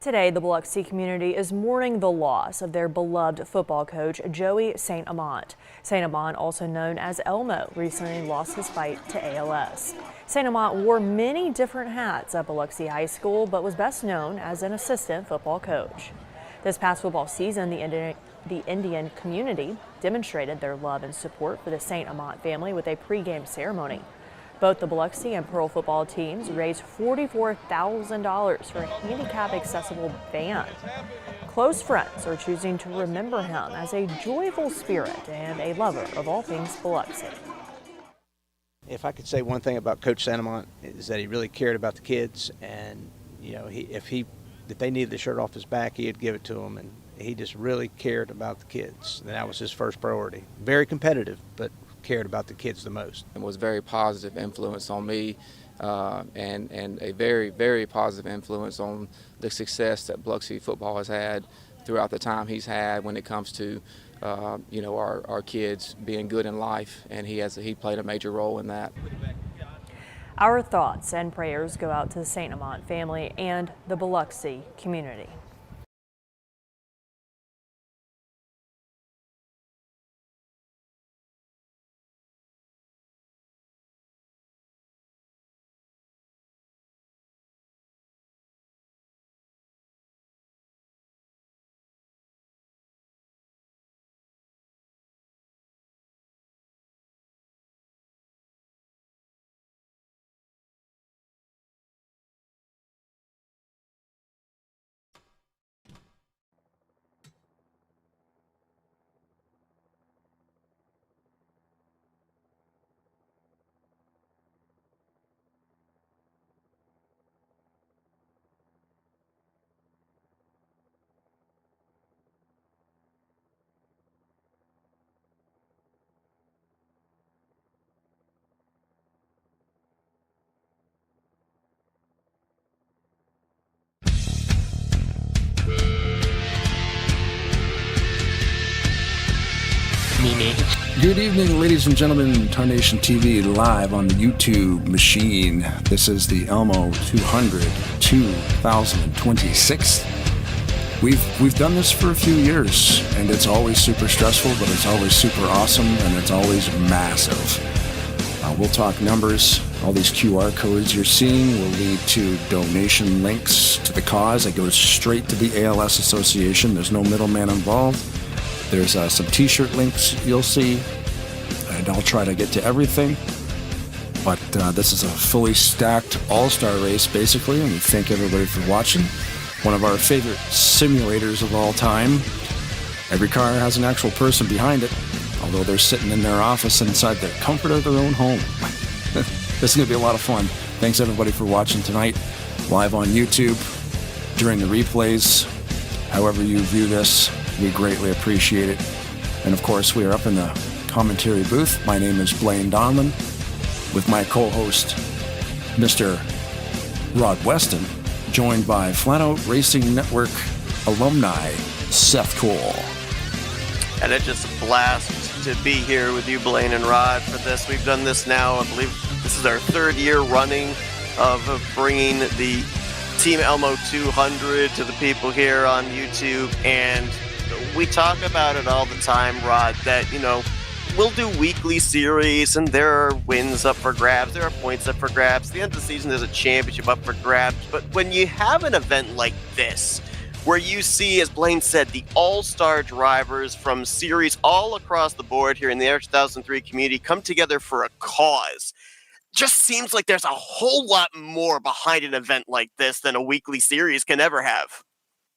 Today, the Biloxi community is mourning the loss of their beloved football coach, Joey St. Amant. St. Amant, also known as Elmo, recently lost his fight to ALS. St. Amant wore many different hats at Biloxi High School, but was best known as an assistant football coach. This past football season, the Indian community demonstrated their love and support for the St. Amant family with a pregame ceremony. Both the Biloxi and Pearl football teams raised $44,000 for a handicap-accessible van. Close friends are choosing to remember him as a joyful spirit and a lover of all things Biloxi. If I could say one thing about Coach St. Amant is that he really cared about the kids, and if they needed the shirt off his back, he'd give it to them, and he just really cared about the kids. And that was his first priority. Very competitive, but cared about the kids the most. It was a very positive influence on me and a very, very positive influence on the success that Biloxi football has had throughout the time he's had when it comes to our kids being good in life, and he played a major role in that. Our thoughts and prayers go out to the St. Amant family and the Biloxi community. Good evening, ladies and gentlemen. Tarnation TV live on the YouTube machine. This is the Elmo 200 2026. We've done this for a few years, and it's always super stressful, but it's always super awesome, and it's always massive. We'll talk numbers. All these QR codes you're seeing will lead to donation links to the cause that goes straight to the ALS Association. There's no middleman involved. There's some T-shirt links you'll see, and I'll try to get to everything. But this is a fully stacked all-star race, basically, and we thank everybody for watching. One of our favorite simulators of all time. Every car has an actual person behind it, although they're sitting in their office inside the comfort of their own home. This is going to be a lot of fun. Thanks, everybody, for watching tonight, live on YouTube, during the replays, however you view this. We greatly appreciate it. And of course, we are up in the commentary booth. My name is Blaine Donlin, with my co-host, Mr. Rod Weston, joined by Flat Out Racing Network alumni, Seth Cole. And it's just a blast to be here with you, Blaine and Rod, for this. We've done this now, I believe this is our third year running of bringing the Team Elmo 200 to the people here on YouTube, and we talk about it all the time, Rod, that, we'll do weekly series and there are wins up for grabs, there are points up for grabs. At the end of the season, there's a championship up for grabs. But when you have an event like this, where you see, as Blaine said, the all-star drivers from series all across the board here in the Air 2003 community come together for a cause, just seems like there's a whole lot more behind an event like this than a weekly series can ever have.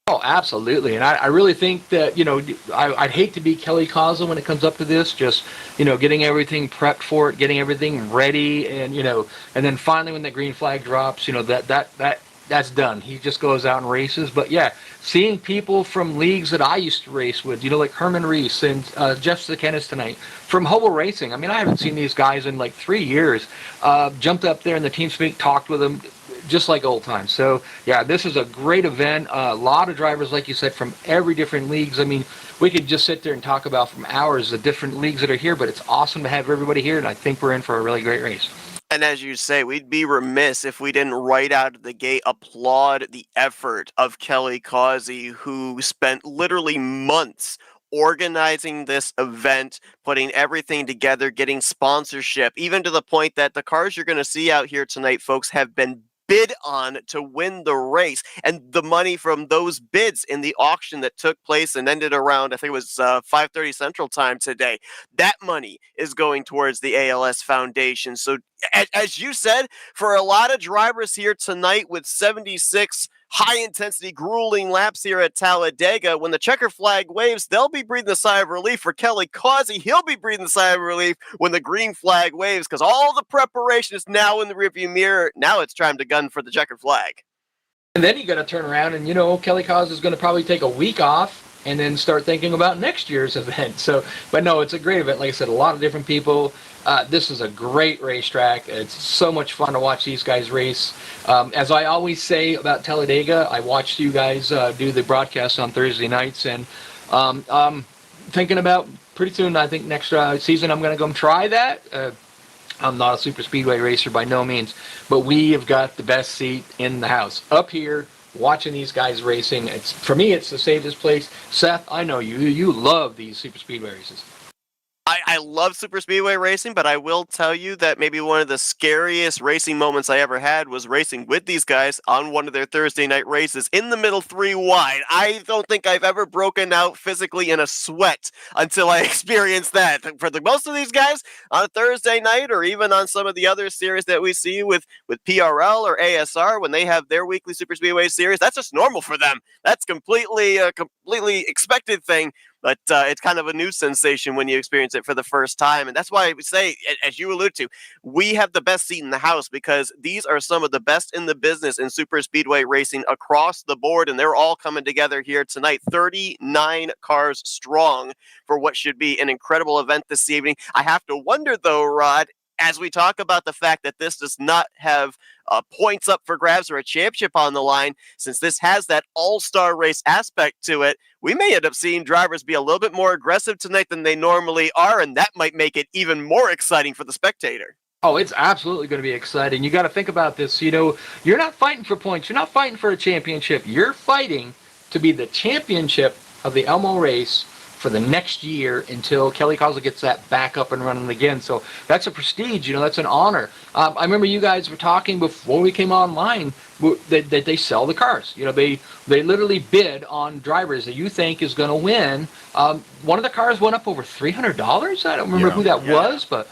Oh, absolutely. And I really think that, I'd hate to be Kelly Cosmo when it comes up to this, just, getting everything prepped for it, getting everything ready. And, and then finally when the green flag drops, that's done. He just goes out and races. But yeah, seeing people from leagues that I used to race with, like Herman Reese and Jeff Zakenis tonight from Hobo Racing. I mean, I haven't seen these guys in like 3 years. Jumped up there in the team speak, talked with them, just like old times. So yeah, this is a great event. A lot of drivers, like you said, from every different leagues. I mean, we could just sit there and talk about from hours the different leagues that are here, but it's awesome to have everybody here, and I think we're in for a really great race. And as you say, we'd be remiss if we didn't right out of the gate applaud the effort of Kelly Causey, who spent literally months organizing this event, putting everything together, getting sponsorship, even to the point that the cars you're going to see out here tonight, folks, have been bid on to win the race. And the money from those bids in the auction that took place and ended around, I think it was 5:30 Central Time today, that money is going towards the ALS Foundation. So as you said, for a lot of drivers here tonight with 76 high-intensity, grueling laps here at Talladega, when the checker flag waves, they'll be breathing a sigh of relief. For Kelly Causey, he'll be breathing a sigh of relief when the green flag waves, because all the preparation is now in the rearview mirror. Now it's time to gun for the checkered flag. And then you got to turn around and, Kelly Causey is going to probably take a week off and then start thinking about next year's event. So, but no, it's a great event. Like I said, a lot of different people. This is a great racetrack. It's so much fun to watch these guys race. As I always say about Talladega, I watched you guys do the broadcast on Thursday nights, and thinking about pretty soon, I think next season, I'm going to go and try that. I'm not a super speedway racer by no means, but we have got the best seat in the house up here watching these guys racing. It's, for me, it's the safest place. Seth, I know you love these super speedway races. I love super speedway racing, but I will tell you that maybe one of the scariest racing moments I ever had was racing with these guys on one of their Thursday night races in the middle 3 wide. I don't think I've ever broken out physically in a sweat until I experienced that. For most of these guys on a Thursday night, or even on some of the other series that we see with PRL or ASR, when they have their weekly super speedway series, that's just normal for them. That's completely expected thing. But it's kind of a new sensation when you experience it for the first time. And that's why I say, as you alluded to, we have the best seat in the house, because these are some of the best in the business in super speedway racing across the board. And they're all coming together here tonight, 39 cars strong for what should be an incredible event this evening. I have to wonder, though, Rod, as we talk about the fact that this does not have points up for grabs or a championship on the line, since this has that all-star race aspect to it, we may end up seeing drivers be a little bit more aggressive tonight than they normally are, and that might make it even more exciting for the spectator. Oh, it's absolutely going to be exciting. You got to think about this. You're not fighting for points. You're not fighting for a championship. You're fighting to be the championship of the Elmo race for the next year until Kelly Causey gets that back up and running again. So that's a prestige, that's an honor. I remember you guys were talking before we came online that they sell the cars. They literally bid on drivers that you think is going to win. One of the cars went up over $300. I don't remember who that was, but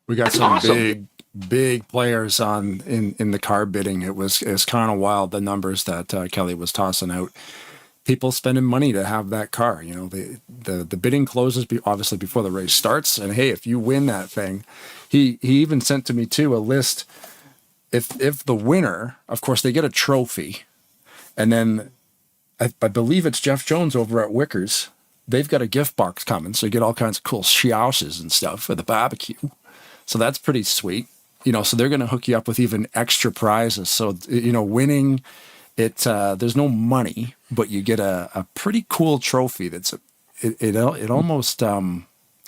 we got some awesome. big players in the car bidding. It was kind of wild, the numbers that Kelly was tossing out. People spending money to have that car. The bidding closes obviously before the race starts. And hey, if you win that thing, he even sent to me too a list. If the winner, of course, they get a trophy, and then I believe it's Jeff Jones over at Wickers. They've got a gift box coming, so you get all kinds of cool shouses and stuff for the barbecue. So that's pretty sweet. So they're going to hook you up with even extra prizes. So winning. There's no money, but you get a pretty cool trophy. It almost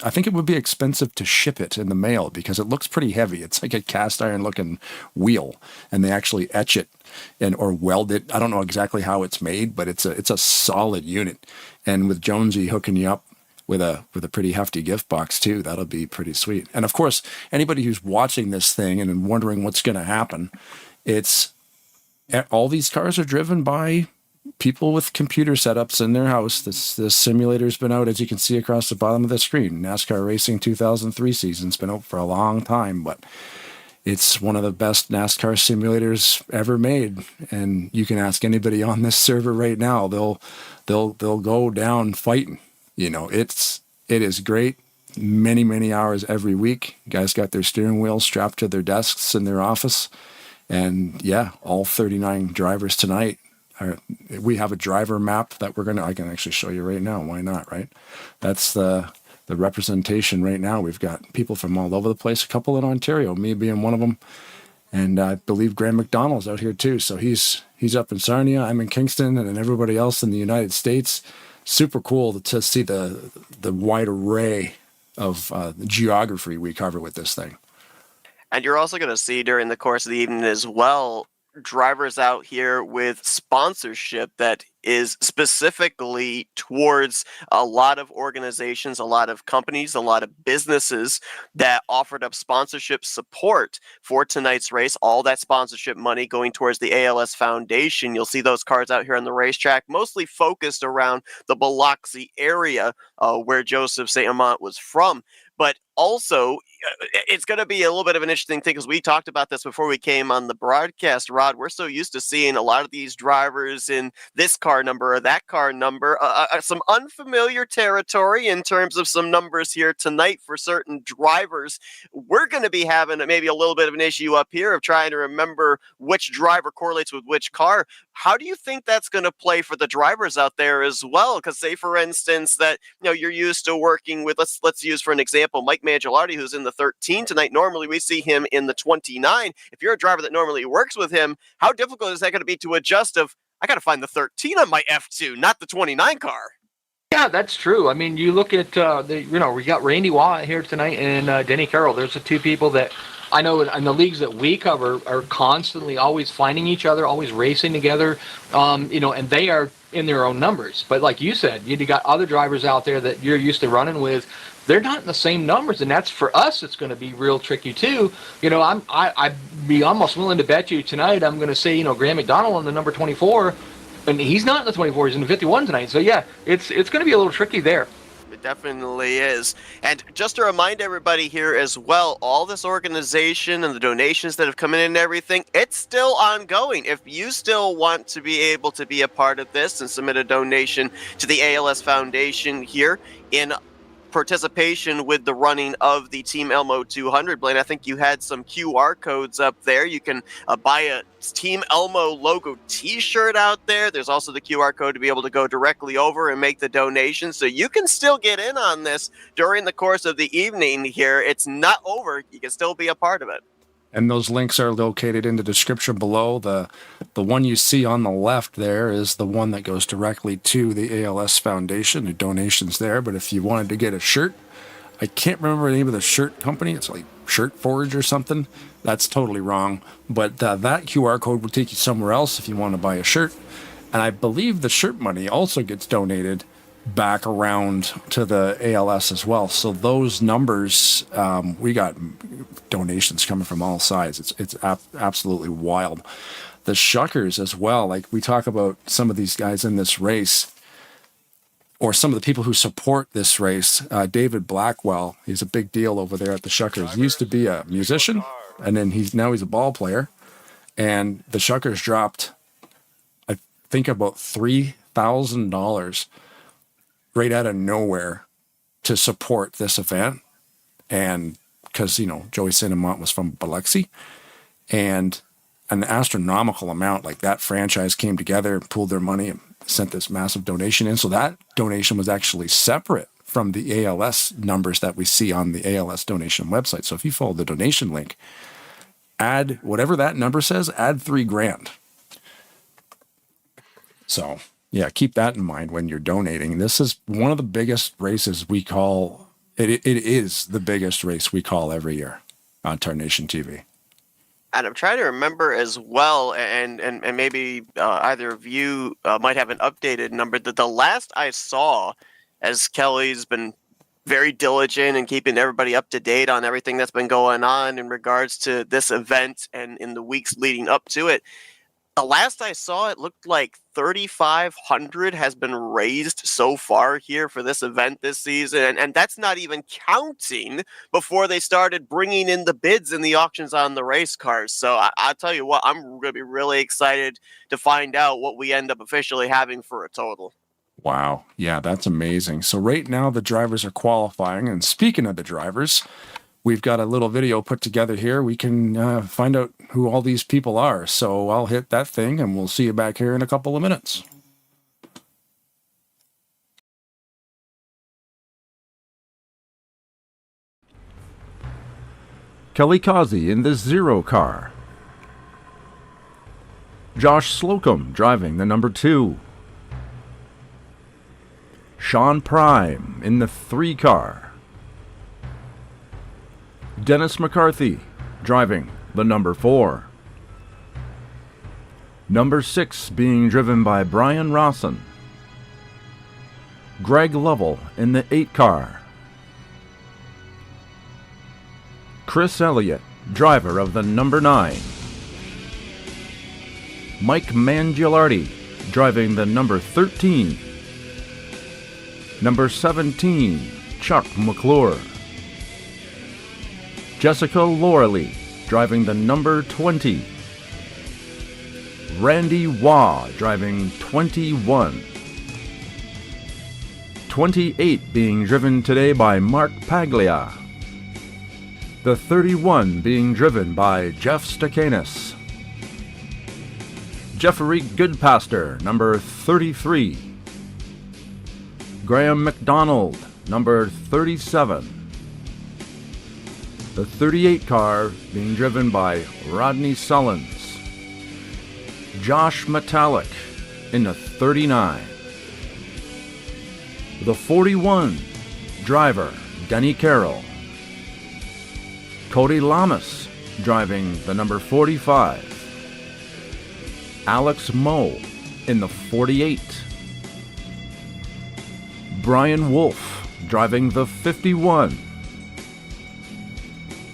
I think it would be expensive to ship it in the mail because it looks pretty heavy. It's like a cast iron looking wheel, and they actually etch it or weld it. I don't know exactly how it's made, but it's a solid unit. And with Jonesy hooking you up with a pretty hefty gift box too, that'll be pretty sweet. And of course, anybody who's watching this thing and wondering what's going to happen, all these cars are driven by people with computer setups in their house. This simulator's been out, as you can see across the bottom of the screen. NASCAR Racing 2003 season's been out for a long time, but it's one of the best NASCAR simulators ever made. And you can ask anybody on this server right now; they'll go down fighting. It is great. Many hours every week. Guys got their steering wheels strapped to their desks in their office. And yeah, all 39 drivers tonight. We have a driver map that I can actually show you right now. Why not, right? That's the representation right now. We've got people from all over the place, a couple in Ontario, me being one of them. And I believe Graham McDonald's out here too. So he's up in Sarnia, I'm in Kingston, and then everybody else in the United States. Super cool to see the wide array of geography we cover with this thing. And you're also going to see during the course of the evening as well, drivers out here with sponsorship that is specifically towards a lot of organizations, a lot of companies, a lot of businesses that offered up sponsorship support for tonight's race. All that sponsorship money going towards the ALS Foundation. You'll see those cars out here on the racetrack, mostly focused around the Biloxi area where Joseph St. Amant was from. But also, it's going to be a little bit of an interesting thing because we talked about this before we came on the broadcast, Rod. We're so used to seeing a lot of these drivers in this car number or that car number, some unfamiliar territory in terms of some numbers here tonight for certain drivers. We're going to be having maybe a little bit of an issue up here of trying to remember which driver correlates with which car. How do you think that's going to play for the drivers out there as well? Because say, for instance, that you're used to working with, let's use for an example, Mike Mangialardi, who's in the 13 tonight. Normally we see him in the 29. If you're a driver that normally works with him, how difficult is that going to be to adjust of, I got to find the 13 on my F2, not the 29 car? Yeah, that's true. I mean, you look at, we got Randy Watt here tonight and Denny Carroll. There's the two people that I know in the leagues that we cover are constantly always finding each other, always racing together, and they are in their own numbers. But like you said, you got other drivers out there that you're used to running with. They're not in the same numbers, and that's for us. It's going to be real tricky too. I'd be almost willing to bet you tonight. I'm going to say, Graham McDonald on the number 24, and he's not in the 24. He's in the 51 tonight. So yeah, it's going to be a little tricky there. It definitely is. And just to remind everybody here as well, all this organization and the donations that have come in and everything, it's still ongoing. If you still want to be able to be a part of this and submit a donation to the ALS Foundation here in participation with the running of the Team Elmo 200, Blaine, I think you had some QR codes up there. You can buy a Team Elmo logo t-shirt out there. There's also the QR code to be able to go directly over and make the donation. So you can still get in on this during the course of the evening here. It's not over. You can still be a part of it. And those links are located in the description below. The one you see on the left there is the one that goes directly to the ALS Foundation. The donation's there. But if you wanted to get a shirt, I can't remember the name of the shirt company. It's like Shirt Forge or something. That's totally wrong. But that QR code will take you somewhere else if you want to buy a shirt. And I believe the shirt money also gets donated back around to the ALS as well. So those numbers, we got donations coming from all sides. It's absolutely wild. The Shuckers as well. Like we talk about some of these guys in this race, or some of the people who support this race. David Blackwell, he's a big deal over there at the Shuckers. He used to be a musician, and then now he's a ball player. And the Shuckers dropped, I think, about $3,000 right out of nowhere to support this event. And because, Joey St. Amant was from Biloxi, and an astronomical amount, like that franchise came together and pooled their money and sent this massive donation in. So that donation was actually separate from the ALS numbers that we see on the ALS donation website. So if you follow the donation link, add whatever that number says, add $3,000. So yeah, keep that in mind when you're donating. This is one of the biggest races we call, it is the biggest race we call every year on Tarnation TV. And I'm trying to remember as well, and maybe either of you might have an updated number, that the last I saw, as Kelly's been very diligent in keeping everybody up to date on everything that's been going on in regards to this event and in the weeks leading up to it, the last I saw, it looked like $3,500 has been raised so far here for this event this season, and that's not even counting before they started bringing in the bids and the auctions on the race cars. So I'll tell you what, I'm going to be really excited to find out what we end up officially having for a total. Wow. Yeah, that's amazing. So right now the drivers are qualifying, and speaking of the drivers, we've got a little video put together here. We can find out who all these people are. So I'll hit that thing and we'll see you back here in a couple of minutes. Kelly Causey in the 0 car. Josh Slocum driving the number 2. Sean Prime in the 3 car. Dennis McCarthy driving the number 4. Number 6 being driven by Brian Rawson. Greg Lovell in the 8 car. Chris Elliott, driver of the number 9. Mike Mangialardi, driving the number 13. Number 17, Chuck McClure. Jessica Lorley, driving the number 20. Randy Waugh, driving 21. 28 being driven today by Mark Paglia. The 31 being driven by Jeff Stakanis. Jeffrey Goodpaster, number 33. Graham McDonald, number 37. The 38 car being driven by Rodney Sullins. Josh Metallic in the 39. The 41, driver Denny Carroll. Cody Lamas, driving the number 45. Alex Moe in the 48. Brian Wolf, driving the 51.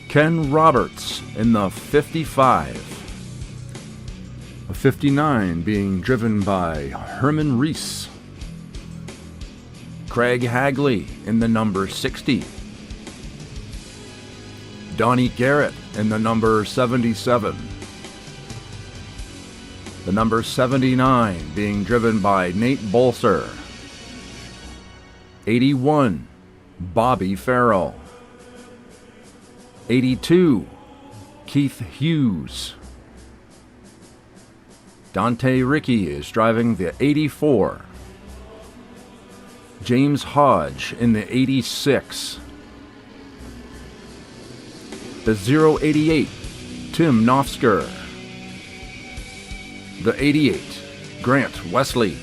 Ken Roberts in the 55. A 59 being driven by Herman Reese. Craig Hagley in the number 60. Donnie Garrett in the number 77. The number 79 being driven by Nate Bolser. 81, Bobby Farrell. 82, Keith Hughes. Dante Rickey is driving the 84. James Hodge in the 86. The 088, Tim Nofsker. The 88, Grant Wesley.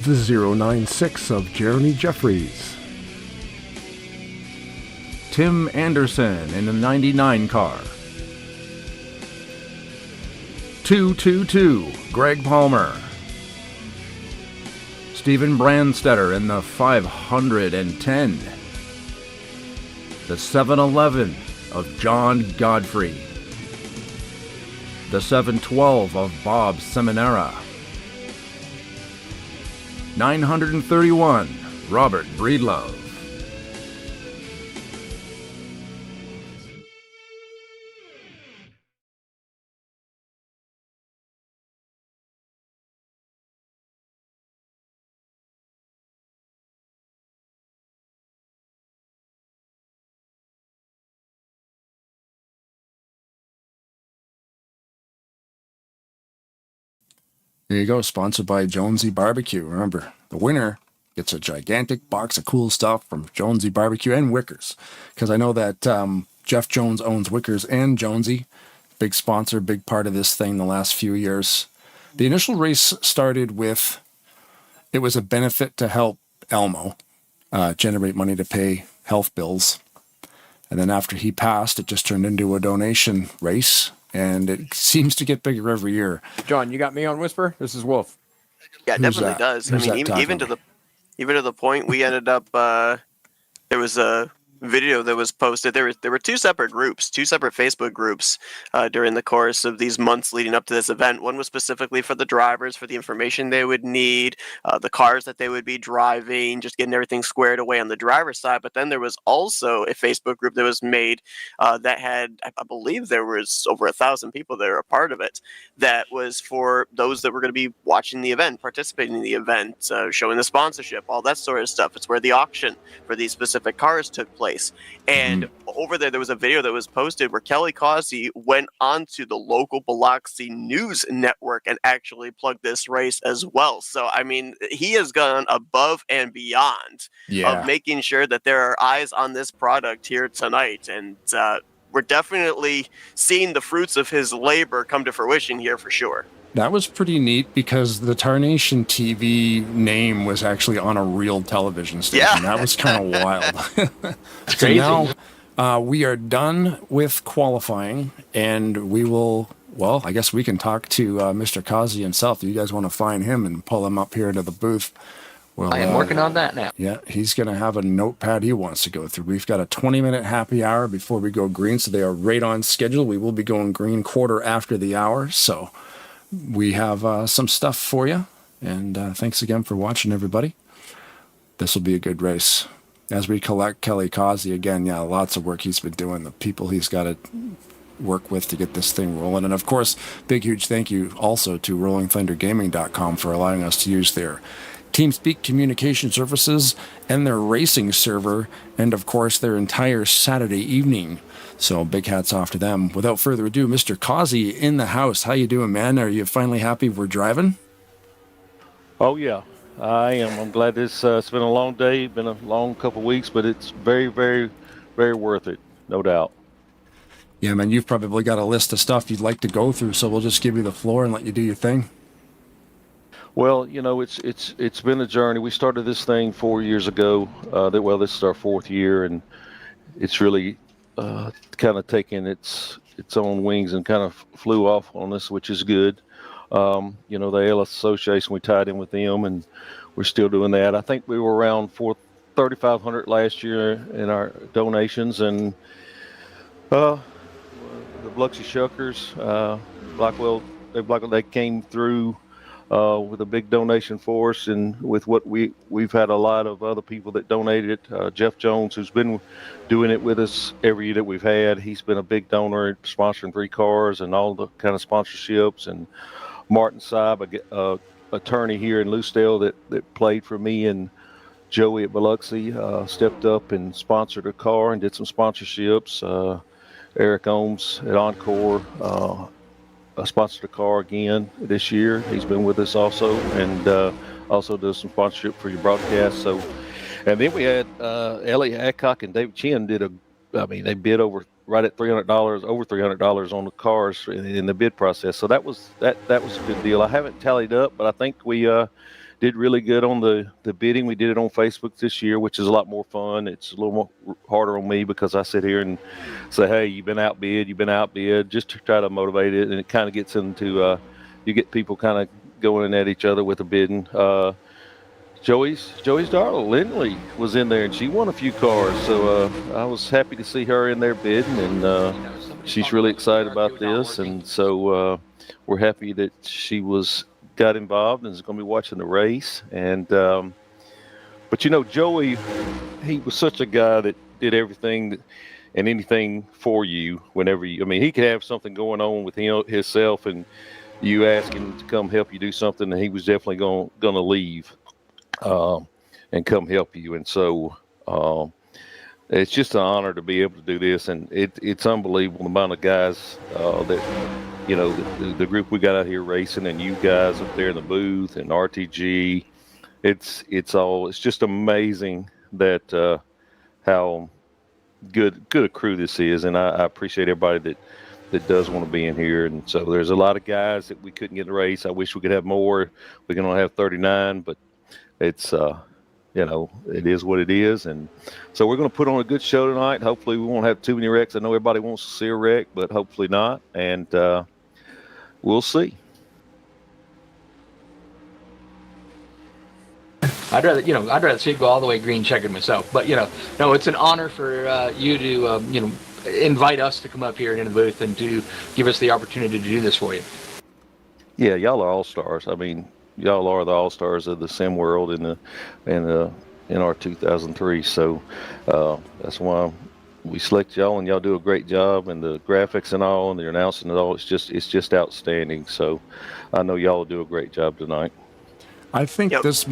The 096 of Jeremy Jeffries. Tim Anderson in the 99 car. 222, Greg Palmer. Stephen Brandstetter in the 510. The 711 of John Godfrey. The 712 of Bob Seminara. 931, Robert Breedlove. There you go, sponsored by Jonesy Barbecue. Remember, the winner gets a gigantic box of cool stuff from Jonesy Barbecue and Wickers. Because I know that Jeff Jones owns Wickers and Jonesy. Big sponsor, big part of this thing the last few years. The initial race started with, it was a benefit to help Elmo generate money to pay health bills. And then after he passed, it just turned into a donation race. And it seems to get bigger every year. John, you got me on Whisper? This is Wolf. Yeah, it definitely does. I mean, even to the point we ended up. There was a video that was posted. There were two separate Facebook groups during the course of these months leading up to this event. One was specifically for the drivers, for the information they would need, the cars that they would be driving, just getting everything squared away on the driver's side. But then there was also a Facebook group that was made that had, I believe there was over 1,000 people that were a part of it, that was for those that were going to be watching the event, participating in the event, showing the sponsorship, all that sort of stuff. It's where the auction for these specific cars took place. And over there was a video that was posted where Kelly Causey went onto the local Biloxi news network and actually plugged this race as well. So, I mean, he has gone above and beyond of making sure that there are eyes on this product here tonight. And we're definitely seeing the fruits of his labor come to fruition here for sure. That was pretty neat because the Tarnation TV name was actually on a real television station. Yeah. That was kind of wild. So now We are done with qualifying, and we will, well, I guess we can talk to Mr. Kazi himself. If you guys want to find him and pull him up here into the booth. Well, I am working on that now. Yeah, he's going to have a notepad he wants to go through. We've got a 20-minute happy hour before we go green, so they are right on schedule. We will be going green quarter after the hour, so we have some stuff for you. And thanks again for watching, everybody. This will be a good race. As we collect Kelly Kazi again, yeah, lots of work he's been doing, the people he's got to work with to get this thing rolling. And of course, big, huge thank you also to RollingThunderGaming.com for allowing us to use their TeamSpeak communication services and their racing server, and of course their entire Saturday evening. So big hats off to them. Without further ado, Mr. Kazi in the house. How you doing, man? Are you finally happy we're driving? Oh yeah, I am. I'm glad this. It's been a long day, been a long couple of weeks, but it's very, very, very worth it, no doubt. Yeah, man. You've probably got a list of stuff you'd like to go through, so we'll just give you the floor and let you do your thing. Well, you know, it's been a journey. We started this thing 4 years ago. This is our 4th year, and it's really kind of taken its own wings and kind of flew off on us, which is good. You know, the ALS Association, we tied in with them, and we're still doing that. I think we were around 3,500 last year in our donations, and the Biloxi Shuckers, Blackwell, they came through with a big donation for us, and with what we've had a lot of other people that donated. Jeff Jones, who's been doing it with us every year that we've had, he's been a big donor, sponsoring 3 cars and all the kind of sponsorships. And Martin Saab, a attorney here in Lucedale that played for me and Joey at Biloxi, stepped up and sponsored a car and did some sponsorships. Eric Ohms at Encore sponsored a car again this year. He's been with us also, and also does some sponsorship for your broadcast. So, and then we had Ellie Adcock and David Chin they bid right at $300, over $300 on the cars in the bid process. So that was a good deal. I haven't tallied up, but I think we did really good on the bidding. We did it on Facebook this year, which is a lot more fun. It's a little more harder on me because I sit here and say, hey, you've been outbid, just to try to motivate it. And it kind of gets into, you get people kind of going at each other with the bidding. Joey's daughter, Lindley, was in there, and she won a few cars. So I was happy to see her in there bidding, and she's really excited about this. And so we're happy that she got involved and is going to be watching the race. And but you know, Joey, he was such a guy that did everything and anything for you whenever he could have something going on with himself, and you ask him to come help you do something, and he was definitely going to leave and come help you. And so it's just an honor to be able to do this, and it's unbelievable the amount of guys that, you know, the group we got out here racing, and you guys up there in the booth, and RTG. It's just amazing that how good a crew this is, and I appreciate everybody that does want to be in here. And so there's a lot of guys that we couldn't get in the race. I wish we could have more. We can only have 39, but it's you know, it is what it is. And so we're going to put on a good show tonight. Hopefully we won't have too many wrecks. I know everybody wants to see a wreck, but hopefully not. And we'll see. I'd rather see it go all the way green checkered myself. But no, it's an honor for you to invite us to come up here into the booth and to give us the opportunity to do this for you. Yeah, y'all are all stars. I mean, y'all are the all stars of the sim world in our 2003. So that's why we select y'all, and y'all do a great job, and the graphics and all, and the announcing and all. It's just outstanding. So I know y'all will do a great job tonight. I think this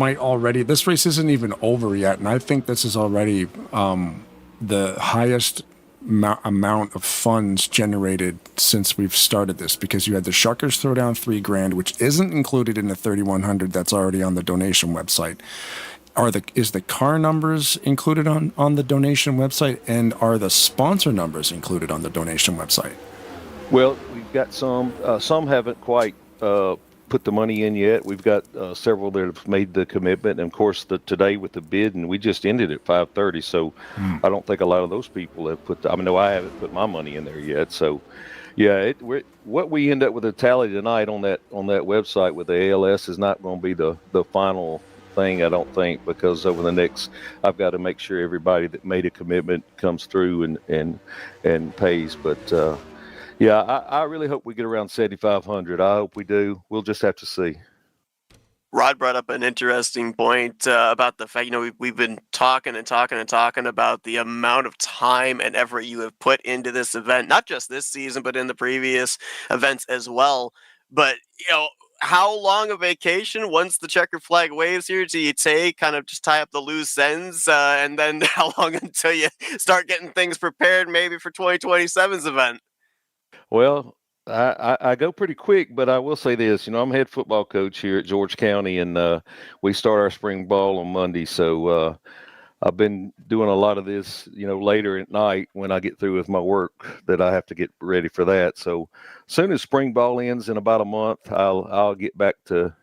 race isn't even over yet, and I think this is already the highest amount of funds generated since we've started this, because you had the Shuckers throw down $3,000, which isn't included in the 3,100 that's already on the donation website. Is the car numbers included on the donation website, and are the sponsor numbers included on the donation website? Well, we've got some haven't quite put the money in yet. We've got several that have made the commitment, and of course today with the bid, and we just ended at 5:30. So I don't think a lot of those people have put. No, I haven't put my money in there yet. So yeah, what we end up with a tally tonight on that website with the ALS is not going to be the final thing, I don't think, because over the next, I've got to make sure everybody that made a commitment comes through and pays. But yeah, I really hope we get around 7,500. I hope we do. We'll just have to see. Rod brought up an interesting point about the fact, we've been talking about the amount of time and effort you have put into this event, not just this season, but in the previous events as well. But, how long a vacation once the checkered flag waves here do you take, kind of just tie up the loose ends, and then how long until you start getting things prepared maybe for 2027's event? Well, I go pretty quick, but I will say this, I'm head football coach here at George County, and we start our spring ball on Monday. So I've been doing a lot of this, later at night when I get through with my work, that I have to get ready for that. So as soon as spring ball ends in about a month, I'll get back to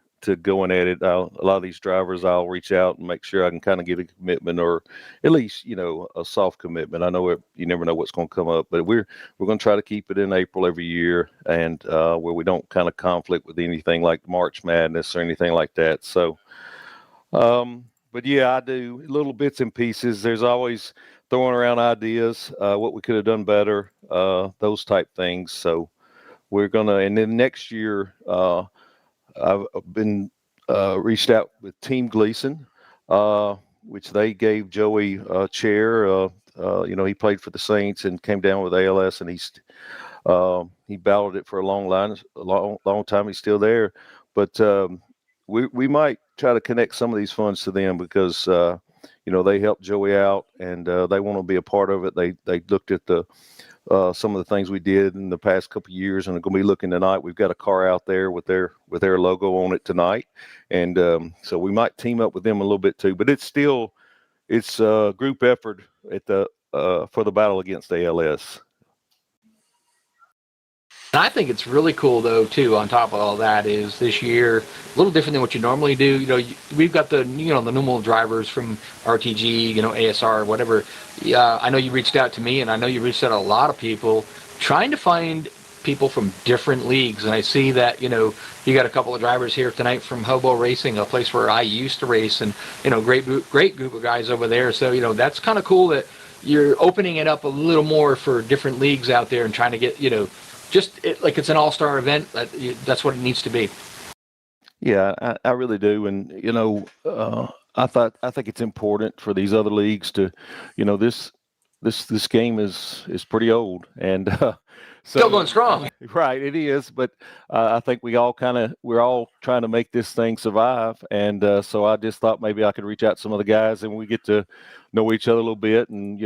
going at it. A lot of these drivers, I'll reach out and make sure I can kind of get a commitment, or at least, a soft commitment. I know you never know what's going to come up, but we're going to try to keep it in April every year, and where we don't kind of conflict with anything like March Madness or anything like that. So, but yeah, I do little bits and pieces. There's always throwing around ideas, what we could have done better, those type things. So we're going to, and then next year, I've been reached out with Team Gleason, which they gave Joey a chair. He played for the Saints and came down with ALS, and he battled it for a long time. He's still there, but we might try to connect some of these funds to them, because they helped Joey out, and they want to be a part of it. They looked at some of the things we did in the past couple of years, and are going to be looking tonight. We've got a car out there with their logo on it tonight, and so we might team up with them a little bit too. But it's a group effort for the battle against ALS. And I think it's really cool, though, too, on top of all that, is this year a little different than what you normally do. We've got the normal drivers from RTG, ASR, whatever. I know you reached out to me, and I know you reached out to a lot of people trying to find people from different leagues. And I see that, you got a couple of drivers here tonight from Hobo Racing, a place where I used to race, and, great group of guys over there. So, that's kind of cool that you're opening it up a little more for different leagues out there and trying to get, like it's an all-star event. That's what it needs to be. Yeah, I really do. And, I think it's important for these other leagues to, this game is pretty old, and so, still going strong. Right, it is. But I think we're all trying to make this thing survive. And so I just thought maybe I could reach out to some of the guys, and we get to know each other a little bit. And,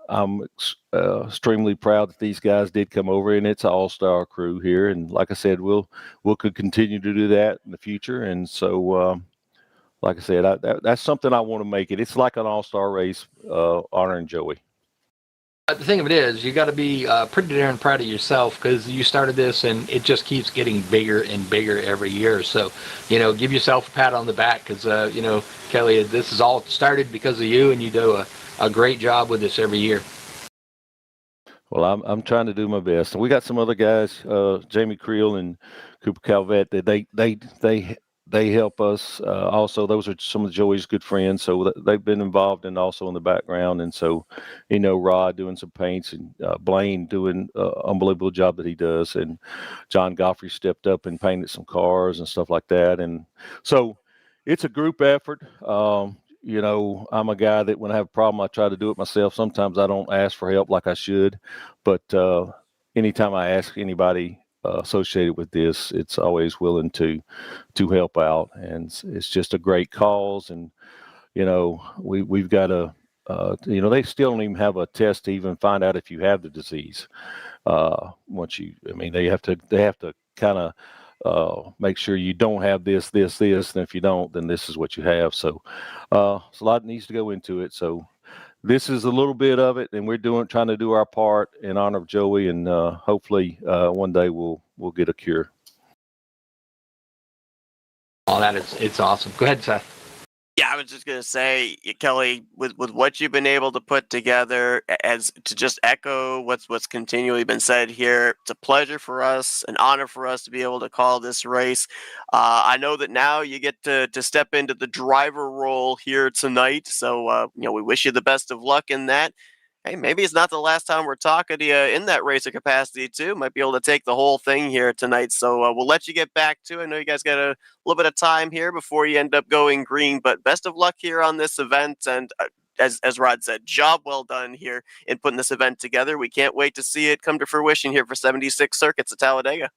I'm extremely proud that these guys did come over, and it's an all-star crew here. And like I said, we'll could continue to do that in the future. And so, like I said, that's something I want to make it. It's like an all-star race, honoring Joey. The thing of it is, you got to be pretty darn proud of yourself, because you started this and it just keeps getting bigger and bigger every year. So, give yourself a pat on the back, because, Kelly, this is all started because of you, and you do a great job with this every year. Well, I'm trying to do my best. And we got some other guys, Jamie Creel and Cooper Calvet, that they help us. Also, those are some of Joey's good friends, so they've been involved and also in the background. And so, Rod doing some paints, and Blaine doing an unbelievable job that he does, and John Goffrey stepped up and painted some cars and stuff like that. And so it's a group effort. I'm a guy that when I have a problem, I try to do it myself. Sometimes I don't ask for help like I should, but anytime I ask anybody associated with this, it's always willing to help out. And it's just a great cause. And, we've got they still don't even have a test to even find out if you have the disease. They have to kind of make sure you don't have this, and if you don't, then this is what you have. So a lot needs to go into it. So this is a little bit of it, and we're trying to do our part in honor of Joey, and hopefully one day we'll we'll get a cure. Oh, it's awesome. Go ahead, Seth. Yeah, I was just going to say, Kelly, with what you've been able to put together, as to just echo what's continually been said here, it's a pleasure for us, an honor for us to be able to call this race. I know that now you get to step into the driver role here tonight, so we wish you the best of luck in that. Hey, maybe it's not the last time we're talking to you in that racer capacity, too. Might be able to take the whole thing here tonight. So we'll let you get back to it. I know you guys got a little bit of time here before you end up going green, but best of luck here on this event. And as Rod said, job well done here in putting this event together. We can't wait to see it come to fruition here for 76 Circuits at Talladega.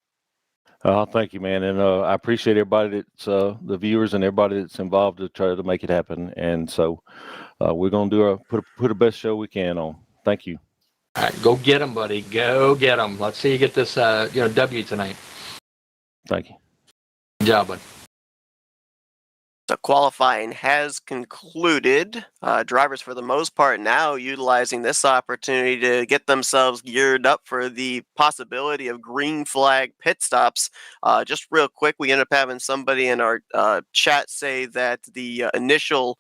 Thank you, man. And I appreciate everybody that's the viewers and everybody that's involved to try to make it happen. And so we're going to put the best show we can on. Thank you. All right, go get them, buddy. Go get them. Let's see you get this W tonight. Thank you. Good job, bud. So qualifying has concluded. Drivers, for the most part, now utilizing this opportunity to get themselves geared up for the possibility of green flag pit stops. Just real quick, we ended up having somebody in our chat say that the initial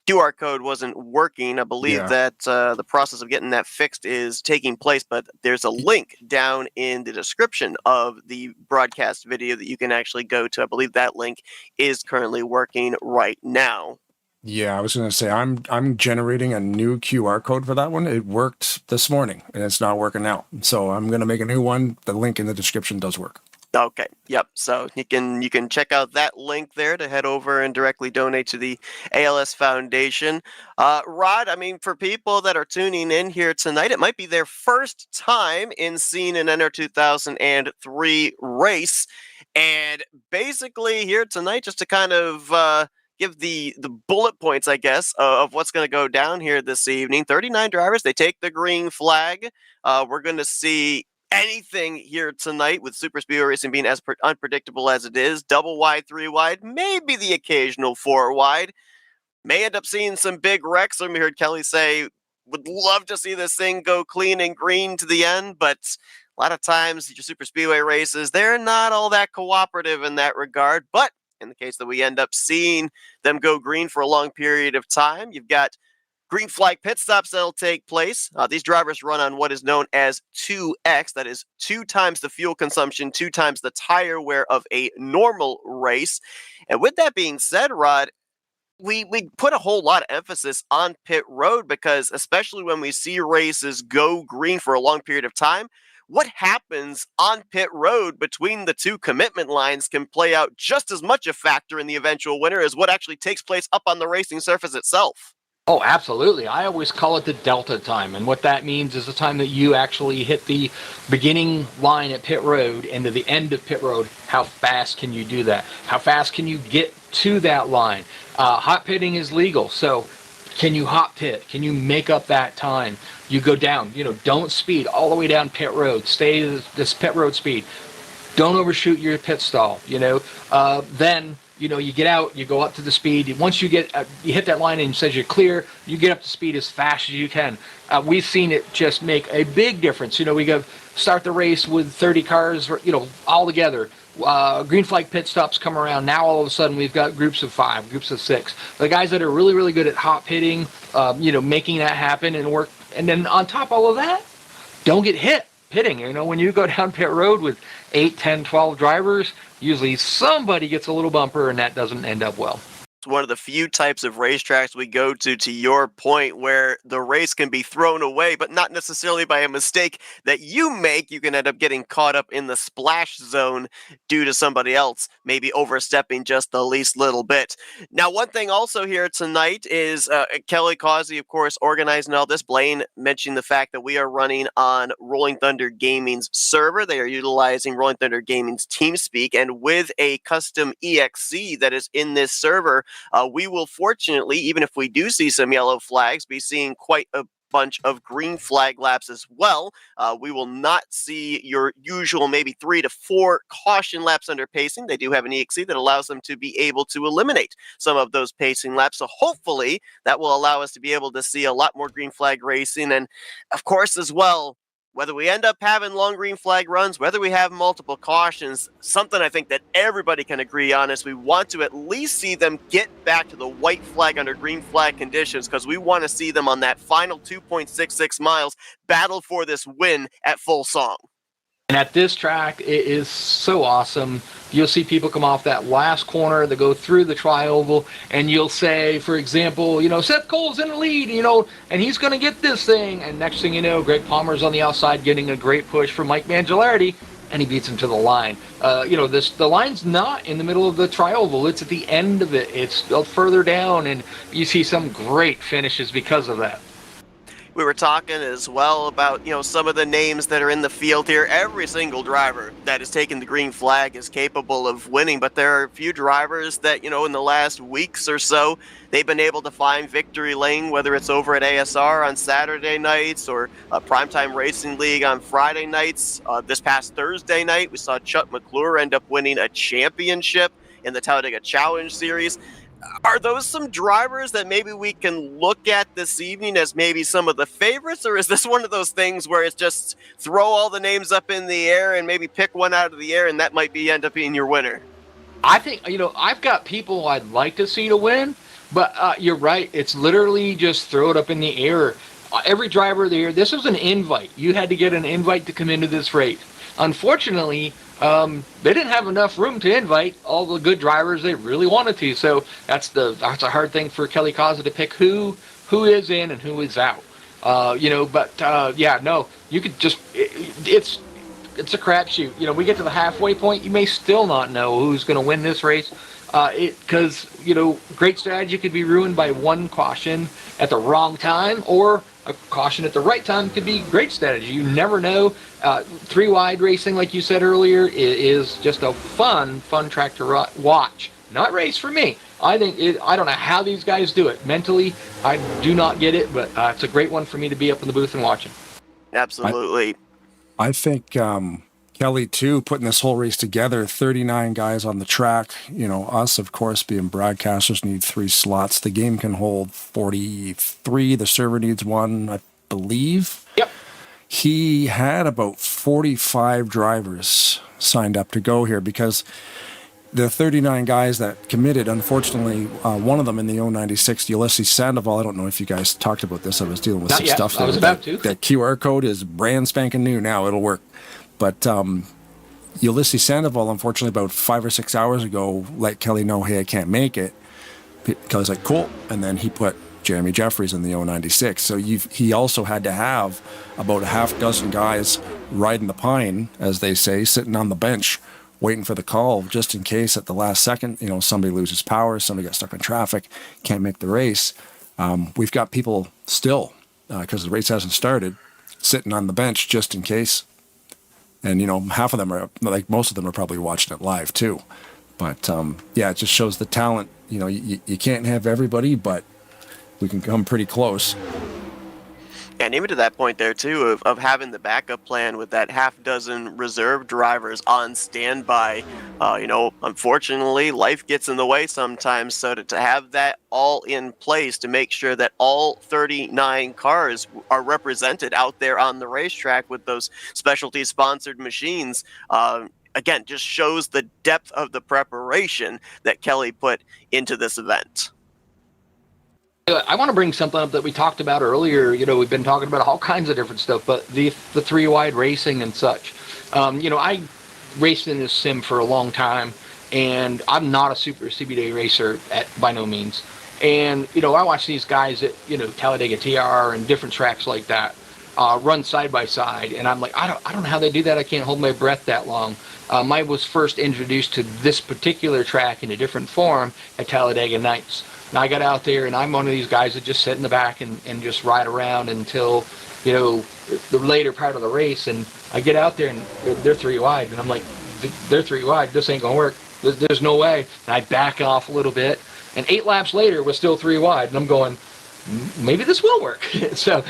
QR code wasn't working. I believe that the process of getting that fixed is taking place, but there's a link down in the description of the broadcast video that you can actually go to. I believe that link is currently working right now. Yeah, I was going to say, I'm generating a new QR code for that one. It worked this morning, and it's not working now. So I'm going to make a new one. The link in the description does work. Okay. Yep. So you can check out that link there to head over and directly donate to the ALS Foundation. Rod, I mean, for people that are tuning in here tonight, it might be their first time in seeing an Enter 2003 race. And basically here tonight, just to kind of give the bullet points, I guess, of what's going to go down here this evening. 39 drivers, they take the green flag. We're going to see anything here tonight, with super speedway racing being as unpredictable as it is. Double wide, 3 wide, maybe the occasional 4 wide. May end up seeing some big wrecks. I heard Kelly say, would love to see this thing go clean and green to the end, but a lot of times your super speedway races, they're not all that cooperative in that regard. But in the case that we end up seeing them go green for a long period of time, you've got green flag pit stops that'll take place. These drivers run on what is known as 2X. That is 2 times the fuel consumption, 2 times the tire wear of a normal race. And with that being said, Rod, we put a whole lot of emphasis on pit road because especially when we see races go green for a long period of time, what happens on pit road between the 2 commitment lines can play out just as much a factor in the eventual winner as what actually takes place up on the racing surface itself. Oh, absolutely. I always call it the delta time. And what that means is the time that you actually hit the beginning line at pit road and to the end of pit road. How fast can you do that? How fast can you get to that line? Hot pitting is legal. So can you hot pit? Can you make up that time? You go down, don't speed all the way down pit road. Stay this pit road speed. Don't overshoot your pit stall, then you get out, you go up to the speed. Once you hit that line and it says you're clear, you get up to speed as fast as you can. We've seen it just make a big difference. We go start the race with 30 cars, all together. Green flag pit stops come around. Now all of a sudden we've got groups of 5, groups of 6. The guys that are really, really good at hot pitting, making that happen and work. And then on top of all of that, don't get hit pitting. When you go down pit road with 8, 10, 12 drivers, usually somebody gets a little bumper and that doesn't end up well. It's one of the few types of racetracks we go to your point, where the race can be thrown away, but not necessarily by a mistake that you make. You can end up getting caught up in the splash zone due to somebody else maybe overstepping just the least little bit. Now, one thing also here tonight is Kelly Causey, of course, organizing all this. Blaine mentioned the fact that we are running on Rolling Thunder Gaming's server. They are utilizing Rolling Thunder Gaming's TeamSpeak, and with a custom EXC that is in this server, we will fortunately, even if we do see some yellow flags, be seeing quite a bunch of green flag laps as well. We will not see your usual maybe 3 to 4 caution laps under pacing. They do have an EXC that allows them to be able to eliminate some of those pacing laps. So hopefully that will allow us to be able to see a lot more green flag racing. And of course, as well, whether we end up having long green flag runs, whether we have multiple cautions, something I think that everybody can agree on is we want to at least see them get back to the white flag under green flag conditions, because we want to see them on that final 2.66 miles battle for this win at full song. And at this track, it is so awesome. You'll see people come off that last corner, they go through the tri-oval, and you'll say, for example, Seth Cole's in the lead, and he's going to get this thing. And next thing you know, Greg Palmer's on the outside getting a great push from Mike Mangialardi, and he beats him to the line. The line's not in the middle of the tri-oval. It's at the end of it. It's further down, and you see some great finishes because of that. We were talking as well about, some of the names that are in the field here. Every single driver that has taken the green flag is capable of winning, but there are a few drivers that, in the last weeks or so, they've been able to find victory lane, whether it's over at ASR on Saturday nights or Primetime Racing League on Friday nights. This past Thursday night, we saw Chuck McClure end up winning a championship in the Talladega Challenge Series. Are those some drivers that maybe we can look at this evening as maybe some of the favorites, or is this one of those things where it's just throw all the names up in the air and maybe pick one out of the air and that might end up being your winner? I think, I've got people I'd like to see to win, but you're right. It's literally just throw it up in the air. Every driver there, this was an invite. You had to get an invite to come into this race. Unfortunately, they didn't have enough room to invite all the good drivers they really wanted to. So that's a hard thing for Kelly Kaza to pick who is in and who is out. You could just it's a crapshoot. We get to the halfway point, you may still not know who's going to win this race. Because great strategy could be ruined by one caution at the wrong time, or a caution at the right time could be great strategy. You never know. Three wide racing, like you said earlier, is just a fun track to watch. Not race for me. I don't know how these guys do it. Mentally, I do not get it, but it's a great one for me to be up in the booth and watching. Absolutely. I think Kelly, too, putting this whole race together, 39 guys on the track. Us, of course, being broadcasters, need 3 slots. The game can hold 43. The server needs 1, I believe. Yep. He had about 45 drivers signed up to go here because the 39 guys that committed, unfortunately, one of them in the 096, Ulysses Sandoval, I don't know if you guys talked about this. I was dealing with some stuff. I was about to. That QR code is brand spanking new now. It'll work. But Ulysses Sandoval, unfortunately, about 5 or 6 hours ago, let Kelly know, hey, I can't make it. Kelly's like, cool. And then he put Jeremy Jeffries in the 096. So he also had to have about a half dozen guys riding the pine, as they say, sitting on the bench, waiting for the call, just in case at the last second, somebody loses power, somebody got stuck in traffic, can't make the race. We've got people still, because the race hasn't started, sitting on the bench just in case. And, half of them are, like most of them are probably watching it live too. But, it just shows the talent. You can't have everybody, but we can come pretty close. And even to that point there, too, of having the backup plan with that half dozen reserve drivers on standby. Unfortunately, life gets in the way sometimes. So to have that all in place to make sure that all 39 cars are represented out there on the racetrack with those specialty-sponsored machines, again, just shows the depth of the preparation that Kelly put into this event. I want to bring something up that we talked about earlier. We've been talking about all kinds of different stuff, but the 3-wide racing and such. I raced in this sim for a long time, and I'm not a super CBD racer by no means. And, I watch these guys at, Talladega TR and different tracks like that run side by side, and I'm like, I don't know how they do that. I can't hold my breath that long. I was first introduced to this particular track in a different form at Talladega Nights. And I got out there, and I'm one of these guys that just sit in the back and just ride around until, the later part of the race. And I get out there, and they're 3 wide. And I'm like, they're 3 wide. This ain't going to work. There's no way. And I back off a little bit. And 8 laps later, we're still 3 wide. And I'm going, maybe this will work. So,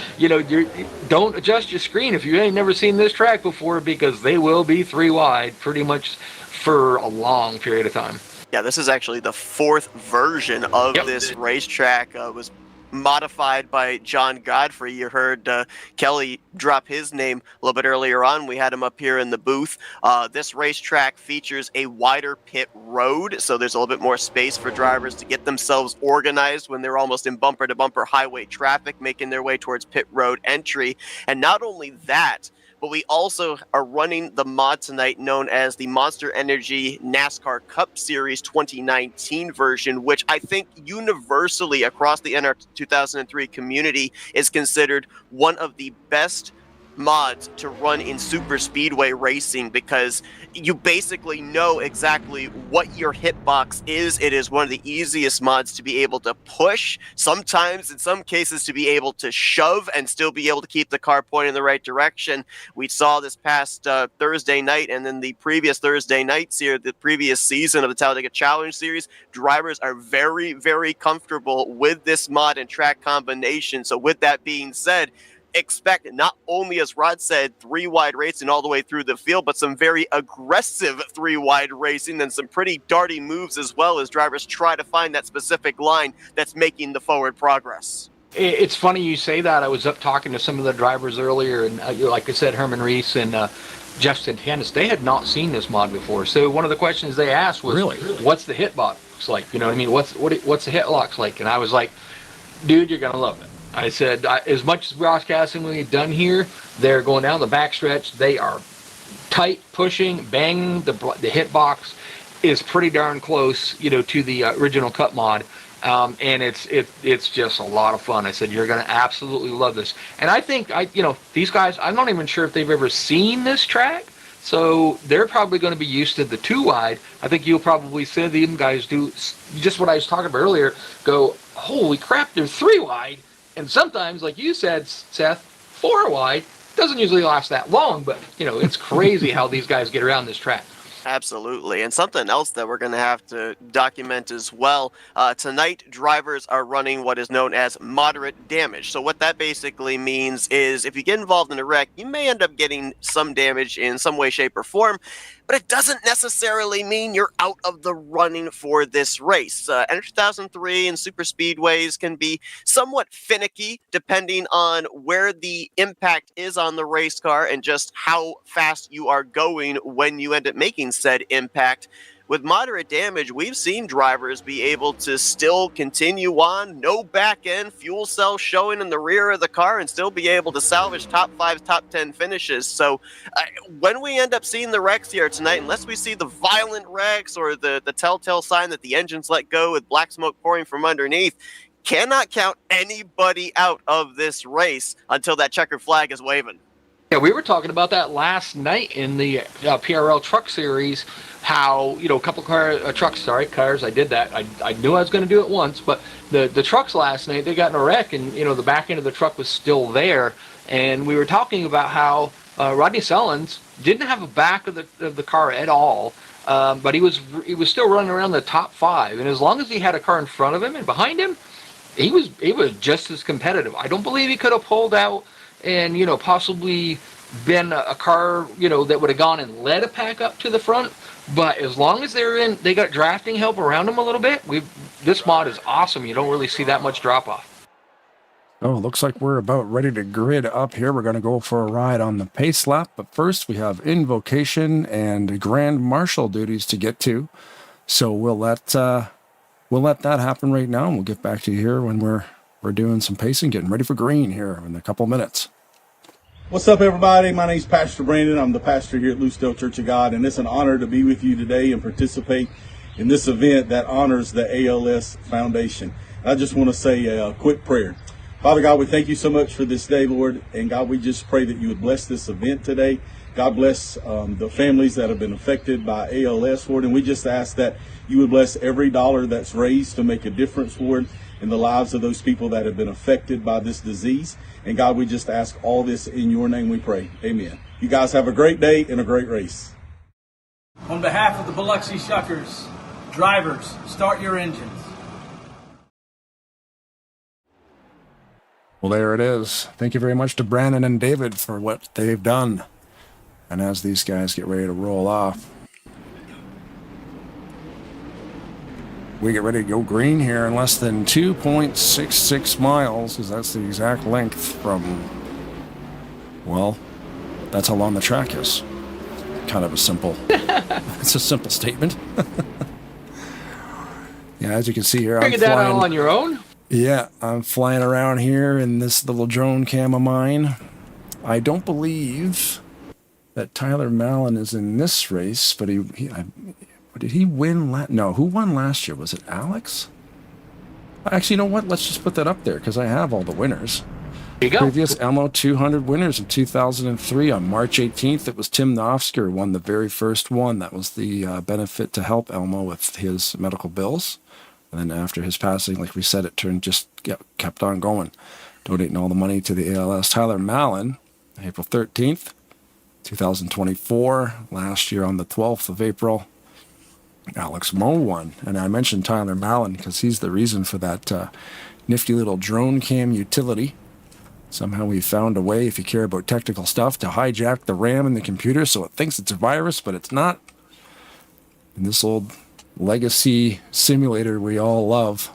don't adjust your screen if you ain't never seen this track before, because they will be 3 wide pretty much for a long period of time. Yeah, this is actually the 4th version of this racetrack. Was modified by John Godfrey. You heard Kelly drop his name a little bit earlier on. We had him up here in the booth. This racetrack features a wider pit road, so there's a little bit more space for drivers to get themselves organized when they're almost in bumper-to-bumper highway traffic, making their way towards pit road entry. And not only that, but we also are running the mod tonight known as the Monster Energy NASCAR Cup Series 2019 version, which I think universally across the NR 2003 community is considered one of the best mods to run in super speedway racing, because you basically know exactly what your hitbox is. It is one of the easiest mods to be able to push, sometimes in some cases to be able to shove and still be able to keep the car pointing in the right direction. We saw this past Thursday night, and then the previous Thursday nights here, the previous season of the Talladega Challenge Series, drivers are very, very comfortable with this mod and track combination. So with that being said, expect not only, as Rod said, 3-wide racing all the way through the field, but some very aggressive 3-wide racing and some pretty darty moves as well, as drivers try to find that specific line that's making the forward progress. It's funny you say that. I was up talking to some of the drivers earlier, and like I said, Herman Reese and Jeff Stantanis, they had not seen this mod before. So one of the questions they asked was, really? What's the hitbox like? You know what I mean? What's the hitbox like? And I was like, dude, you're going to love it. I said, as much as broadcasting we've done here, they're going down the backstretch. They are tight, pushing, banging. The hitbox is pretty darn close, you know, to the original Cup mod, and it's just a lot of fun. I said, you're going to absolutely love this. And I think these guys, I'm not even sure if they've ever seen this track, so they're probably going to be used to the 2-wide. I think you'll probably see them guys do just what I was talking about earlier. Go, holy crap, they're 3-wide. And sometimes, like you said, Seth, 4-wide doesn't usually last that long, but, you know, it's crazy how these guys get around this track. Absolutely. And something else that we're going to have to document as well. Tonight, drivers are running what is known as moderate damage. So what that basically means is if you get involved in a wreck, you may end up getting some damage in some way, shape, or form, but it doesn't necessarily mean you're out of the running for this race. NR 2003 and super speedways can be somewhat finicky depending on where the impact is on the race car and just how fast you are going when you end up making said impact. With moderate damage, we've seen drivers be able to still continue on, no back end, fuel cell showing in the rear of the car, and still be able to salvage top 5, top 10 finishes. So when we end up seeing the wrecks here tonight, unless we see the violent wrecks or the telltale sign that the engine's let go with black smoke pouring from underneath, cannot count anybody out of this race until that checkered flag is waving. Yeah, we were talking about that last night in the PRL Truck Series, how, you know, a couple cars, I did that. I knew I was going to do it once, but the trucks last night, they got in a wreck, and, you know, the back end of the truck was still there. And we were talking about how Rodney Sellens didn't have a back of the car at all, but he was still running around the top 5. And as long as he had a car in front of him and behind him, he was just as competitive. I don't believe he could have pulled out and, you know, possibly been a car, you know, that would have gone and led a pack up to the front. But as long as they got drafting help around them a little bit, this mod is awesome. You don't really see that much drop off. Oh, looks like we're about ready to grid up here. We're going to go for a ride on the pace lap, but first we have invocation and grand marshal duties to get to. So we'll let that happen right now, and we'll get back to you here when we're doing some pacing, getting ready for green here in a couple minutes. What's up, everybody? My name's Pastor Brandon. I'm the pastor here at Lucedale Church of God, and it's an honor to be with you today and participate in this event that honors the ALS Foundation. I just want to say a quick prayer. Father God, we thank you so much for this day, Lord, and God, we just pray that you would bless this event today. God bless the families that have been affected by ALS, Lord, and we just ask that you would bless every dollar that's raised to make a difference, Lord, in the lives of those people that have been affected by this disease. And God, we just ask all this in your name we pray. Amen. You guys have a great day and a great race. On behalf of the Biloxi Shuckers, drivers, start your engines. Well, there it is. Thank you very much to Brandon and David for what they've done. And as these guys get ready to roll off, we get ready to go green here in less than 2.66 miles, because that's the exact length from, well, that's how long the track is. Kind of a simple, it's a simple statement. Yeah, as you can see here, I'm Figured that out flying on your own? Yeah, I'm flying around here in this little drone cam of mine. I don't believe that Tyler Mallon is in this race, but did he win? No, who won last year? Was it Alex? Actually, you know what? Let's just put that up there because I have all the winners. There you go. Previous Elmo 200 winners in 2003 on March 18th. It was Tim Nofsker won the very first one. That was the benefit to help Elmo with his medical bills. And then after his passing, like we said, it kept on going, donating all the money to the ALS. Tyler Mallon, April 13th, 2024, last year on the 12th of April. Alex Moe won. And I mentioned Tyler Mallon because he's the reason for that nifty little drone cam utility. Somehow we found a way, if you care about technical stuff, to hijack the RAM in the computer so it thinks it's a virus, but it's not. And this old legacy simulator we all love,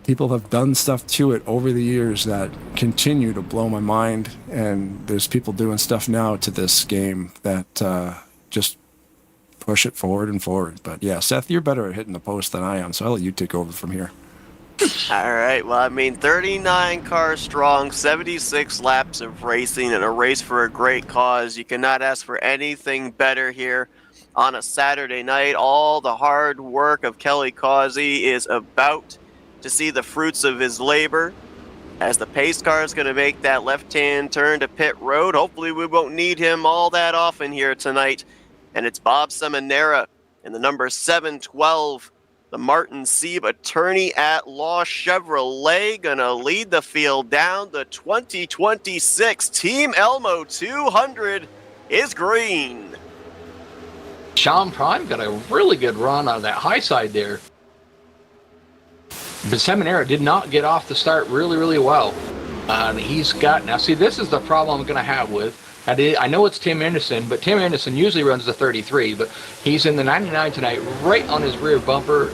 people have done stuff to it over the years that continue to blow my mind, and there's people doing stuff now to this game that just push it forward and forward. But yeah, Seth, you're better at hitting the post than I am, so I'll let you take over from here. All right, well, I mean, 39 cars strong, 76 laps of racing, and a race for a great cause. You cannot ask for anything better here on a Saturday night. All the hard work of Kelly Causey is about to see the fruits of his labor as the pace car is going to make that left-hand turn to pit road. Hopefully we won't need him all that often here tonight. And it's Bob Seminara in the number 712, the Martin Sieb Attorney at Law Chevrolet, going to lead the field down. The 2026 Team Elmo 200 is green. Sean Prime got a really good run on that high side there. But Seminara did not get off the start really well. He's got, now see, this is the problem I'm going to have with, I know it's Tim Anderson, but Tim Anderson usually runs the 33, but he's in the 99 tonight, right on his rear bumper.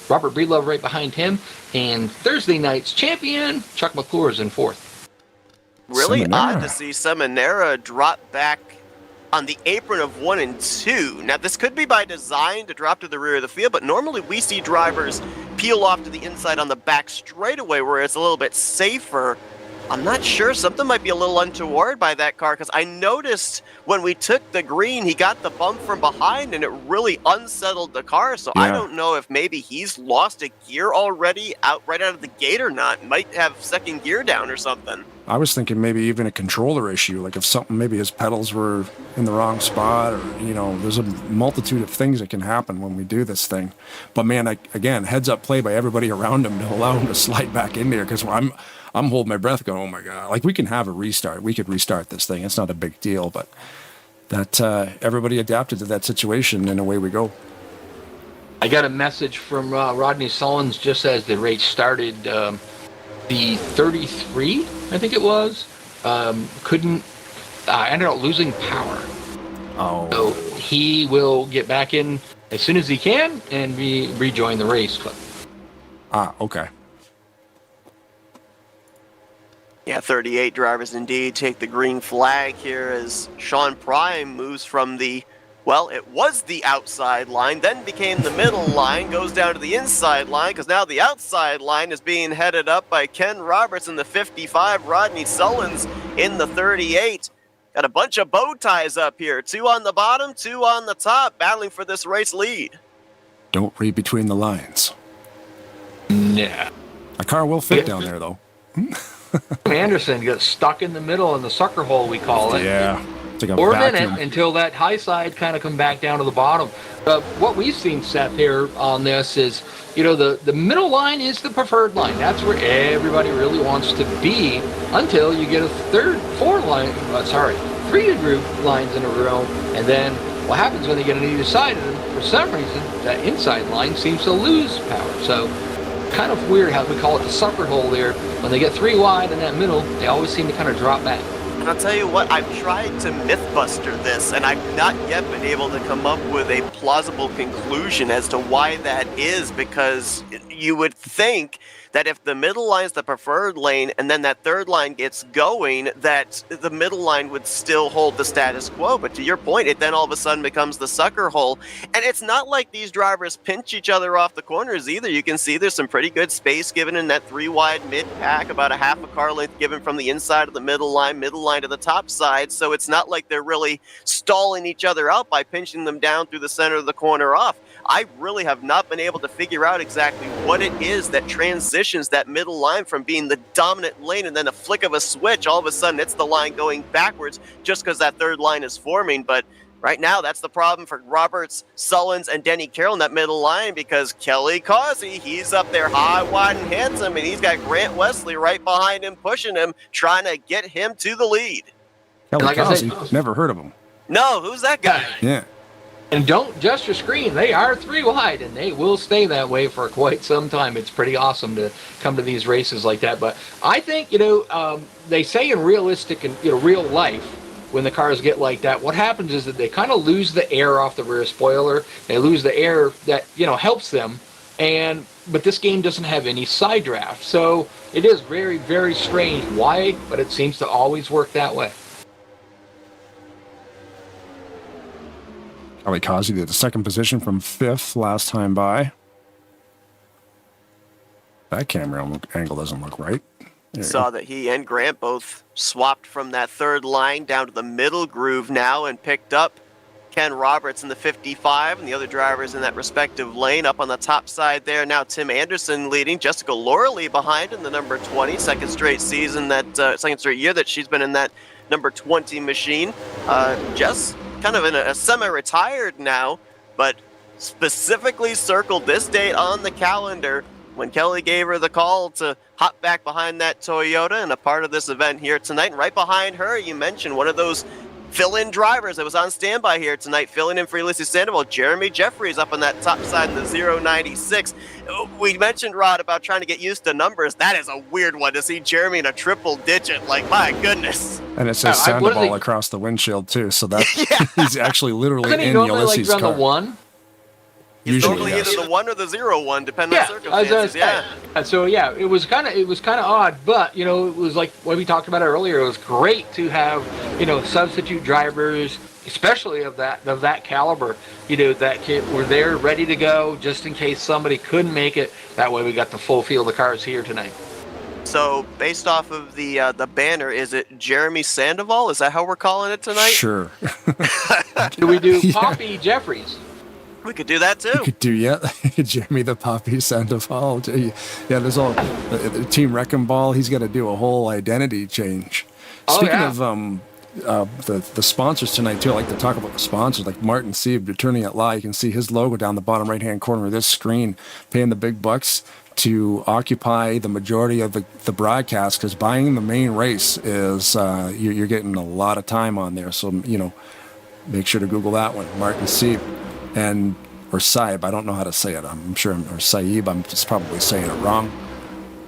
Robert Breedlove right behind him. And Thursday night's champion, Chuck McClure, is in fourth. Really Seminara. odd to see Seminara drop back on the apron of 1 and 2. Now, this could be by design to drop to the rear of the field, but normally we see drivers peel off to the inside on the back straightaway where it's a little bit safer. I'm not sure. Something might be a little untoward by that car, because I noticed when we took the green, he got the bump from behind, and it really unsettled the car. So I don't know if maybe he's lost a gear already right out of the gate or not. Might have second gear down or something. I was thinking maybe even a controller issue, like if something, maybe his pedals were in the wrong spot, or, there's a multitude of things that can happen when we do this thing. But man, again, heads up play by everybody around him to allow him to slide back in there, because I'm holding my breath going, oh my God, like we can have a restart. We could restart this thing. It's not a big deal, but that everybody adapted to that situation, and away we go. I got a message from Rodney Sullins just as the race started. The 33, I think it was, ended up losing power. Oh. So he will get back in as soon as he can and rejoin the race. Okay. Yeah, 38 drivers indeed take the green flag here as Sean Prime moves from it was the outside line, then became the middle line, goes down to the inside line, because now the outside line is being headed up by Ken Roberts in the 55, Rodney Sullins in the 38. Got a bunch of bow ties up here, 2 on the bottom, 2 on the top, battling for this race lead. Don't read between the lines. Yeah. A car will fit down there, though. Anderson gets stuck in the middle in the sucker hole, we call it. Yeah. Like for a vacuum. minute until that high side kind of come back down to the bottom. But what we've seen, Seth, here on this is, the middle line is the preferred line. That's where everybody really wants to be until you get a 3 group lines in a row. And then what happens when they get on either side of them, for some reason, that inside line seems to lose power. So kind of weird how we call it the sucker hole there. When they get 3 wide in that middle, they always seem to kind of drop back. And I'll tell you what, I've tried to mythbuster this, and I've not yet been able to come up with a plausible conclusion as to why that is, because you would think that if the middle line's the preferred lane and then that third line gets going, that the middle line would still hold the status quo. But to your point, it then all of a sudden becomes the sucker hole. And it's not like these drivers pinch each other off the corners either. You can see there's some pretty good space given in that 3-wide mid-pack, about a half a car length given from the inside of the middle line to the top side. So it's not like they're really stalling each other out by pinching them down through the center of the corner off. I really have not been able to figure out exactly what it is that transitions that middle line from being the dominant lane, and then a flick of a switch, all of a sudden it's the line going backwards just because that third line is forming. But right now, that's the problem for Roberts, Sullins, and Denny Carroll in that middle line, because Kelly Causey, he's up there high, wide, and handsome, and he's got Grant Wesley right behind him, pushing him, trying to get him to the lead. Kelly Causey, never heard of him. No, who's that guy? Yeah. And don't adjust your screen. They are 3 wide, and they will stay that way for quite some time. It's pretty awesome to come to these races like that. But I think, they say in realistic and real life, when the cars get like that, what happens is that they kind of lose the air off the rear spoiler. They lose the air that helps them. But this game doesn't have any side draft, so it is very, very strange why, but it seems to always work that way. Kelly Causey did the second position from 5th last time by. That camera angle doesn't look right. Saw that he and Grant both swapped from that third line down to the middle groove now and picked up Ken Roberts in the 55 and the other drivers in that respective lane. Up on the top side there now, Tim Anderson leading, Jessica Loralee behind in the number 20, second straight year that she's been in that number 20 machine. Jess kind of in a semi-retired now, but specifically circled this date on the calendar when Kelly gave her the call to hop back behind that Toyota and a part of this event here tonight. And right behind her, you mentioned one of those fill-in drivers that was on standby here tonight, filling in for Ulysses Sandoval. Jeremy Jeffries up on that top side in the 096. We mentioned, Rod, about trying to get used to numbers. That is a weird one to see Jeremy in a triple digit. Like, my goodness. And it says Sandoval across the windshield, too. So that he's actually literally in Ulysses' car. The 1? He's normally either the 1 or the 01, depending on circumstances. So it was kind of odd, but it was like what we talked about earlier. It was great to have substitute drivers, especially of that caliber, that were there ready to go just in case somebody couldn't make it. That way we got the full field of cars here tonight. So based off of the banner, is it Jeremy Sandoval? Is that how we're calling it tonight? Sure. Do we do Poppy Jeffries? We could do that too. You could do, Jeremy the Poppy Sandoval. Yeah, there's all the Team Wrecking Ball. He's got to do a whole identity change. Speaking of the sponsors tonight too, I like to talk about the sponsors, like Martin Sieb, returning at law. You can see his logo down the bottom right-hand corner of this screen, paying the big bucks to occupy the majority of the broadcast, because buying the main race is you're getting a lot of time on there. So make sure to Google that one, Martin Sieb. Or Saib, I don't know how to say it. I'm sure, or Saib, I'm just probably saying it wrong.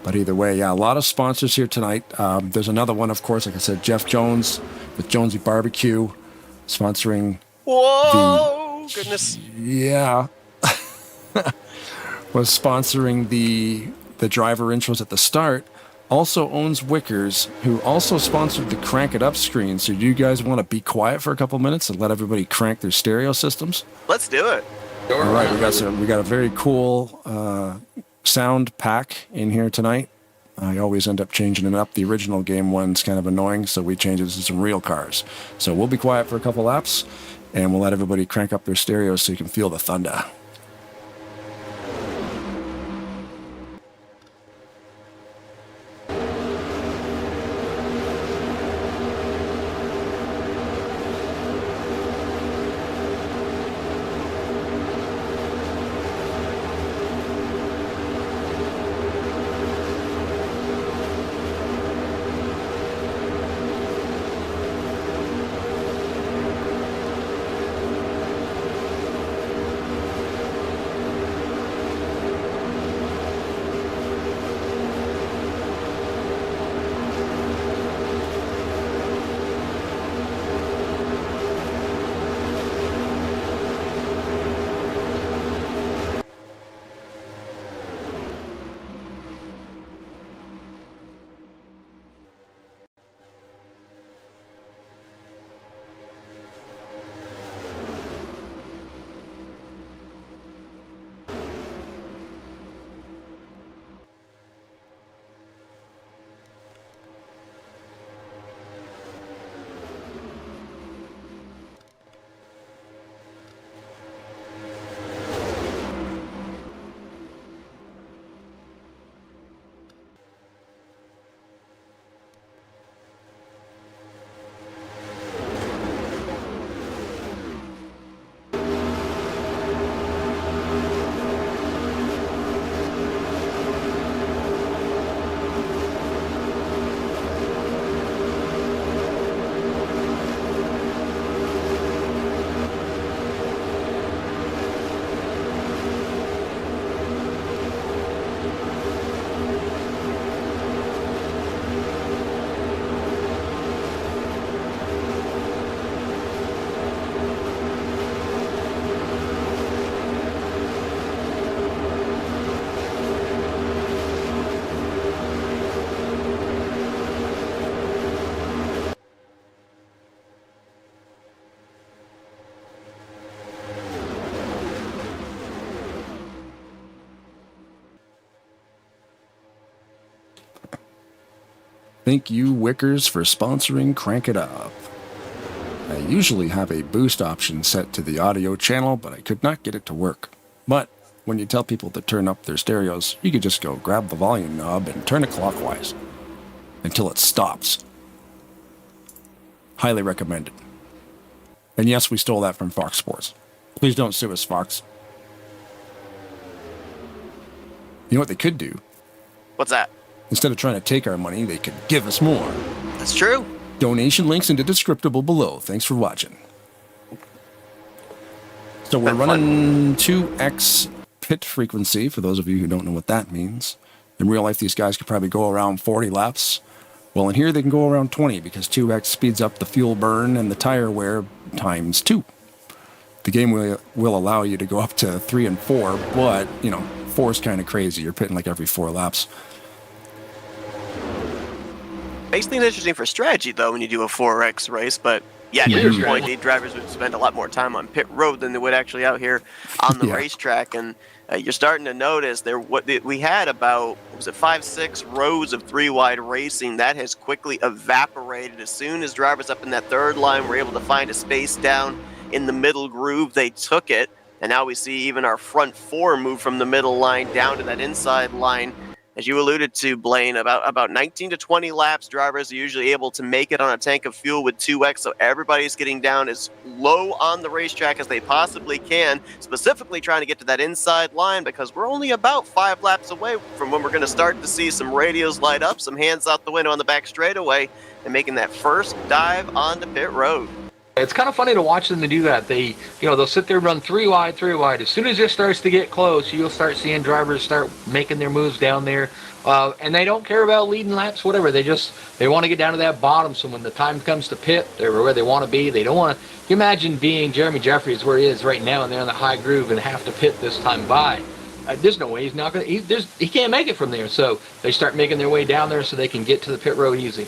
But either way, a lot of sponsors here tonight. There's another one, of course, like I said, Jeff Jones with Jonesy Barbecue, sponsoring. Whoa, goodness. Yeah. Was sponsoring the driver intros at the start. Also owns Wickers, who also sponsored the Crank It Up screen. So do you guys want to be quiet for a couple minutes and let everybody crank their stereo systems? Let's do it. All right, we got a very cool sound pack in here tonight. I always end up changing it up. The original game one's kind of annoying, so we changed it to some real cars. So we'll be quiet for a couple laps, and we'll let everybody crank up their stereos so you can feel the thunder. Thank you, Wickers, for sponsoring Crank It Up. I usually have a boost option set to the audio channel, but I could not get it to work. But when you tell people to turn up their stereos, you could just go grab the volume knob and turn it clockwise until it stops. Highly recommended. And yes, we stole that from Fox Sports. Please don't sue us, Fox. You know what they could do? What's that? Instead of trying to take our money, they could give us more. That's true. Donation links in the description below. Thanks for watching. So we're running 2x pit frequency, for those of you who don't know what that means. In real life, these guys could probably go around 40 laps. Well, in here, they can go around 20 because 2x speeds up the fuel burn and the tire wear times 2. The game will allow you to go up to 3 and 4, but, 4 is kind of crazy. You're pitting like every 4 laps. Makes things interesting for strategy, though, when you do a 4X race, but yeah, to your point, the drivers would spend a lot more time on pit road than they would actually out here on the racetrack, and you're starting to notice we had about, 5-6 rows of 3-wide racing. That has quickly evaporated. As soon as drivers up in that third line were able to find a space down in the middle groove, they took it, and now we see even our front 4 move from the middle line down to that inside line. As you alluded to, Blaine, about 19 to 20 laps, drivers are usually able to make it on a tank of fuel with 2X, so everybody's getting down as low on the racetrack as they possibly can, specifically trying to get to that inside line because we're only about 5 laps away from when we're going to start to see some radios light up, some hands out the window on the back straightaway, and making that first dive onto pit road. It's kind of funny to watch them to do that. They'll sit there and run 3 wide. As soon as it starts to get close, you'll start seeing drivers start making their moves down there. And they don't care about leading laps, whatever. They want to get down to that bottom. So when the time comes to pit, they're where they want to be. They don't want to. You imagine being Jeremy Jeffries where he is right now, and they're in the high groove and have to pit this time by. There's no way he's not going to. He can't make it from there. So they start making their way down there so they can get to the pit road easy.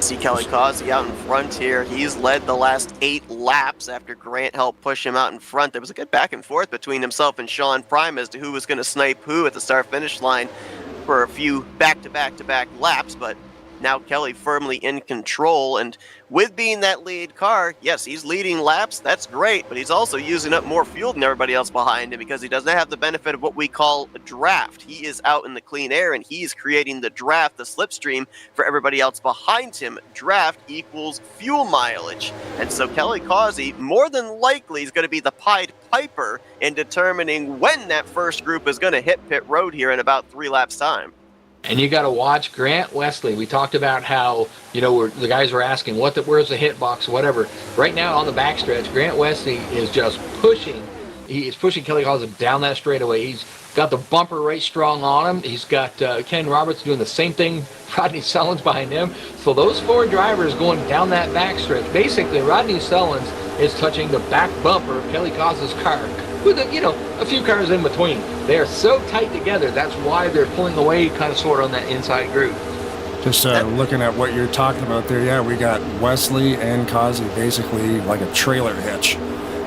See Kelly Causey out in front here. He's led the last 8 laps after Grant helped push him out in front. There was a good back and forth between himself and Sean Prime as to who was going to snipe who at the start-finish line for a few back-to-back laps, but now Kelly firmly in control, and with being that lead car, yes, he's leading laps, that's great, but he's also using up more fuel than everybody else behind him because he doesn't have the benefit of what we call a draft. He is out in the clean air, and he's creating the draft, the slipstream, for everybody else behind him. Draft equals fuel mileage, and so Kelly Causey, more than likely, is going to be the Pied Piper in determining when that first group is going to hit pit road here in about 3 laps' time. And you got to watch Grant Wesley. We talked about how, the guys were asking, where's the hitbox, whatever. Right now on the backstretch, Grant Wesley is just pushing. He is pushing Kelly Causey down that straightaway. He's got the bumper right strong on him. He's got Ken Roberts doing the same thing. Rodney Sullins behind him. So those 4 drivers going down that backstretch. Basically, Rodney Sullins is touching the back bumper of Kelly Causey's car with a few cars in between. They are so tight together. That's why they're pulling away kind of sort of on that inside group. Just looking at what you're talking about there, yeah, we got Wesley and Causey basically like a trailer hitch.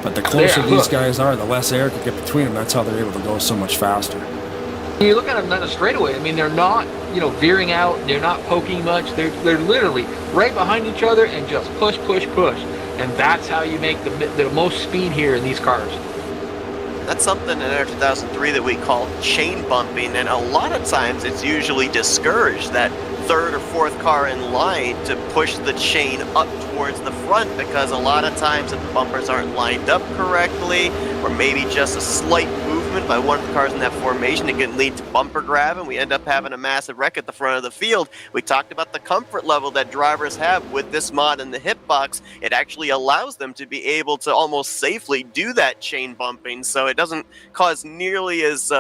But the closer these guys are, the less air can get between them. That's how they're able to go so much faster. When you look at them on a straightaway, they're not, veering out. They're not poking much. They're literally right behind each other and just push. And that's how you make the most speed here in these cars. That's something in our 2003 that we call chain bumping, and a lot of times it's usually discouraged, that 3rd or 4th car in line, to push the chain up towards the front, because a lot of times if the bumpers aren't lined up correctly, or maybe just a slight movement by one of the cars in that formation, it can lead to bumper grab, and we end up having a massive wreck at the front of the field. We talked about the comfort level that drivers have with this mod in the hitbox. It actually allows them to be able to almost safely do that chain bumping, so it doesn't cause nearly as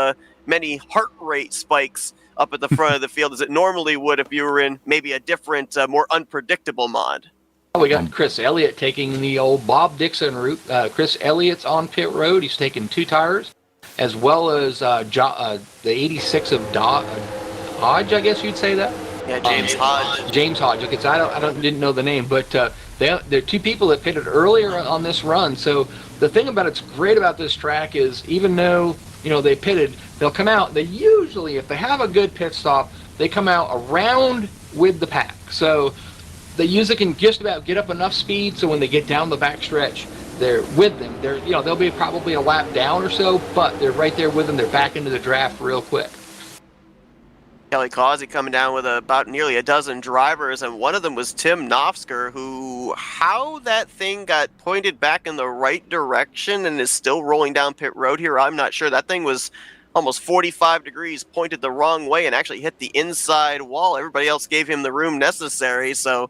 many heart rate spikes up at the front of the field as it normally would if you were in maybe a different, more unpredictable mod. We got Chris Elliott taking the old Bob Dixon route. Chris Elliott's on pit road. He's taking 2 tires, as well as the 86 of Hodge, I guess you'd say that? Yeah, James Hodge. James Hodge. Okay, so I didn't know the name, but they're 2 people that pitted earlier on this run. So the thing about it's great about this track is, even though they pitted, they'll come out. They usually, if they have a good pit stop, they come out around with the pack. So they usually can just about get up enough speed so when they get down the back stretch, they're with them. They'll be probably a lap down or so, but they're right there with them. They're back into the draft real quick. Kelly Causey coming down with about nearly a dozen drivers, and one of them was Tim Nofsker, who, how that thing got pointed back in the right direction and is still rolling down pit road here, I'm not sure. That thing was almost 45 degrees, pointed the wrong way, and actually hit the inside wall. Everybody else gave him the room necessary, so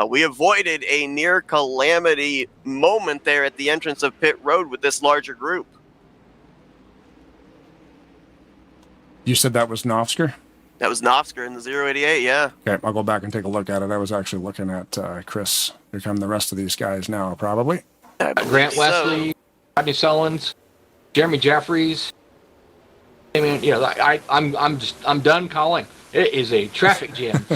we avoided a near calamity moment there at the entrance of pit road with this larger group. You said that was Nofsker? That was Nofsker in the 088, yeah. Okay, I'll go back and take a look at it. I was actually looking at Chris. Here come the rest of these guys now, probably. Grant Wesley, Rodney Sullins, Jeremy Jeffries. I mean, I'm done calling. It is a traffic jam.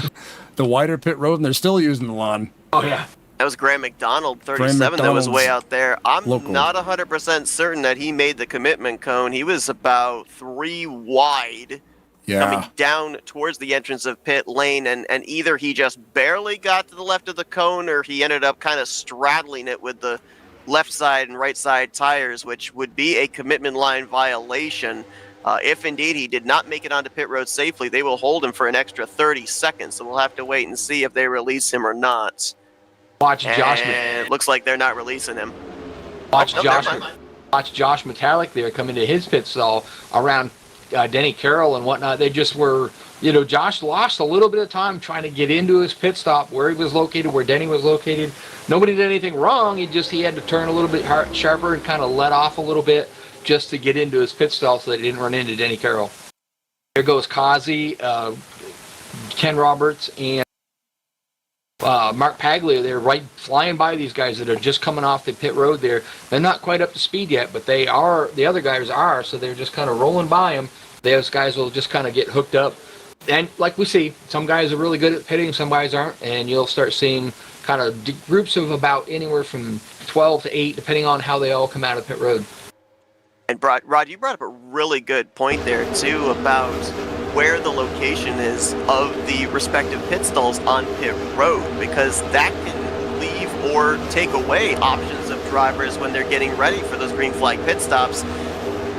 The wider pit road, and they're still using the lawn. Oh, yeah. That was Graham McDonald, 37, that was way out there. I'm local. Not 100% certain that he made the commitment cone. He was about 3 wide. Yeah. Coming down towards the entrance of pit lane, and either he just barely got to the left of the cone or he ended up kind of straddling it with the left side and right side tires, which would be a commitment line violation. If indeed he did not make it onto pit road safely, they will hold him for an extra 30 seconds, so we'll have to wait and see if they release him or not. Watch Josh. It looks like they're not releasing him. Watch Josh Metallic there come into his pit stall around Denny Carroll and whatnot. They just were, Josh lost a little bit of time trying to get into his pit stop where he was located, where Denny was located. Nobody did anything wrong. He had to turn a little bit sharper and kind of let off a little bit just to get into his pit stall so that he didn't run into Denny Carroll. There goes Causey, Ken Roberts, and Mark Paglia. They're right flying by these guys that are just coming off the pit road there. They're not quite up to speed yet, but they are. The other guys are, so they're just kind of rolling by them. Those guys will just kind of get hooked up. And like we see, some guys are really good at pitting, some guys aren't, and you'll start seeing kind of groups of about anywhere from 12 to 8, depending on how they all come out of pit road. And Rod, you brought up a really good point there, too, about where the location is of the respective pit stalls on pit road, because that can leave or take away options of drivers when they're getting ready for those green flag pit stops.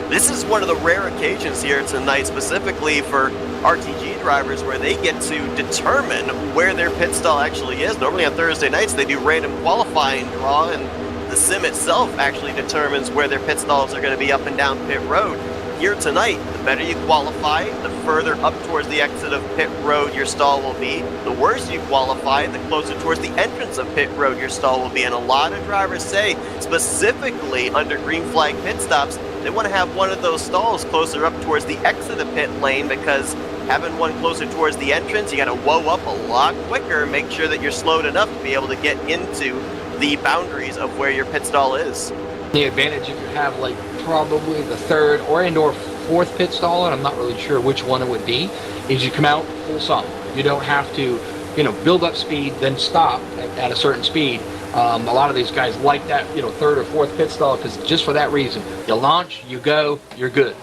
This is one of the rare occasions here tonight, specifically for RTG drivers, where they get to determine where their pit stall actually is. Normally on Thursday nights, they do random qualifying draw, and the sim itself actually determines where their pit stalls are going to be up and down pit road. Here tonight, the better you qualify, the further up towards the exit of pit road your stall will be. The worse you qualify, the closer towards the entrance of pit road your stall will be. And a lot of drivers say, specifically under green flag pit stops, they want to have one of those stalls closer up towards the exit of pit lane, because having one closer towards the entrance, you got to whoa up a lot quicker, make sure that you're slowed enough to be able to get into the boundaries of where your pit stall is. The advantage if you have like probably the third or fourth pit stall, and I'm not really sure which one it would be, is you come out full sum. You don't have to, build up speed, then stop at a certain speed. A lot of these guys like that, third or fourth pit stall, because just for that reason, you launch, you go, you're good.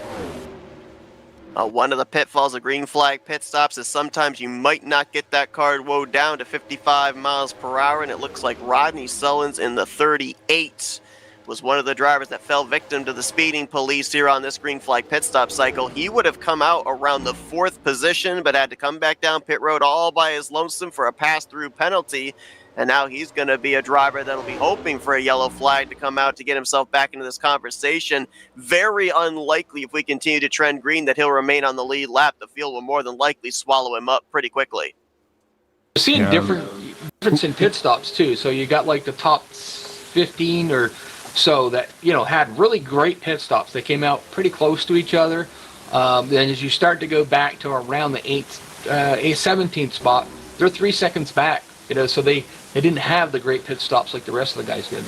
One of the pitfalls of green flag pit stops is sometimes you might not get that car wound down to 55 miles per hour, and it looks like Rodney Sullins in the 38 was one of the drivers that fell victim to the speeding police here on this green flag pit stop cycle. He would have come out around the 4th position, but had to come back down pit road all by his lonesome for a pass-through penalty. And now he's going to be a driver that'll be hoping for a yellow flag to come out to get himself back into this conversation. Very unlikely, if we continue to trend green, that he'll remain on the lead lap. The field will more than likely swallow him up pretty quickly. We're seeing difference in pit stops, too. So you got like the top 15 or so that, had really great pit stops. They came out pretty close to each other. Then as you start to go back to around the 17th spot, they're 3 seconds back. So they didn't have the great pit stops like the rest of the guys did.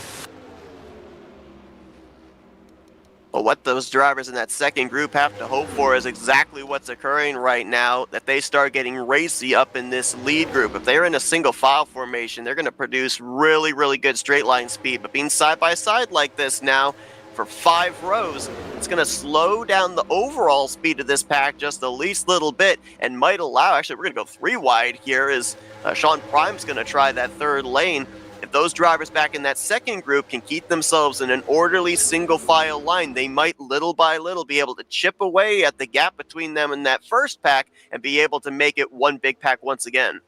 Well, what those drivers in that second group have to hope for is exactly what's occurring right now, that they start getting racy up in this lead group. If they're in a single file formation, they're going to produce really, really good straight line speed. But being side by side like this now, for 5 rows. It's going to slow down the overall speed of this pack just the least little bit and might allow, actually we're going to go 3 wide here as Sean Prime's going to try that third lane. If those drivers back in that second group can keep themselves in an orderly single file line, they might little by little be able to chip away at the gap between them and that first pack and be able to make it one big pack once again.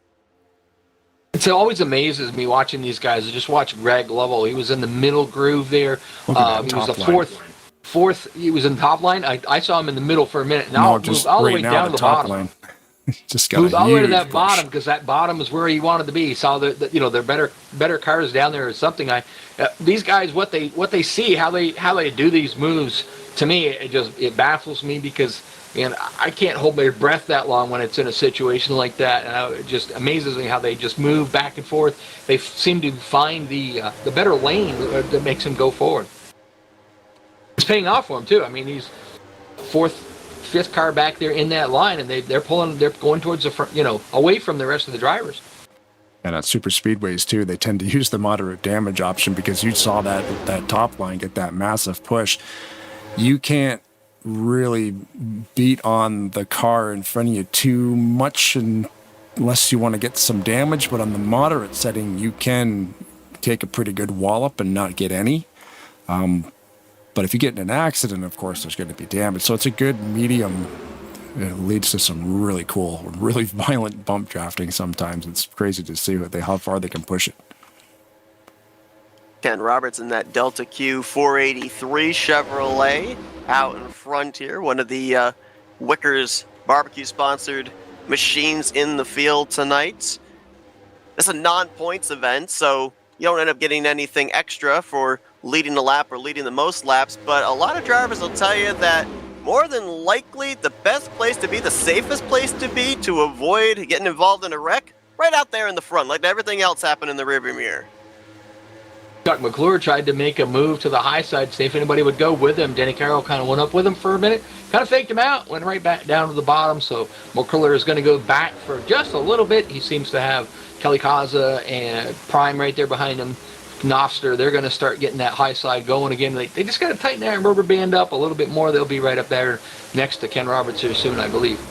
It always amazes me watching these guys. I just watched Greg Lovell. He was in the middle groove there. He was the fourth. He was in top line. I saw him in the middle for a minute. Now moved all the way down to the bottom. Line. Just got moved all the way to that push. bottom because that bottom is where he wanted to be. He saw their better cars down there or something. These guys, what they see, how they do these moves. To me, it baffles me because. And I can't hold my breath that long when it's in a situation like that. And it just amazes me how they just move back and forth. They seem to find the better lane that makes them go forward. It's paying off for them too. I mean, he's fifth car back there in that line, and they're going towards the front, away from the rest of the drivers. And at super speedways too, they tend to use the moderate damage option because you saw that top line get that massive push. You can't really beat on the car in front of you too much unless you want to get some damage, but on the moderate setting you can take a pretty good wallop and not get any, but if you get in an accident, of course there's going to be damage. So it's a good medium. It leads to some really cool, really violent bump drafting sometimes. It's crazy to see how far they can push it. Ken Roberts in that Delta Q 483 Chevrolet out in front here. One of the Wickers barbecue-sponsored machines in the field tonight. It's a non-points event, so you don't end up getting anything extra for leading the lap or leading the most laps, but a lot of drivers will tell you that more than likely the best place to be, the safest place to be to avoid getting involved in a wreck, right out there in the front, like everything else happened in the rearview mirror. Chuck McClure tried to make a move to the high side, see if anybody would go with him. Denny Carroll kind of went up with him for a minute, kind of faked him out, went right back down to the bottom. So McClure is going to go back for just a little bit. He seems to have Kelly Kaza and Prime right there behind him. Knopfster, they're going to start getting that high side going again. They just got to tighten that rubber band up a little bit more. They'll be right up there next to Ken Roberts here soon, I believe.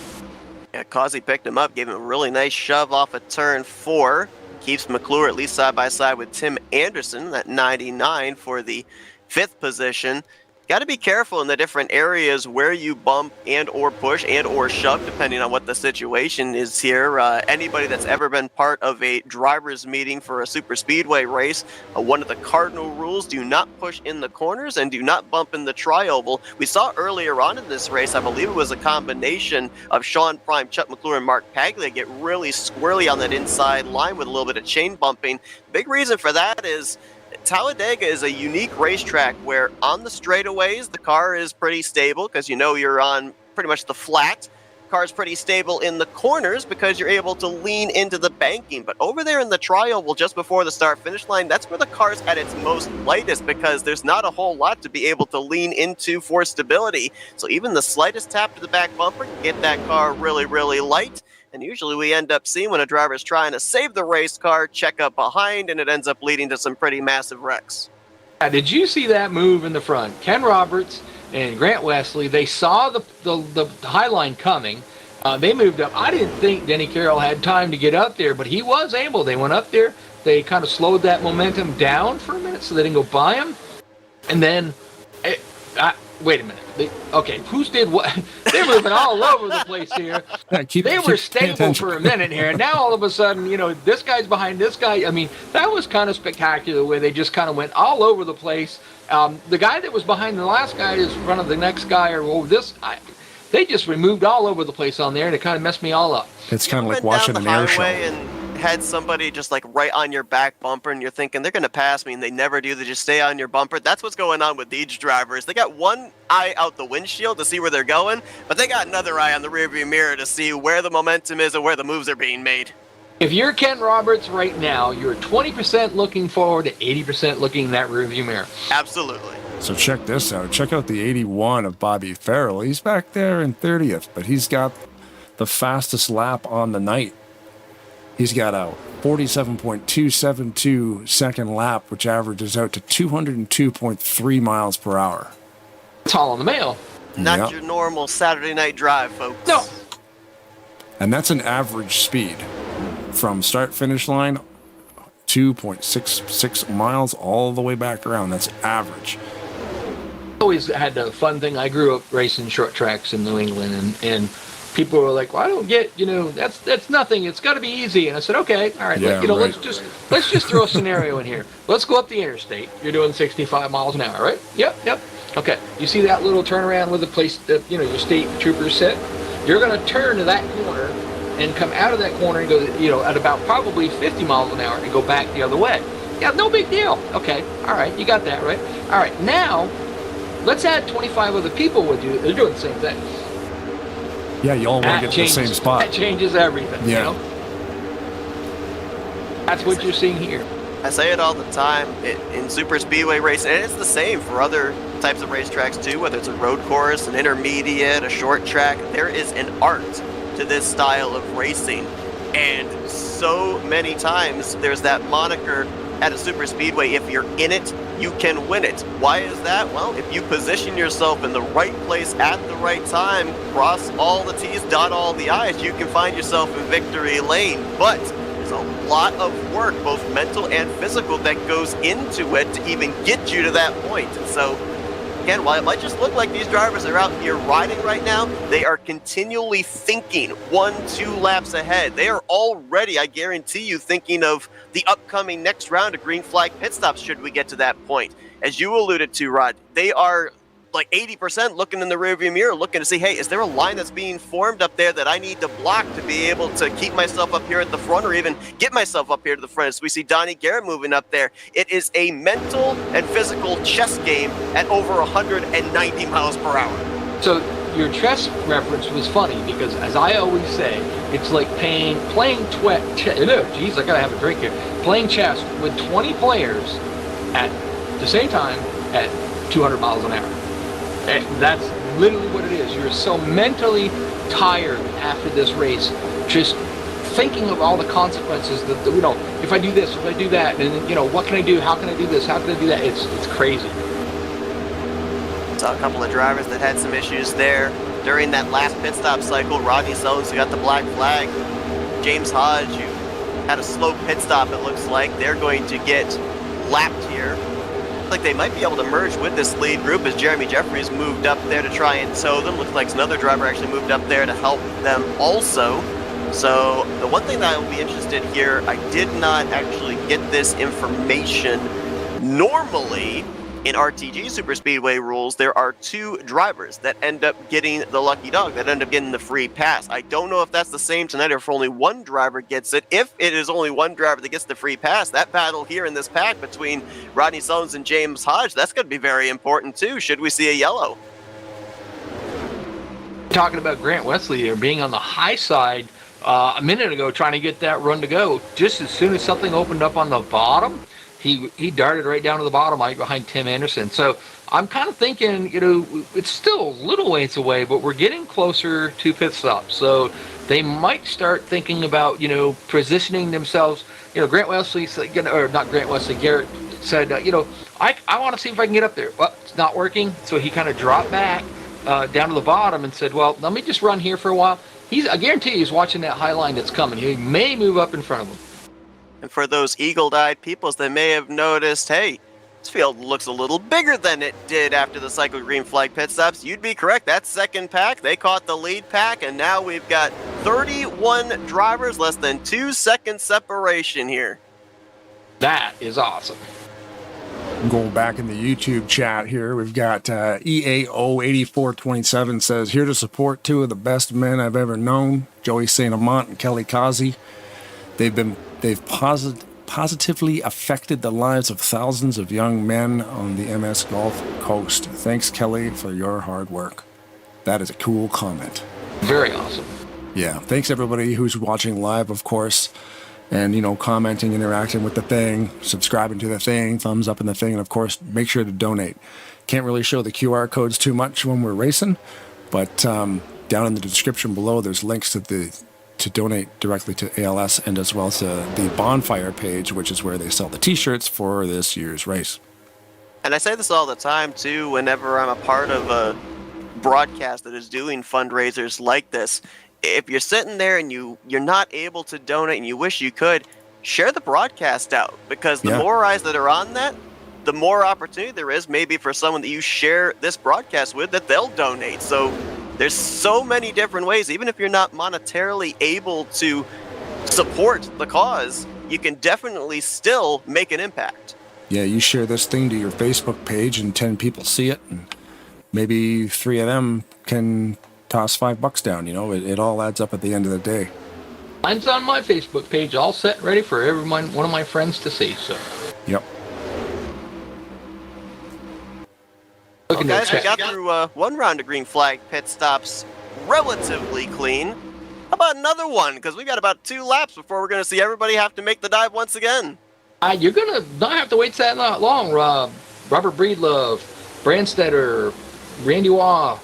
Yeah, Causey picked him up, gave him a really nice shove off of turn 4. Keeps McClure at least side by side with Tim Anderson, that 99 for the 5th position. Got to be careful in the different areas where you bump and or push and or shove, depending on what the situation is here. Anybody that's ever been part of a driver's meeting for a super speedway race, one of the cardinal rules, do not push in the corners and do not bump in the tri-oval. We saw earlier on in this race, I believe it was a combination of Sean Prime, Chuck McClure, and Mark Paglia get really squirrely on that inside line with a little bit of chain bumping. Big reason for that is Talladega is a unique racetrack where on the straightaways, the car is pretty stable because you're on pretty much the flat. Car's pretty stable in the corners because you're able to lean into the banking. But over there in the tri-oval just before the start-finish line, that's where the car's at its most lightest because there's not a whole lot to be able to lean into for stability. So even the slightest tap to the back bumper can get that car really, really light. And usually we end up seeing when a driver's trying to save the race car, check up behind, and it ends up leading to some pretty massive wrecks. Did you see that move in the front? Ken Roberts and Grant Wesley, they saw the high line coming. They moved up. I didn't think Denny Carroll had time to get up there, but he was able. They went up there. They kind of slowed that momentum down for a minute so they didn't go by him. And then, wait a minute. Who did what? They were moving all over the place here. They were stable for a minute here, and now all of a sudden, this guy's behind this guy. I mean, that was kind of spectacular the way they just kind of went all over the place. The guy that was behind the last guy is in front of the next guy or over this. They just removed all over the place on there, and it kind of messed me all up. It's kind of like watching an air show. And had somebody just like right on your back bumper and you're thinking they're going to pass me and they never do. They just stay on your bumper. That's what's going on with these drivers. They got one eye out the windshield to see where they're going, but they got another eye on the rearview mirror to see where the momentum is and where the moves are being made. If you're Ken Roberts right now, you're 20% looking forward to 80% looking in that rearview mirror. Absolutely. So check this out. Check out the 81 of Bobby Farrell. He's back there in 30th, but he's got the fastest lap on the night. He's got a 47.272 second lap, which averages out to 202.3 miles per hour. It's all in the mail. Not your normal Saturday night drive, folks. No. And that's an average speed from start finish line, 2.66 miles all the way back around. That's average. Always had a fun thing. I grew up racing short tracks in New England, and people were like, "Well, I don't get, that's nothing. It's got to be easy." And I said, "Okay, all right, let's just throw a scenario in here. Let's go up the interstate. You're doing 65 miles an hour, right? Yep. Okay. You see that little turnaround with the place that your state troopers sit? You're going to turn to that corner and come out of that corner and go, at about probably 50 miles an hour and go back the other way. Yeah, no big deal. Okay. All right. You got that, right? All right. Now, let's add 25 other people with you. They're doing the same thing. Yeah, you all want to get to the same spot. That changes everything, Yeah. That's what you're seeing here. I say it all the time in super speedway racing, and it's the same for other types of racetracks too, whether it's a road course, an intermediate, a short track. There is an art to this style of racing, and so many times there's that moniker at a super speedway: if you're in it, you can win it. Why is that? Well, if you position yourself in the right place at the right time, cross all the T's, dot all the I's, you can find yourself in victory lane. But there's a lot of work, both mental and physical, that goes into it to even get you to that point. And so, again, while it might just look like these drivers are out here riding right now, they are continually thinking 1-2 laps ahead. They are already, I guarantee you, thinking of the upcoming next round of green flag pit stops should we get to that point. As you alluded to, Rod, they are like 80% looking in the rearview mirror, looking to see, hey, is there a line that's being formed up there that I need to block to be able to keep myself up here at the front, or even get myself up here to the front? As we see Donnie Garrett moving up there, it is a mental and physical chess game at over 190 miles per hour. So your chess reference was funny because, as I always say, it's like playing geez, I gotta have a drink here. Playing chess with 20 players at the same time at 200 miles an hour. And that's literally what it is. You're so mentally tired after this race, just thinking of all the consequences that if I do this, if I do that, and what can I do? How can I do this? How can I do that? It's crazy. Saw a couple of drivers that had some issues there during that last pit stop cycle. Rodney Sones, who got the black flag. James Hodge, who had a slow pit stop, it looks like. They're going to get lapped here. Like they might be able to merge with this lead group as Jeremy Jeffries moved up there to try and tow them. Looks like another driver actually moved up there to help them also. So the one thing that I will be interested here, I did not actually get this information. Normally, in RTG Super Speedway rules, there are 2 drivers that end up getting the lucky dog, that end up getting the free pass. I don't know if that's the same tonight or if only one driver gets it. If it is only one driver that gets the free pass, that battle here in this pack between Rodney Sones and James Hodge, that's going to be very important too, should we see a yellow. Talking about Grant Wesley here being on the high side a minute ago, trying to get that run to go. Just as soon as something opened up on the bottom, he darted right down to the bottom right behind Tim Anderson. So I'm kind of thinking, it's still a little ways away, but we're getting closer to pit stops. So they might start thinking about, positioning themselves. Grant Wesley said, or not Grant Wesley, Garrett said, I want to see if I can get up there. Well, it's not working. So he kind of dropped back down to the bottom and said, well, let me just run here for a while. I guarantee he's watching that high line that's coming. He may move up in front of him. And for those eagle-eyed peoples that may have noticed, hey, this field looks a little bigger than it did after the cycle green flag pit stops, you'd be correct. That second pack, they caught the lead pack, and now we've got 31 drivers, less than 2 seconds separation here. That is awesome. Going back in the YouTube chat here, we've got EAO8427 says, here to support 2 of the best men I've ever known, Joey St. Amant and Kelly Causey. They've positively affected the lives of thousands of young men on the MS Gulf Coast. Thanks, Kelly, for your hard work. That is a cool comment. Very awesome. Yeah. Thanks, everybody who's watching live, of course, and, commenting, interacting with the thing, subscribing to the thing, thumbs up in the thing, and, of course, make sure to donate. Can't really show the QR codes too much when we're racing, but down in the description below, there's links to the to donate directly to ALS and as well to the bonfire page, which is where they sell the T-shirts for this year's race. And I say this all the time, too, whenever I'm a part of a broadcast that is doing fundraisers like this. If you're sitting there and you're not able to donate and you wish you could, share the broadcast out, because the more eyes that are on that, the more opportunity there is maybe for someone that you share this broadcast with that they'll donate. So there's so many different ways. Even if you're not monetarily able to support the cause, you can definitely still make an impact. Yeah, you share this thing to your Facebook page and 10 people see it, and maybe 3 of them can toss $5 down. You know, it all adds up at the end of the day. Mine's on my Facebook page, all set, ready for one of my friends to see. So. Yep. Well, guys, we got through one round of green flag pit stops relatively clean. How about another one? Because we got about 2 laps before we're going to see everybody have to make the dive once again. You're going to not have to wait that long, Rob. Robert Breedlove, Brandstetter, Randy Waugh,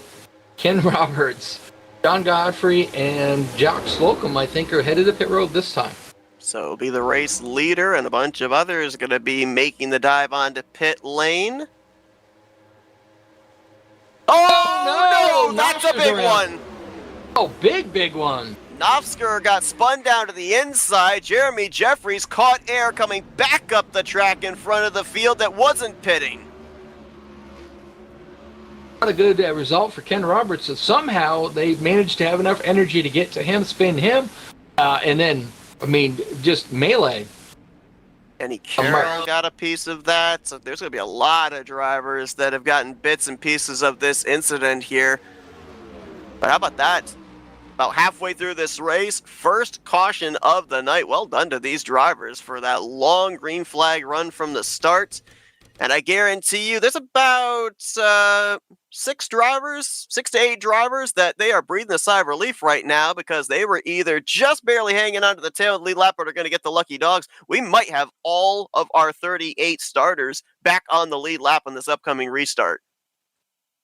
Ken Roberts, John Godfrey, and Jock Slocum, I think, are headed to pit road this time. So it'll be the race leader and a bunch of others going to be making the dive onto pit lane. Oh, no! That's a big one! Oh, big one. Nofsker got spun down to the inside. Jeremy Jeffries caught air coming back up the track in front of the field that wasn't pitting. Not a good result for Ken Roberts. So somehow they managed to have enough energy to get to him, spin him, and then, just melee. Danny Carroll got a piece of that. So there's going to be a lot of drivers that have gotten bits and pieces of this incident here. But how about that? About halfway through this race, first caution of the night. Well done to these drivers for that long green flag run from the start. And I guarantee you there's about 6 to 8 drivers that they are breathing a sigh of relief right now, because they were either just barely hanging onto the tail of the lead lap or they're going to get the lucky dogs. We might have all of our 38 starters back on the lead lap on this upcoming restart.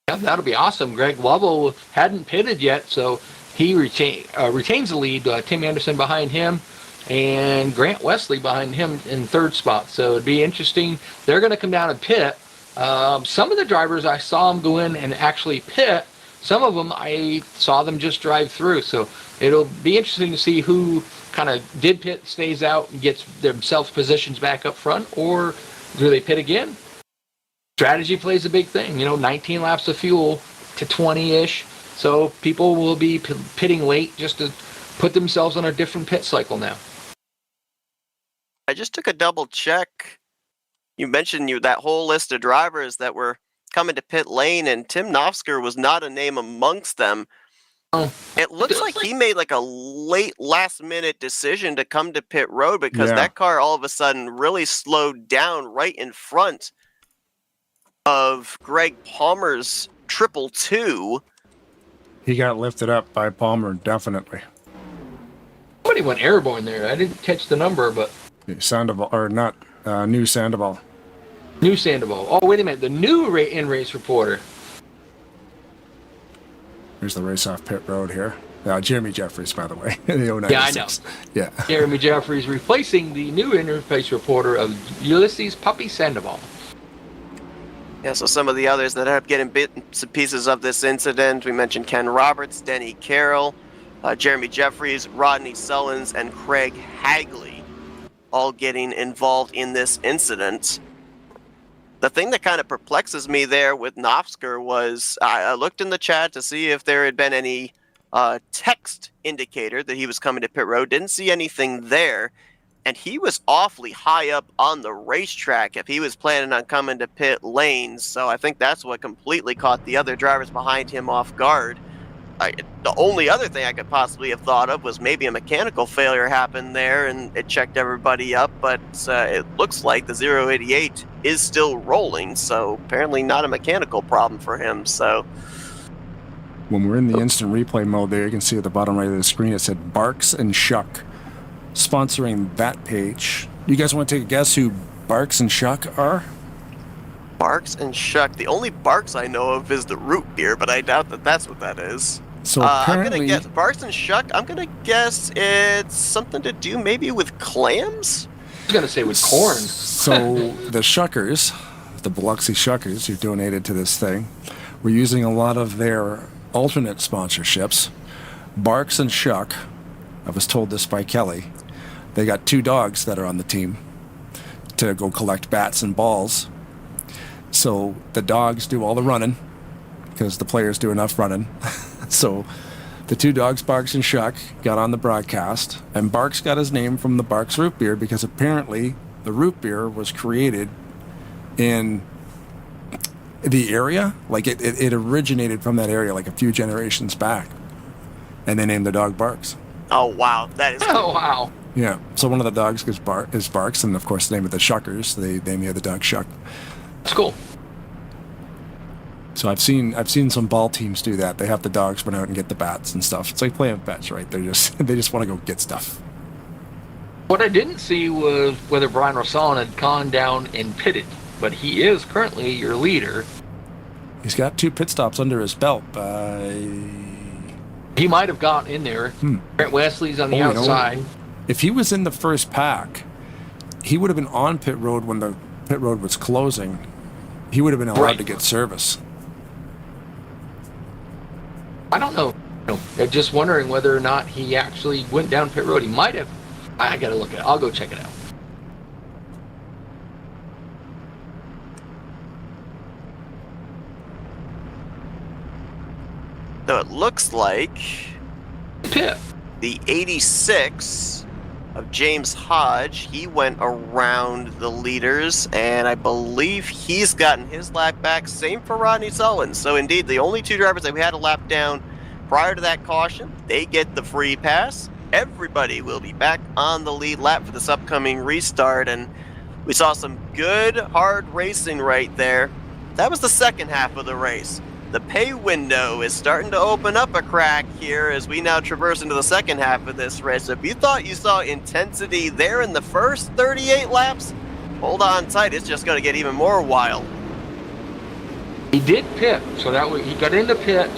Yeah, that'll be awesome. Greg Lovell hadn't pitted yet, so he retains the lead. Tim Anderson behind him, and Grant Wesley behind him in 3rd spot. So it'd be interesting. They're going to come down and pit. Some of the drivers, I saw them go in and actually pit. Some of them, I saw them just drive through. So it'll be interesting to see who kind of did pit, stays out, and gets themselves positions back up front, or do they pit again? Strategy plays a big thing. 19 laps of fuel to 20-ish. So people will be pitting late just to put themselves on a different pit cycle now. I just took a double check. You mentioned that whole list of drivers that were coming to pit lane, and Tim Nofsker was not a name amongst them. It looks like he made like a late last-minute decision to come to pit road, because that car all of a sudden really slowed down right in front of Greg Palmer's 222. He got lifted up by Palmer, definitely. Somebody went airborne there. I didn't catch the number, but... Sandoval, or not, New Sandoval. New Sandoval. Oh, wait a minute. The new in-race reporter. Here's the race off pit road here. Jeremy Jeffries, by the way. The 096. Yeah, I know. Yeah. Jeremy Jeffries replacing the new in-race reporter of Ulysses Puppy Sandoval. Yeah, so some of the others that have getting bits and pieces of this incident, we mentioned Ken Roberts, Denny Carroll, Jeremy Jeffries, Rodney Sullins, and Craig Hagley, all getting involved in this incident. The thing that kind of perplexes me there with Nofsker was I looked in the chat to see if there had been any text indicator that he was coming to pit road. Didn't see anything there. And he was awfully high up on the racetrack if he was planning on coming to pit lanes. So I think that's what completely caught the other drivers behind him off guard. The only other thing I could possibly have thought of was maybe a mechanical failure happened there and it checked everybody up. But it looks like the 088 is still rolling. So apparently not a mechanical problem for him. So when we're in the instant replay mode there, you can see at the bottom right of the screen, it said Barks and Shuck. Sponsoring that page. You guys want to take a guess who Barks and Shuck are? Barks and Shuck. The only Barks I know of is the root beer, but I doubt that that's what that is. So I'm apparently, gonna guess Barks and Shuck. I'm gonna guess it's something to do maybe with clams. I was gonna say with corn. So the Shuckers, the Biloxi Shuckers, who donated to this thing, were using a lot of their alternate sponsorships. Barks and Shuck, I was told this by Kelly, they got 2 dogs that are on the team to go collect bats and balls. So the dogs do all the running because the players do enough running. So the 2 dogs, Barks and Shuck, got on the broadcast, and Barks got his name from the Barks root beer because apparently the root beer was created in the area. Like it originated from that area like a few generations back, and they named the dog Barks. Oh wow, that is cool. Oh wow. Yeah, so one of the dogs is Barks, and of course the name of the Shuckers, they named the dog Shuck. That's cool. So I've seen some ball teams do that. They have the dogs run out and get the bats and stuff. It's like playing with pets, right? They just want to go get stuff. What I didn't see was whether Brian Rosson had gone down and pitted, but he is currently your leader. He's got 2 pit stops under his belt. He might have gotten in there. Brent Wesley's on the outside. If he was in the first pack, he would have been on pit road when the pit road was closing. He would have been allowed to get service. I don't know. I'm just wondering whether or not he actually went down pit road. He might have. I gotta look at it. I'll go check it out. So it looks like Pit. the 86 of James Hodge, he went around the leaders, and I believe he's gotten his lap back. Same for Rodney Sullivan. So indeed, the only 2 drivers that we had a lap down prior to that caution, they get the free pass. Everybody will be back on the lead lap for this upcoming restart, and we saw some good, hard racing right there. That was the second half of the race. The pay window is starting to open up a crack here as we now traverse into the second half of this race. If you thought you saw intensity there in the first 38 laps, hold on tight. It's just going to get even more wild. He did pit, so that was, he got into pit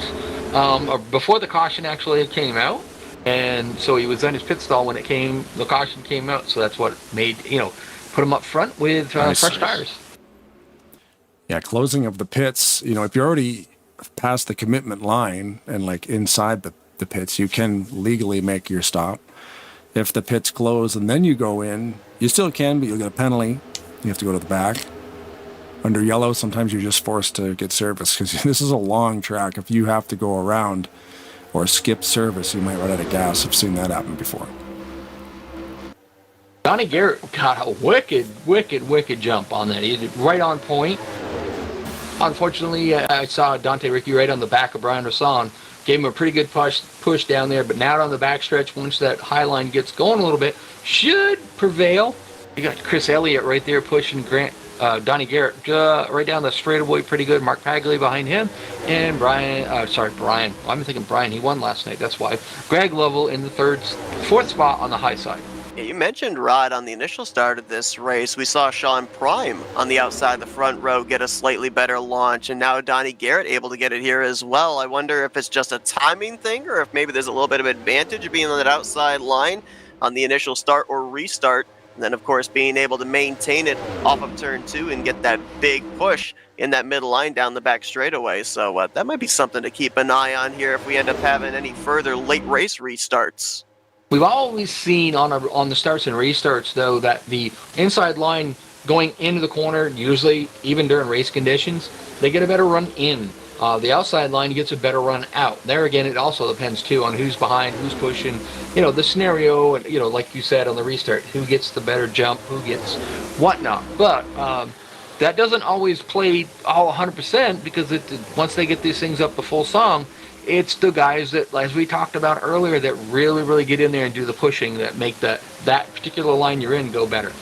before the caution actually came out, and so he was in his pit stall when the caution came out. So that's what made put him up front with fresh tires. Yeah, closing of the pits. If you're already past the commitment line and like inside the pits, you can legally make your stop. If the pits close and then you go in, you still can, but you'll get a penalty. You have to go to the back. Under yellow, sometimes you're just forced to get service because this is a long track. If you have to go around or skip service, you might run out of gas. I've seen that happen before. Donnie Garrett got a wicked jump on that. He did right on point. Unfortunately, I saw Dante Ricky right on the back of Brian Rosson. Gave him a pretty good push down there, but now on the backstretch, once that high line gets going a little bit, should prevail. You got Chris Elliott right there pushing Donnie Garrett right down the straightaway pretty good. Mark Paglia behind him. And Brian. I'm thinking Brian. He won last night. That's why. Greg Lovell in the 4th spot on the high side. Yeah, you mentioned, Rod, on the initial start of this race, we saw Sean Prime on the outside of the front row get a slightly better launch, and now Donnie Garrett able to get it here as well. I wonder if it's just a timing thing or if maybe there's a little bit of advantage of being on that outside line on the initial start or restart, and then, of course, being able to maintain it off of turn 2 and get that big push in that middle line down the back straightaway. So that might be something to keep an eye on here if we end up having any further late race restarts. We've always seen on the starts and restarts, though, that the inside line going into the corner, usually even during race conditions, they get a better run in. The outside line gets a better run out. There again, it also depends, too, on who's behind, who's pushing, the scenario, and, like you said on the restart, who gets the better jump, who gets whatnot. But that doesn't always play all 100% because once they get these things up to full song, it's the guys that, as we talked about earlier, that really get in there and do the pushing that make that particular line you're in go better.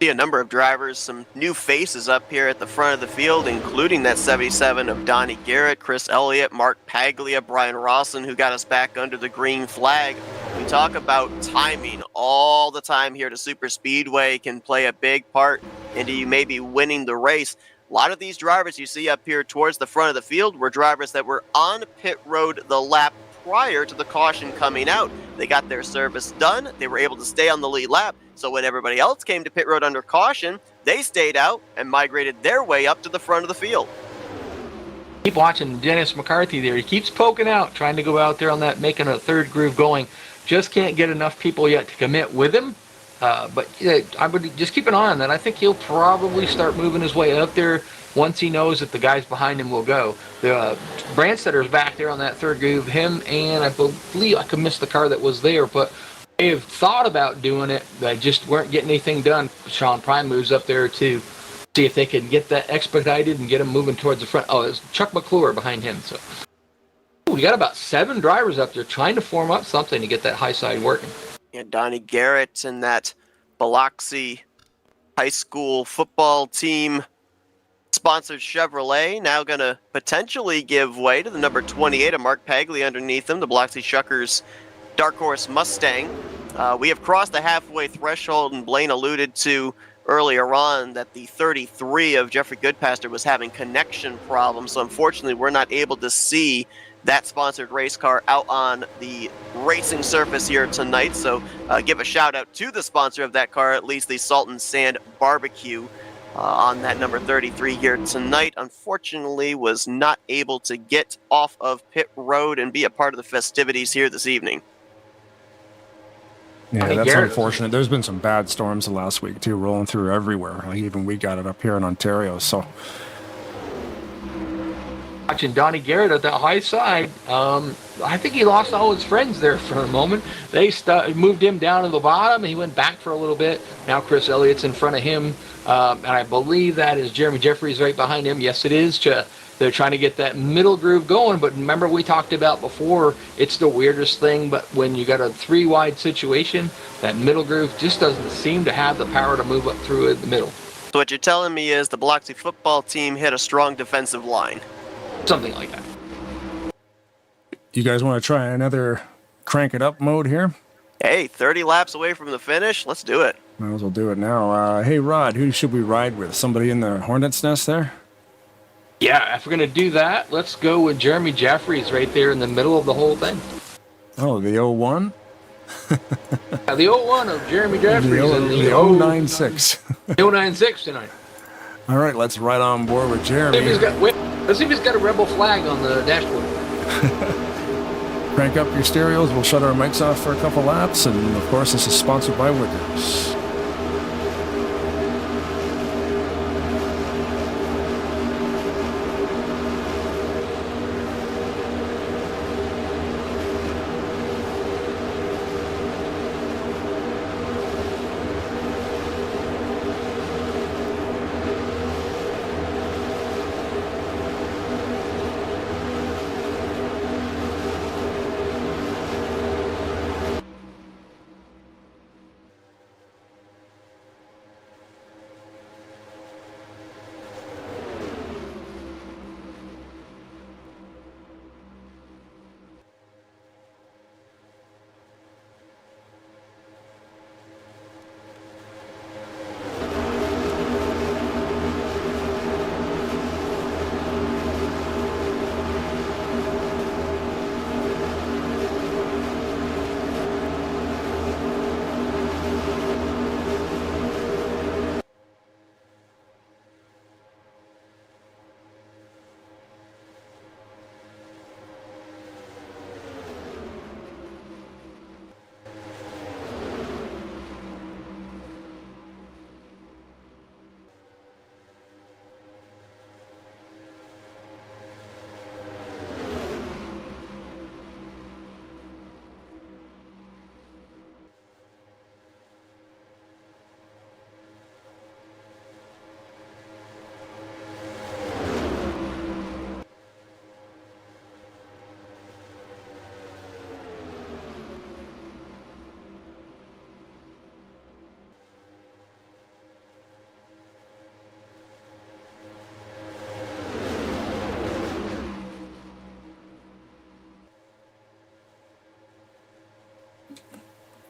See a number of drivers, some new faces up here at the front of the field, including that 77 of Donnie Garrett, Chris Elliott, Mark Paglia, Brian Rosson, who got us back under the green flag. We talk about timing all the time here to Super Speedway can play a big part into you maybe winning the race. A lot of these drivers you see up here towards the front of the field were drivers that were on pit road the lap prior to the caution coming out. They got their service done. They were able to stay on the lead lap. So when everybody else came to pit road under caution, they stayed out and migrated their way up to the front of the field. Keep watching Dennis McCarthy there. He keeps poking out, trying to go out there on that, making a third groove going. Just can't get enough people yet to commit with him. But I would just keep an eye on that. I think he'll probably start moving his way up there once he knows that the guys behind him will go. The Branstedter's back there on that third groove. Him and I believe I could miss the car that was there, but they have thought about doing it. They just weren't getting anything done. Sean Prime moves up there to see if they can get that expedited and get him moving towards the front. Oh, it's Chuck McClure behind him. So we got about 7 drivers up there trying to form up something to get that high side working. Yeah, Donnie Garrett and that Biloxi high school football team sponsored Chevrolet now going to potentially give way to the number 28 of Mark Pagley underneath them, the Biloxi Shuckers Dark Horse Mustang. We have crossed the halfway threshold, and Blaine alluded to earlier on that the 33 of Jeffrey Goodpaster was having connection problems, so unfortunately we're not able to see that sponsored race car out on the racing surface here tonight. So give a shout out to the sponsor of that car, at least the Salt and Sand Barbecue on that number 33 here tonight. Unfortunately was not able to get off of pit road and be a part of the festivities here this evening. Yeah, that's unfortunate. There's been some bad storms the last week too, rolling through everywhere. Like even we got it up here in Ontario, so. Watching Donnie Garrett at that high side, I think he lost all his friends there for a moment. They moved him down to the bottom, and he went back for a little bit. Now Chris Elliott's in front of him, and I believe that is Jeremy Jeffries right behind him. Yes, it is. They're trying to get that middle groove going, but remember we talked about before, it's the weirdest thing, but when you got a 3-wide situation, that middle groove just doesn't seem to have the power to move up through in the middle. So what you're telling me is the Biloxi football team hit a strong defensive line. Something like that. You guys want to try another crank it up mode here? Hey, 30 laps away from the finish. Let's do it. Might as well do it now. Hey, Rod, who should we ride with? Somebody in the Hornet's Nest there? Yeah, if we're going to do that, let's go with Jeremy Jeffries right there in the middle of the whole thing. Oh, the 01? Yeah, the 01 of Jeremy Jeffries. The 096. The 096 tonight. All right, let's ride on board with Jeremy. Let's see if he's got a rebel flag on the dashboard. Crank up your stereos. We'll shut our mics off for a couple laps. And, of course, this is sponsored by Wickers.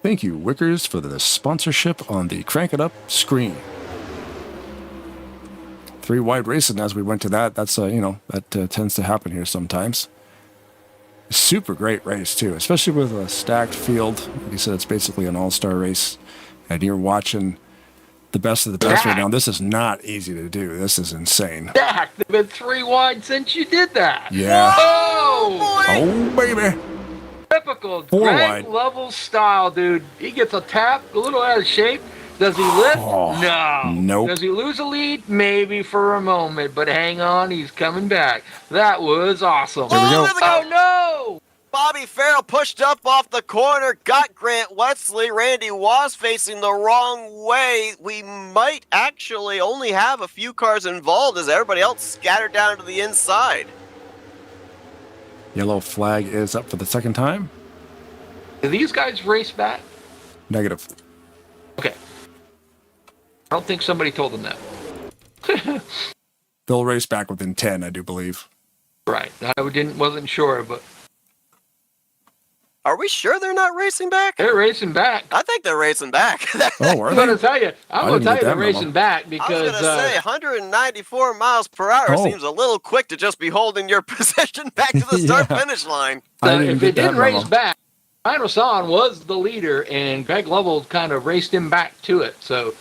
Thank you, Wickers, for the sponsorship on the Crank It Up screen. three wide racing as we went to that. That's that tends to happen here sometimes. Super great race too, especially with a stacked field. Like you said, it's basically an all-star race, and you're watching the best of the best right now. This is not easy to do. This is insane. Dak, they've been three wide since you did that. Yeah. Whoa! Oh baby. Typical Four Greg wide. level style, dude. He gets a tap, a little out of shape. Does he lift? No. Nope. Does he lose a lead? Maybe for a moment, but hang on, he's coming back. That was awesome. Here we go. Oh no! Bobby Farrell pushed up off the corner, got Grant Wesley. Randy was facing the wrong way. We might actually only have a few cars involved as everybody else scattered down to the inside. Yellow flag is up for the second time. Do these guys race back? Negative. Okay. I don't think somebody told them that. They'll race back within 10, I do believe. Right. I wasn't sure, but Are we sure they're not racing back? they're racing back. I think they're racing back. Oh, are I'm they? going to tell you. I'm going to tell you they're racing back I because was going to say 194 miles per hour Oh. seems a little quick to just be holding your position back to the start-finish line. I didn't if get it didn't that race memo. back, Ryan Rasan was the leader, and Greg Lovell kind of raced him back to it, so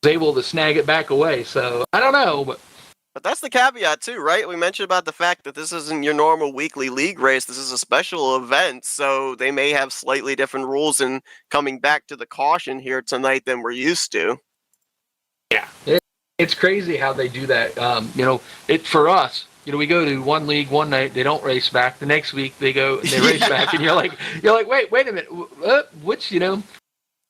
was able to snag it back away. So I don't know, but But that's the caveat too, right? We mentioned about the fact that this isn't your normal weekly league race. This is a special event, so they may have slightly different rules in coming back to the caution here tonight than we're used to. yeah, it's crazy how they do that. For us. We go to one league one night, they don't race back. The next week they go and they race back, and you're like, wait a minute, which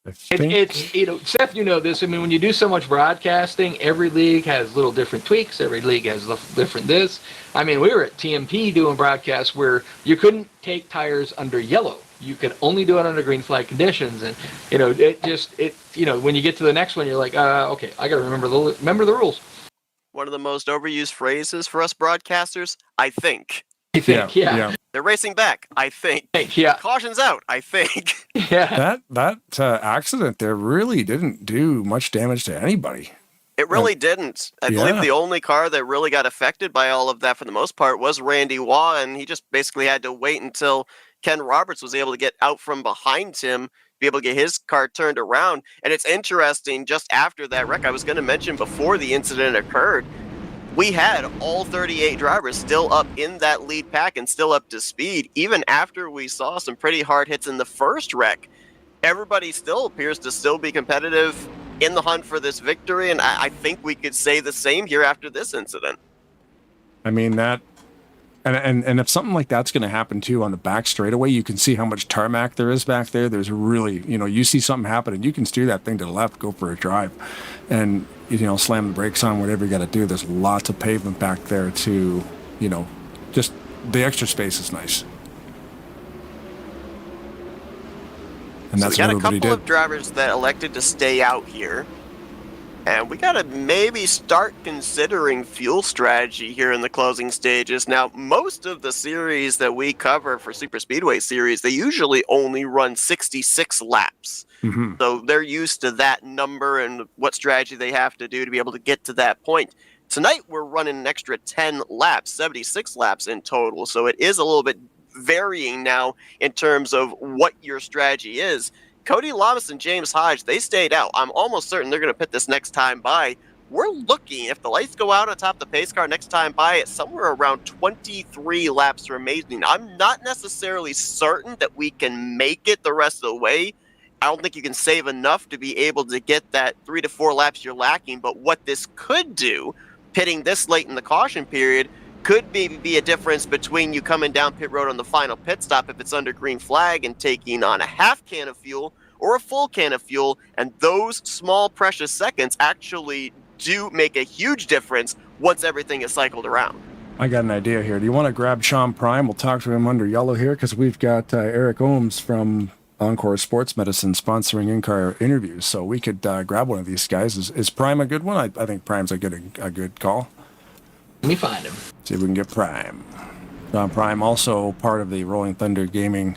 I think it's Seth, you know this. I mean, when you do so much broadcasting, every league has little different tweaks. Every league has different this. I mean, we were at TMP doing broadcasts where you couldn't take tires under yellow. You could only do it under green flag conditions, and when you get to the next one, you're like, okay, I got to remember the rules. One of the most overused phrases for us broadcasters, I think. I think, yeah. They're racing back, I think. Yeah. Caution's out, I think. Yeah. that accident there really didn't do much damage to anybody. It really didn't. I believe the only car that really got affected by all of that for the most part was Randy Waugh, and he just basically had to wait until Ken Roberts was able to get out from behind him, be able to get his car turned around. And it's interesting, just after that wreck, I was going to mention before the incident occurred, we had all 38 drivers still up in that lead pack and still up to speed, even after we saw some pretty hard hits in the first wreck. Everybody still appears to still be competitive in the hunt for this victory, and I think we could say the same here after this incident. I mean, that... And if something like that's going to happen too on the back straightaway, you can see how much tarmac there is back there. There's really, you see something happen and you can steer that thing to the left, go for a drive, and slam the brakes on, whatever you got to do. There's lots of pavement back there to, just the extra space is nice. And So that's we got what a couple everybody of did. drivers that elected to stay out here. And we got to maybe start considering fuel strategy here in the closing stages. Now, most of the series that we cover for Super Speedway series, they usually only run 66 laps. Mm-hmm. So they're used to that number and what strategy they have to do to be able to get to that point. Tonight, we're running an extra 10 laps, 76 laps in total. So it is a little bit varying now in terms of what your strategy is. Cody Lamas and James Hodge, they stayed out. I'm almost certain they're going to pit this next time by. We're looking, if the lights go out on top of the pace car next time by, it's somewhere around 23 laps remaining. I'm not necessarily certain that we can make it the rest of the way. I don't think you can save enough to be able to get that 3 to 4 laps you're lacking. But what this could do, pitting this late in the caution period, could maybe be a difference between you coming down pit road on the final pit stop if it's under green flag and taking on a half can of fuel or a full can of fuel. And those small precious seconds actually do make a huge difference once everything is cycled around. I got an idea here. Do you want to grab Sean Prime? We'll talk to him under yellow here because we've got Eric Ohms from Encore Sports Medicine sponsoring in-car interviews. So we could grab one of these guys. Is Prime a good one? I think Prime's a good call. Let me find him. See if we can get Prime. John Prime, also part of the Rolling Thunder Gaming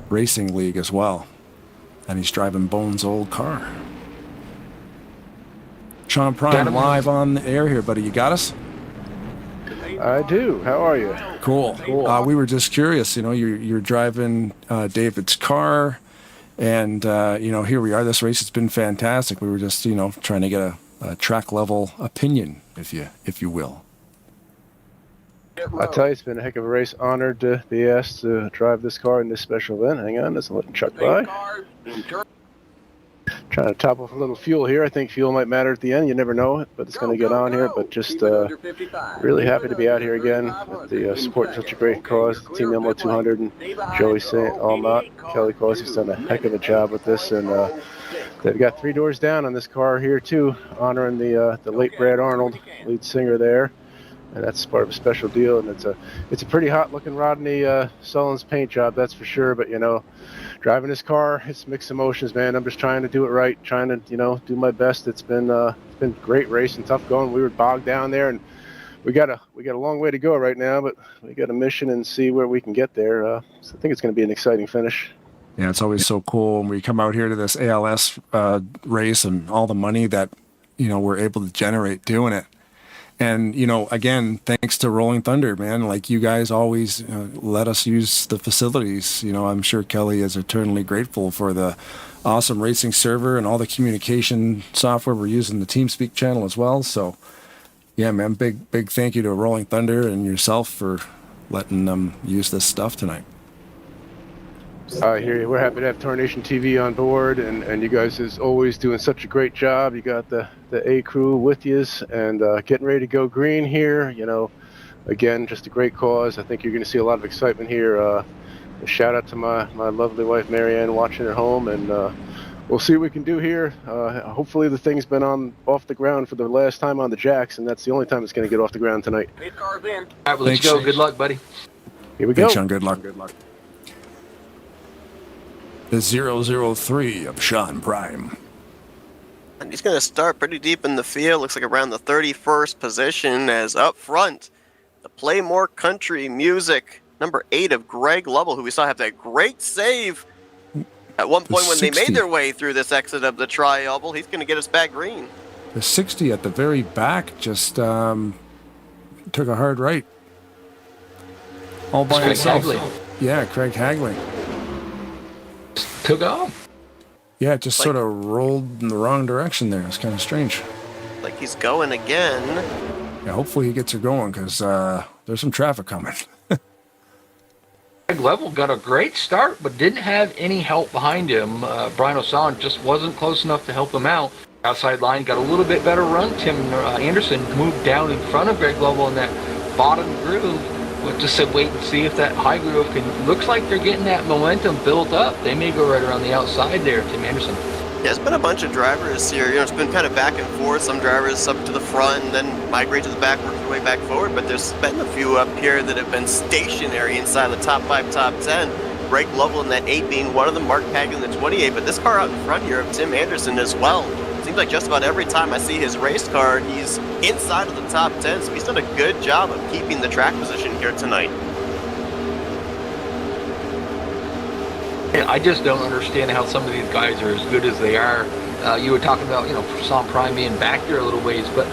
Racing League as well. And he's driving Bones' old car. Sean Prime live on the air here, buddy. You got us? I do. How are you? Cool. We were just curious. You're driving David's car, and here we are. This race has been fantastic. We were just trying to get a track level opinion, if you will. I tell you, it's been a heck of a race. Honored to be asked to drive this car in this special event. Hang on, let's let Chuck by. Trying to top off a little fuel here. I think fuel might matter at the end. You never know it, but it's going to get on here. But just really happy to be out here again with the supporting such a great cause. Team Elmo 200 and Joey St. Amat. Kelly Causey's done a heck of a job with this, and they've got 3 doors down on this car here too, honoring the late Brad Arnold, lead singer there. And that's part of a special deal, and it's a pretty hot looking Rodney Sullins paint job, that's for sure. But driving this car, it's mixed emotions, man. I'm just trying to do it right, trying to do my best. It's been great race and tough going. We were bogged down there, and we got a long way to go right now, but we got a mission and see where we can get there. So I think it's going to be an exciting finish. Yeah, it's always so cool when we come out here to this ALS race and all the money that we're able to generate doing it. And, again, thanks to Rolling Thunder, man, like you guys always let us use the facilities. I'm sure Kelly is eternally grateful for the awesome racing server and all the communication software we're using, the TeamSpeak channel as well. So, yeah, man, big thank you to Rolling Thunder and yourself for letting them use this stuff tonight. I hear you. We're happy to have Tarnation TV on board, and you guys is always doing such a great job. You got the A crew with yous, and getting ready to go green here. Again, just a great cause. I think you're going to see a lot of excitement here. A shout out to my lovely wife Marianne watching at home, and we'll see what we can do here. Hopefully the thing's been off the ground for the last time on the jacks, and that's the only time it's going to get off the ground tonight. All right, well, let's go. Good luck, buddy. Here we go. Thanks, Sean. Good luck. The 003 of Sean Prime. And he's going to start pretty deep in the field. Looks like around the 31st position, as up front, the Play More Country Music, number 8 of Greg Lovell, who we saw have that great save at one point when they made their way through this exit of the tri-oval. He's going to get us back green. The 60 at the very back just took a hard right. All by himself. Yeah, Craig Hagley. Took off. Yeah, it just sort of rolled in the wrong direction there. It's kind of strange. Like he's going again. Yeah, hopefully he gets her going, because there's some traffic coming. Greg Lovell got a great start, but didn't have any help behind him. Brian O'San just wasn't close enough to help him out. Outside line got a little bit better run. Tim Anderson moved down in front of Greg Lovell in that bottom groove. We'll just wait and see if that high groove can. Looks like they're getting that momentum built up. They may go right around the outside there, Tim Anderson. Yeah, there's been a bunch of drivers here. It's been kind of back and forth. Some drivers up to the front and then migrate to the back, work their way back forward. But there's been a few up here that have been stationary inside the top 5, top 10. Greg Lovell in that 8 being one of them, Mark Pag in the 28. But this car out in front here of Tim Anderson as well. Seems like just about every time I see his race car, he's inside of the top 10, so he's done a good job of keeping the track position here tonight. I just don't understand how some of these guys are as good as they are. You were talking about, Sam Prime being back there a little ways, but,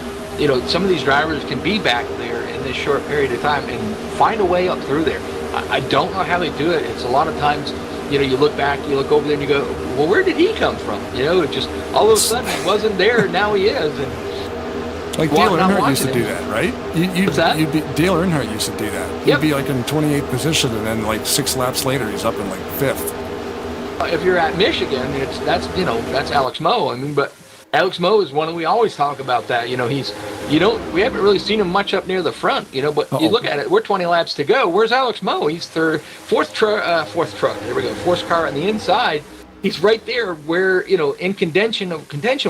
some of these drivers can be back there in this short period of time and find a way up through there. I don't know how they do it. It's a lot of times, you look back, you look over there and you go, well, where did he come from? Just all of a sudden he wasn't there, and now he is. And like Dale Earnhardt used to do that, right? What's that? Dale Earnhardt used to do that. He'd be like in 28th position, and then like 6 laps later, he's up in like 5th. If you're at Michigan, that's Alex Moe. But Alex Moe is one that we always talk about. That we haven't really seen him much up near the front. But you look at it, we're 20 laps to go. Where's Alex Moe? He's fourth truck. There we go, fourth car on the inside. He's right there where in contention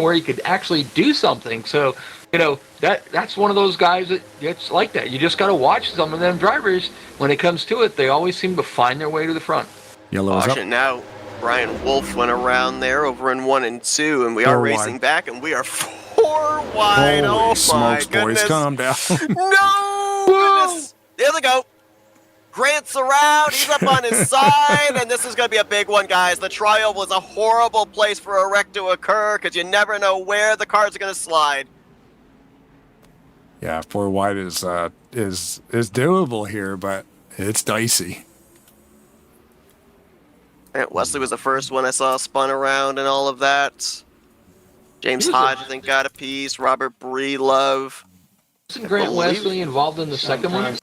where he could actually do something. So that's one of those guys that's like that. You just got to watch some of them drivers. When it comes to it, they always seem to find their way to the front. Yellow is up. Now, Brian Wolf went around there over in 1 and 2, and we are racing back, and we are 4 wide. Holy oh smokes, my goodness! Boys, calm down. No! Goodness. There they go. Grant's around. He's up on his side, and this is going to be a big one, guys. The tri-oval is a horrible place for a wreck to occur because you never know where the cars are going to slide. Yeah, 4 wide is doable here, but it's dicey. And Wesley was the first one I saw spun around and all of that. James Hodge, I think, got a piece. Robert Breedlove. Wasn't Grant Wesley involved in the second one?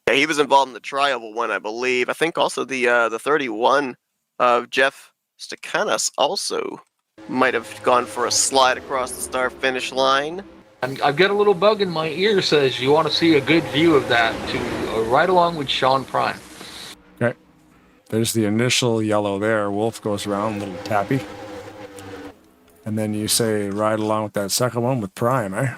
Yeah, he was involved in the trioval one, I believe. I think also the 31 of Jeff Stakanis also might have gone for a slide across the start finish line. I've got a little bug in my ear says you want to see a good view of that to right along with Sean Prime. Okay. There's the initial yellow there. Wolf goes around, a little tappy. And then you say ride along with that second one with Prime, eh?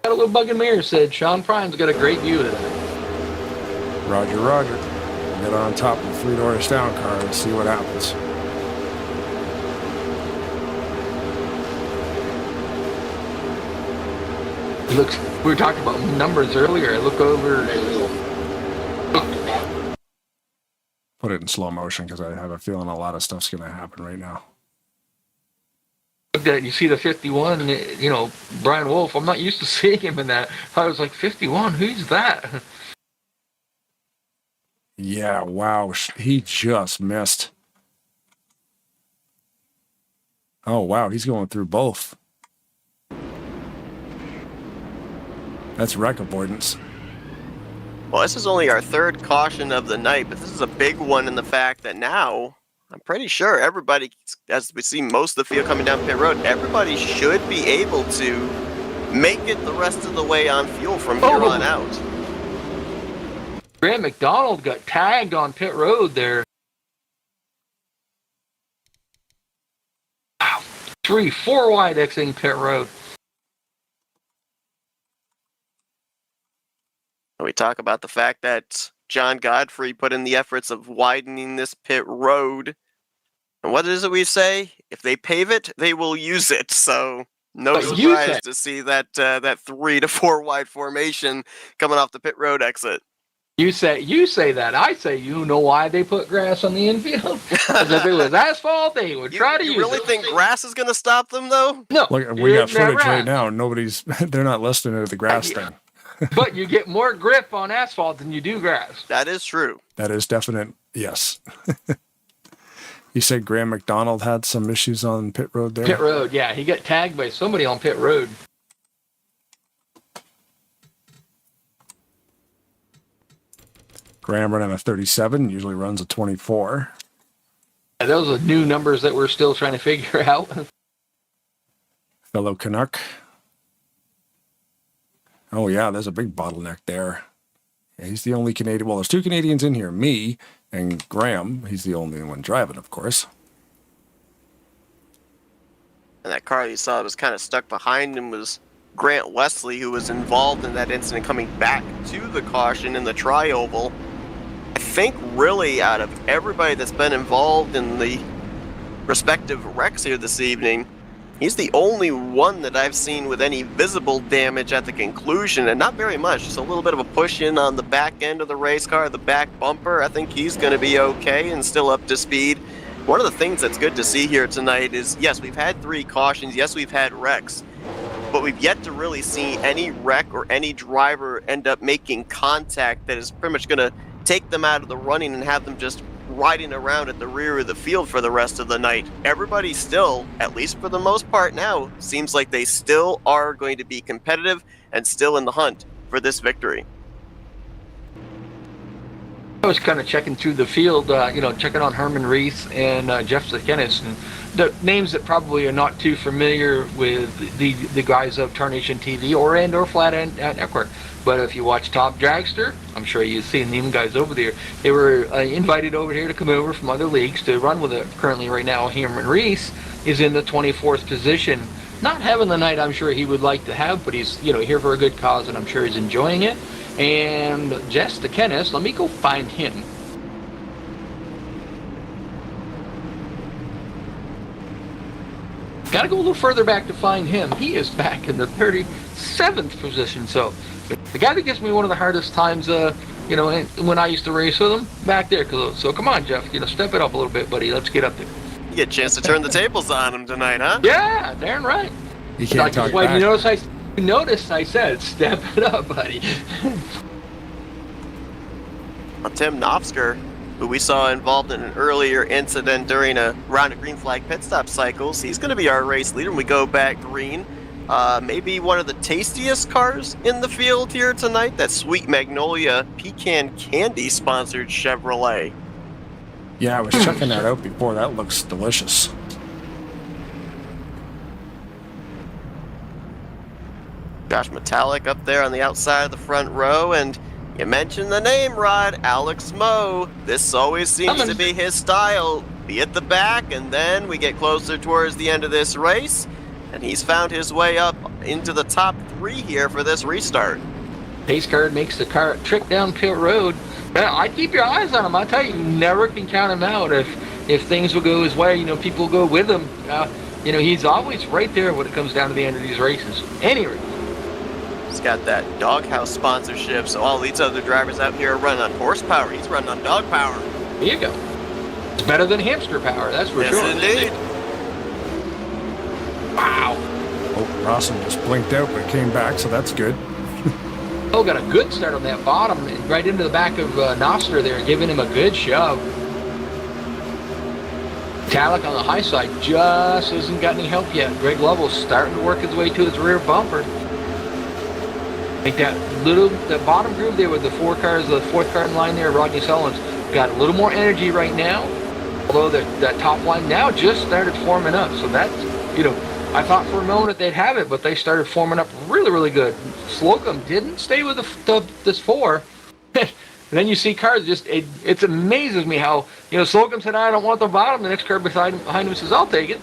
Got a little bug in my ear said Sean Prime's got a great view of that. Roger, roger. Get on top of the 3-door down car and see what happens. It looks, we were talking about numbers earlier. I look over. Put it in slow motion because I have a feeling a lot of stuff's going to happen right now. Looked at, you see the 51, you know, Brian Wolf. I'm not used to seeing him in that. I was like, 51, who's that? Yeah, wow. He just missed. Oh, wow. He's going through both. That's wreck avoidance. Well, this is only our third caution of the night, but this is a big one in the fact that now, I'm pretty sure everybody, as we see most of the field coming down pit road, everybody should be able to make it the rest of the way on fuel from here on out. Grant McDonald got tagged on pit road there. Wow. 3-4 wide exiting pit road. We talk about the fact that John Godfrey put in the efforts of widening this pit road. And what is it we say? If they pave it, they will use it. So no surprise to see that that 3 to 4 wide formation coming off the pit road exit. You say that. I say you know why they put grass on the infield? Because if it was asphalt, they would try to use it. You really think grass is going to stop them, though? No. Look, we got footage right now. They're not listening to the grass thing. But you get more grip on asphalt than you do grass. That is true. That is definite, yes. You said Graham McDonald had some issues on pit road there? Pit road, yeah. He got tagged by somebody on pit road. Graham running a 37, usually runs a 24. Yeah, those are new numbers that we're still trying to figure out. Fellow Canuck. Oh, yeah, there's a big bottleneck there. Yeah, he's the only Canadian. Well, there's 2 Canadians in here, me and Graham. He's the only one driving, of course. And that car you saw that was kind of stuck behind him was Grant Wesley, who was involved in that incident coming back to the caution in the tri-oval. I think really out of everybody that's been involved in the respective wrecks here this evening, he's the only one that I've seen with any visible damage at the conclusion, and not very much. Just a little bit of a push in on the back end of the race car, the back bumper. I think he's going to be okay and still up to speed. One of the things that's good to see here tonight is, yes, we've had 3 cautions. Yes, we've had wrecks. But we've yet to really see any wreck or any driver end up making contact that is pretty much going to take them out of the running and have them just riding around at the rear of the field for the rest of the night. Everybody still, at least for the most part now, seems like they still are going to be competitive and still in the hunt for this victory. I was kind of checking through the field, checking on Herman Reith and Jeff Stakanis, and the names that probably are not too familiar with the guys of Tarnation TV or Flat End Network. But if you watch Top Dragster, I'm sure you've seen them guys over there. They were invited over here to come over from other leagues to run with it. Currently, right now, Herman Reith is in the 24th position. Not having the night I'm sure he would like to have, but he's here for a good cause, and I'm sure he's enjoying it. And Jeff Stakanis, let me go find him. Got to go a little further back to find him. He is back in the 37th position. So the guy that gives me one of the hardest times, when I used to race with him, back there. So come on, Jeff, step it up a little bit, buddy. Let's get up there. You get a chance to turn the tables on him tonight, huh? Yeah, darn right. You can't talk Wait, back. you notice I said, step it up, buddy. Tim Knopfsker, who we saw involved in an earlier incident during a round of green flag pit stop cycles, he's going to be our race leader when we go back green. Maybe one of the tastiest cars in the field here tonight, that Sweet Magnolia Pecan Candy sponsored Chevrolet. Yeah, I was checking that out before. That looks delicious. Josh Metallic up there on the outside of the front row, and you mentioned the name, Rod, Alex Moe. This always seems to be his style. Be at the back, and then we get closer towards the end of this race, and he's found his way up into the top 3 here for this restart. Pace car makes the car trick down pit road. I keep your eyes on him. I tell you, never can count him out. If things will go his way, people go with him. He's always right there when it comes down to the end of these races. Any race. He's got that doghouse sponsorship, so all these other drivers out here are running on horsepower. He's running on dog power. There you go. It's better than hamster power, that's for sure. Yes, indeed. Wow. Oh, Rawson just blinked out, but came back, so that's good. Got a good start on that bottom, right into the back of Nostra there, giving him a good shove. Metallic on the high side just hasn't got any help yet. Greg Lovell's starting to work his way to his rear bumper. I think that bottom groove there with the 4 cars, the 4th car in line there, Rodney Sullivan's got a little more energy right now. Although that top line now just started forming up, so that's, I thought for a moment they'd have it, but they started forming up really, really good. Slocum didn't stay with this 4. And then you see cars it amazes me how, Slocum said, I don't want the bottom. The next car behind him says, I'll take it.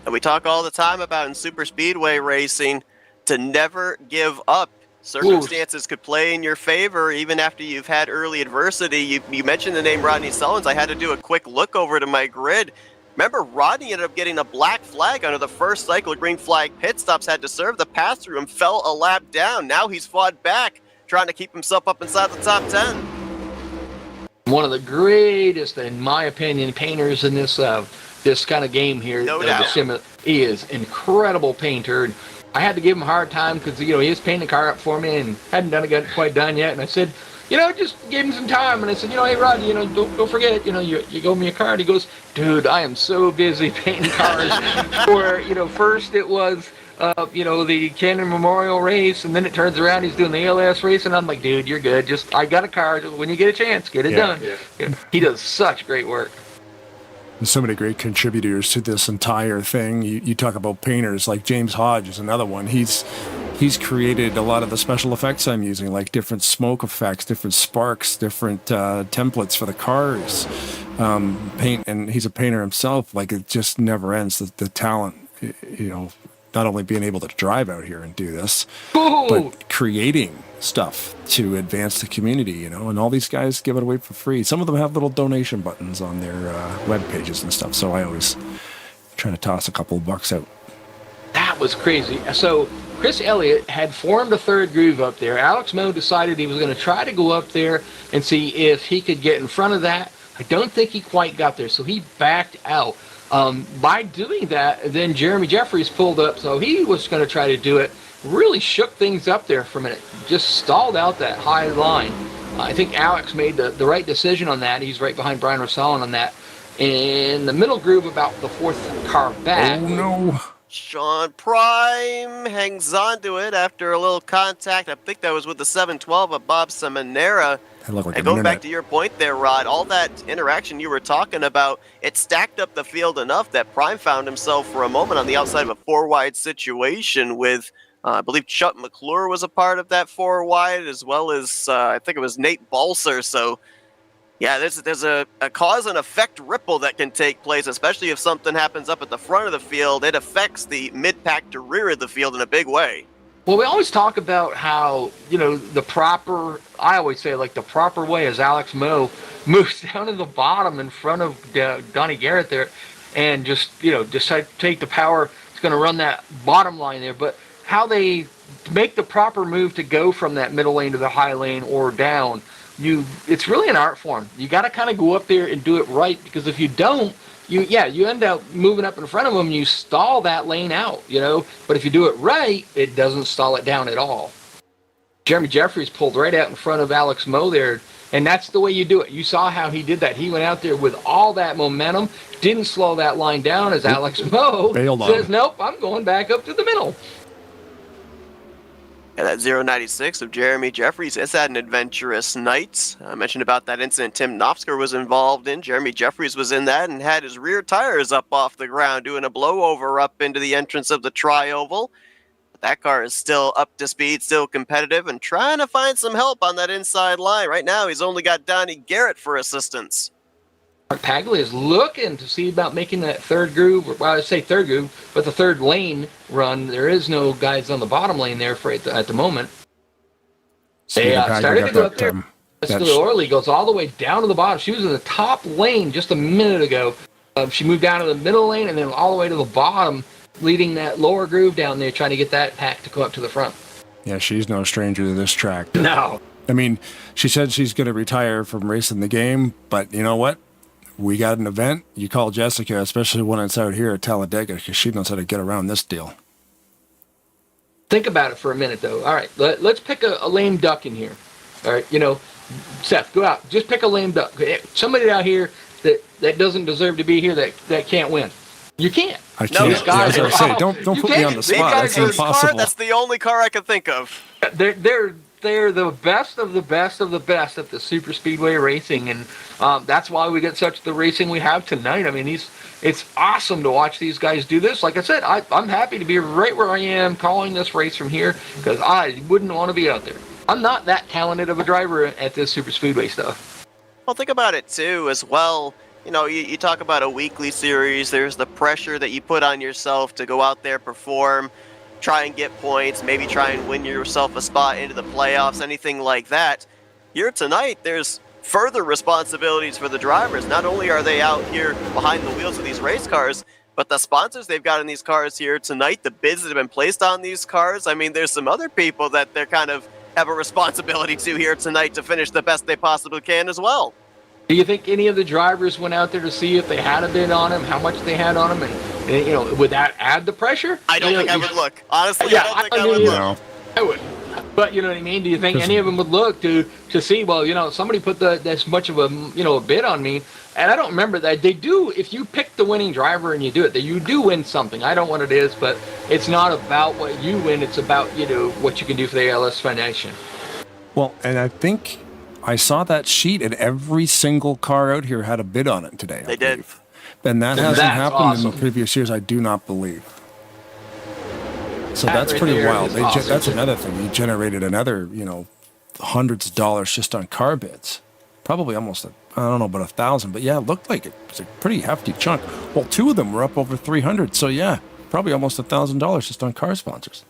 And we talk all the time about in super speedway racing to never give up. Circumstances could play in your favor even after you've had early adversity. You mentioned the name Rodney Sullins. I had to do a quick look over to my grid. Remember, Rodney ended up getting a black flag under the first cycle of green flag pit stops, had to serve the pass through him, fell a lap down. Now he's fought back, trying to keep himself up inside the top 10. One of the greatest, in my opinion, painters in this kind of game here. No doubt. He is incredible painter. I had to give him a hard time because, he was painting the car up for me and hadn't quite done yet. And I said, just give him some time. And I said, hey, Rod, don't forget, you go me a card. He goes, dude, I am so busy painting cars for, first it was, the Canyon Memorial race, and then it turns around, he's doing the ALS race, and I'm like, dude, you're good. I got a card. When you get a chance, get it done. Yeah. He does such great work. There's so many great contributors to this entire thing. You talk about painters, like James Hodge is another one. He's created a lot of the special effects I'm using, like different smoke effects, different sparks, different templates for the cars. Paint, and he's a painter himself. Like, it just never ends. The talent, not only being able to drive out here and do this, but creating stuff to advance the community, and all these guys give it away for free. Some of them have little donation buttons on their web pages and stuff, so I always try to toss a couple of bucks out. That was crazy. So Chris Elliott had formed a 3rd groove up there. Alex Moe decided he was going to try to go up there and see if he could get in front of that. I don't think he quite got there, so he backed out. By doing that, then Jeremy Jeffries pulled up, so he was going to try to do it. Really shook things up there for a minute. Just stalled out that high line. I think Alex made the right decision on that. He's right behind Brian Rosallin on that. In the middle groove, about the 4th car back. Oh, no. Sean Prime hangs on to it after a little contact. I think that was with the 712 of Bob Seminara. And going back to your point there, Rod, all that interaction you were talking about, it stacked up the field enough that Prime found himself for a moment on the outside of a 4-wide situation with, I believe Chuck McClure was a part of that 4-wide, as well as, I think it was Nate Balser. So, yeah, there's a cause and effect ripple that can take place, especially if something happens up at the front of the field. It affects the mid-pack to rear of the field in a big way. Well, we always talk about how, I always say, like, the proper way is Alex Moe moves down to the bottom in front of Donnie Garrett there and just take the power. It's going to run that bottom line there. But how they make the proper move to go from that middle lane to the high lane or down, it's really an art form. You got to kind of go up there and do it right, because if you don't, you end up moving up in front of them, and you stall that lane out, But if you do it right, it doesn't stall it down at all. Jeremy Jeffries pulled right out in front of Alex Moe there, and that's the way you do it. You saw how he did that. He went out there with all that momentum, didn't slow that line down as Alex Moe says, nope, I'm going back up to the middle. Yeah, that 096 of Jeremy Jeffries has had an adventurous night. I mentioned about that incident Tim Knopfsker was involved in. Jeremy Jeffries was in that and had his rear tires up off the ground doing a blowover up into the entrance of the tri-oval. That car is still up to speed, still competitive, and trying to find some help on that inside line. Right now, he's only got Donnie Garrett for assistance. Mark Paglia is looking to see about making that third groove, well, I say third groove, but the third lane run. There is no guys on the bottom lane there at the moment. They started to go up there. Jessica Orley goes all the way down to the bottom. She was in the top lane just a minute ago. She moved down to the middle lane and then all the way to the bottom, leading that lower groove down there, trying to get that pack to come up to the front. Yeah, she's no stranger to this track. No. I mean, she said she's going to retire from racing the game, but you know what? We got an event. You call Jessica, especially when it's out here at Talladega, because she knows how to get around this deal. Think about it for a minute, though. All right, let's pick a lame duck in here. All right, Seth, go out. Just pick a lame duck. Somebody out here that doesn't deserve to be here that can't win. You can't. I can't. These guys are say, don't put me on the spot. That's impossible. That's the only car I can think of. They're the best of the best of the best at the super speedway racing, and that's why we get such the racing we have tonight. I mean, it's awesome to watch these guys do this. Like I said, I'm happy to be right where I am calling this race from here because I wouldn't want to be out there. I'm not that talented of a driver at this super speedway stuff. Well, think about it too as well. You talk about a weekly series. There's the pressure that you put on yourself to go out there, perform, try and get points, maybe try and win yourself a spot into the playoffs, anything like that. Here tonight, there's further responsibilities for the drivers. Not only are they out here behind the wheels of these race cars, but the sponsors they've got in these cars here tonight, the bids that have been placed on these cars. I mean, there's some other people that they're kind of have a responsibility to here tonight to finish the best they possibly can as well. Do you think any of the drivers went out there to see if they had a bid on him, how much they had on him, and would that add the pressure? I don't think I would look. Honestly, I don't think I would look. I wouldn't. But you know what I mean? Do you think any of them would look to see, well, somebody put this much of a bid on me, and I don't remember that. They do, if you pick the winning driver and you do it, that you do win something. I don't know what it is, but it's not about what you win, it's about, what you can do for the ALS Foundation. Well, and I think I saw that sheet, and every single car out here had a bid on it today. They did. And that hasn't happened in previous years, I do not believe. So that's pretty wild. That's another thing. He generated another, hundreds of dollars just on car bids. Probably almost, I don't know, about 1,000. But yeah, it looked like it was a pretty hefty chunk. Well, two of them were up over 300. So yeah, probably almost $1,000 just on car sponsors.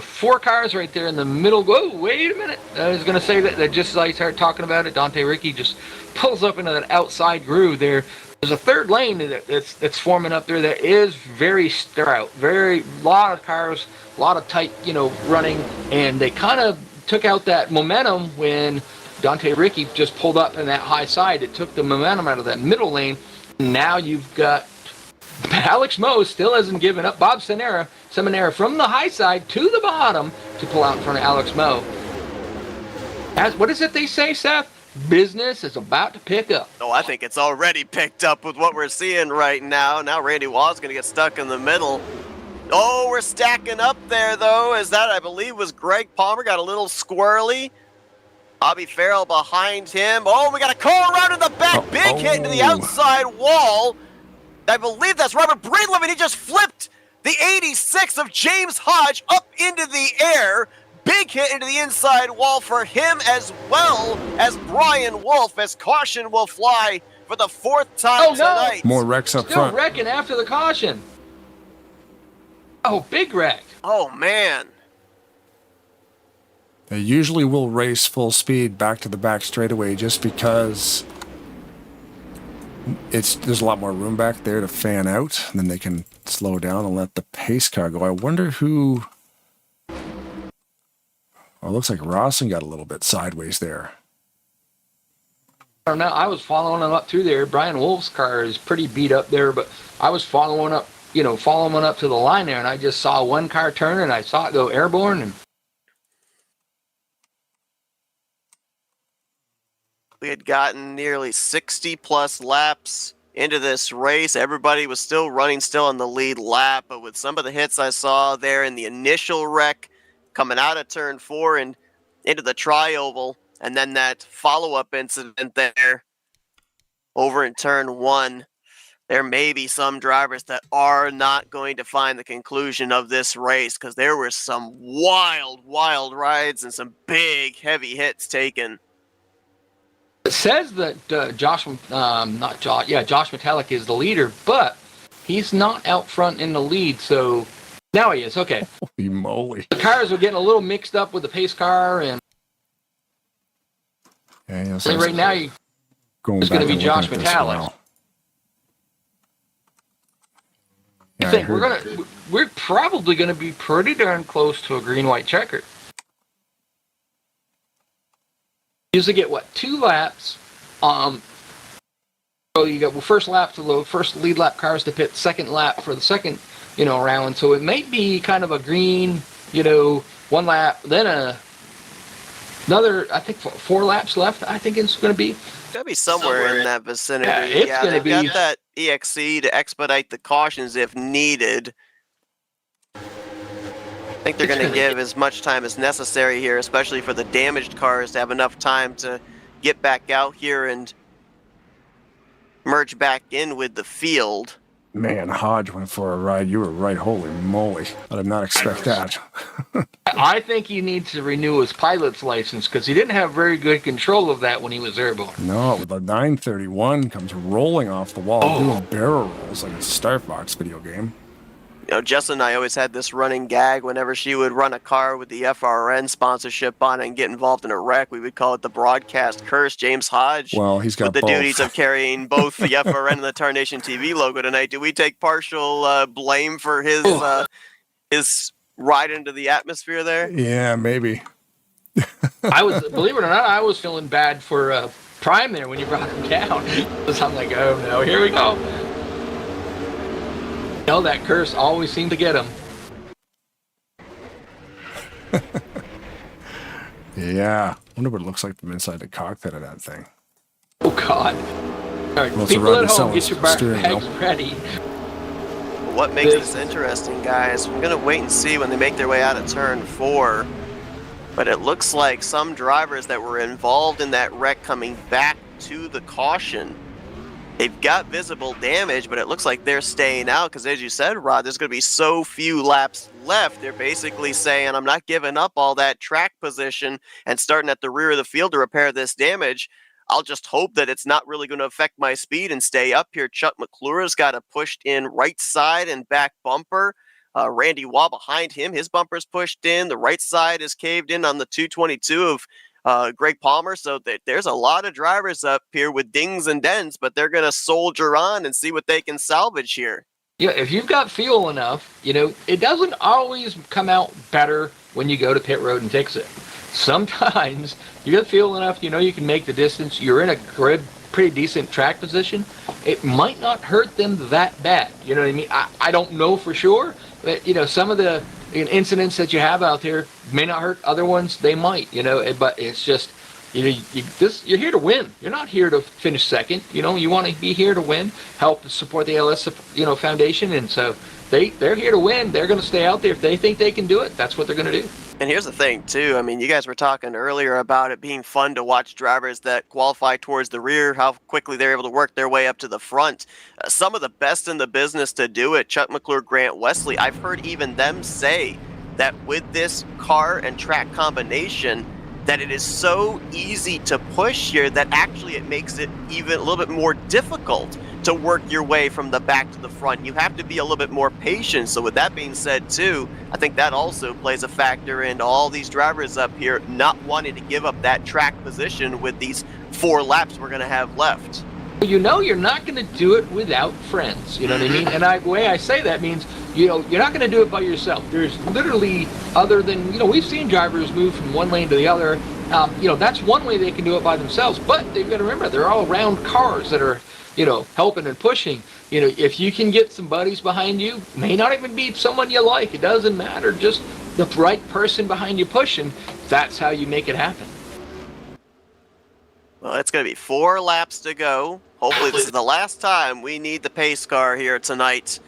Four cars right there in the middle. Whoa, wait a minute. I was going to say that just as I started talking about it, Dante Ricky just pulls up into that outside groove there. There's a third lane that's forming up there that is very stout. Lot of cars, a lot of tight, running, and they kind of took out that momentum when Dante Ricky just pulled up in that high side. It took the momentum out of that middle lane. Now you've got Alex Moe still hasn't given up. Bob Seminara from the high side to the bottom to pull out in front of Alex Moe. What is it they say, Seth? Business is about to pick up. Oh, I think it's already picked up with what we're seeing right now. Now Randy Wall's going to get stuck in the middle. Oh, we're stacking up there, though, as that, I believe, was Greg Palmer. Got a little squirrely. Bobby Farrell behind him. Oh, we got a car around in the back. Big hit into the outside wall. I believe that's Robert Breedlove, and he just flipped the 86 of James Hodge up into the air. Big hit into the inside wall for him, as well as Brian Wolf, as caution will fly for the fourth time tonight. More wrecks up front. Still wrecking after the caution. Oh, big wreck. Oh, man. They usually will race full speed back to the back straightaway just because there's a lot more room back there to fan out, and then they can slow down and let the pace car go. I wonder who... Oh, it looks like Rawson got a little bit sideways there. I don't know. I was following him up through there. Brian Wolf's car is pretty beat up there, but I was following up to the line there, and I just saw one car turn, and I saw it go airborne. And we had gotten nearly 60-plus laps into this race. Everybody was still running, still on the lead lap, but with some of the hits I saw there in the initial wreck coming out of turn 4 and into the tri-oval, and then that follow-up incident there over in turn 1, there may be some drivers that are not going to find the conclusion of this race, because there were some wild rides and some big, heavy hits taken. it says that Josh Metallic is the leader, but he's not out front in the lead, so now he is. Okay. Holy moly. The cars are getting a little mixed up with the pace car, and right now it's going to be Josh Metallic. I think we're probably going to be pretty darn close to a green-white checker. Usually get 2 laps. So you got first lap to the first lead lap cars to pit, second lap for the second round. So it might be kind of a green, 1 lap, then another. I think 4 laps left. I think it's going to be. It's going to be somewhere in that vicinity. Yeah, it's going to be. Got that EXE to expedite the cautions if needed. I think they're going to give as much time as necessary here, especially for the damaged cars, to have enough time to get back out here and merge back in with the field. Man, Hodge went for a ride. You were right. Holy moly. I did not expect that. I think he needs to renew his pilot's license, because he didn't have very good control of that when he was airborne. No, the 931 comes rolling off the wall, doing barrel rolls like a Star Fox video game. Justin and I always had this running gag whenever she would run a car with the FRN sponsorship on it and get involved in a wreck. We would call it the broadcast curse. James Hodge, well, he's got with the both. duties of carrying both the FRN and the Tarnation TV logo tonight. Do we take partial blame for his ride into the atmosphere there? Yeah, maybe. Believe it or not, I was feeling bad for Prime there when you brought him down. So I'm like, oh no, here we go. That curse always seemed to get him. Yeah. I wonder what it looks like from inside the cockpit of that thing. Oh, God. All right, people at home, get your bags ready. What makes this interesting, guys, we're going to wait and see when they make their way out of turn 4. But it looks like some drivers that were involved in that wreck coming back to the caution, they've got visible damage, but it looks like they're staying out because, as you said, Rod, there's going to be so few laps left. They're basically saying, I'm not giving up all that track position and starting at the rear of the field to repair this damage. I'll just hope that it's not really going to affect my speed and stay up here. Chuck McClure's got a pushed in right side and back bumper. Randy Waugh behind him, his bumper's pushed in. The right side is caved in on the 222 of Greg Palmer. So there's a lot of drivers up here with dings and dents, but they're going to soldier on and see what they can salvage here. Yeah, if you've got fuel enough, it doesn't always come out better when you go to pit road and fix it. Sometimes you got fuel enough, you can make the distance. You're in a pretty decent track position. It might not hurt them that bad. You know what I mean? I don't know for sure, but some of the incidents that you have out there may not hurt. Other ones they might. But it's just you're here to win. You're not here to finish second. You want to be here to win, help support the ALS foundation, and so they're here to win. They're going to stay out there. If they think they can do it, that's what they're going to do. And here's the thing, too. I mean, you guys were talking earlier about it being fun to watch drivers that qualify towards the rear, how quickly they're able to work their way up to the front. Some of the best in the business to do it, Chuck McClure, Grant Wesley, I've heard even them say that with this car and track combination, that it is so easy to push here that actually it makes it even a little bit more difficult to work your way from the back to the front. You have to be a little bit more patient. So with that being said, too, I think that also plays a factor into all these drivers up here not wanting to give up that track position with these 4 laps we're going to have left. You're not going to do it without friends. You know what I mean? And the way I say that means, you're not going to do it by yourself. There's literally, other than, we've seen drivers move from one lane to the other, That's one way they can do it by themselves. But they've got to remember, they're all around cars that are, helping and pushing. If you can get some buddies behind you, may not even be someone you like. It doesn't matter. Just the right person behind you pushing. That's how you make it happen. Well, it's going to be 4 laps to go. Hopefully this is the last time we need the pace car here tonight.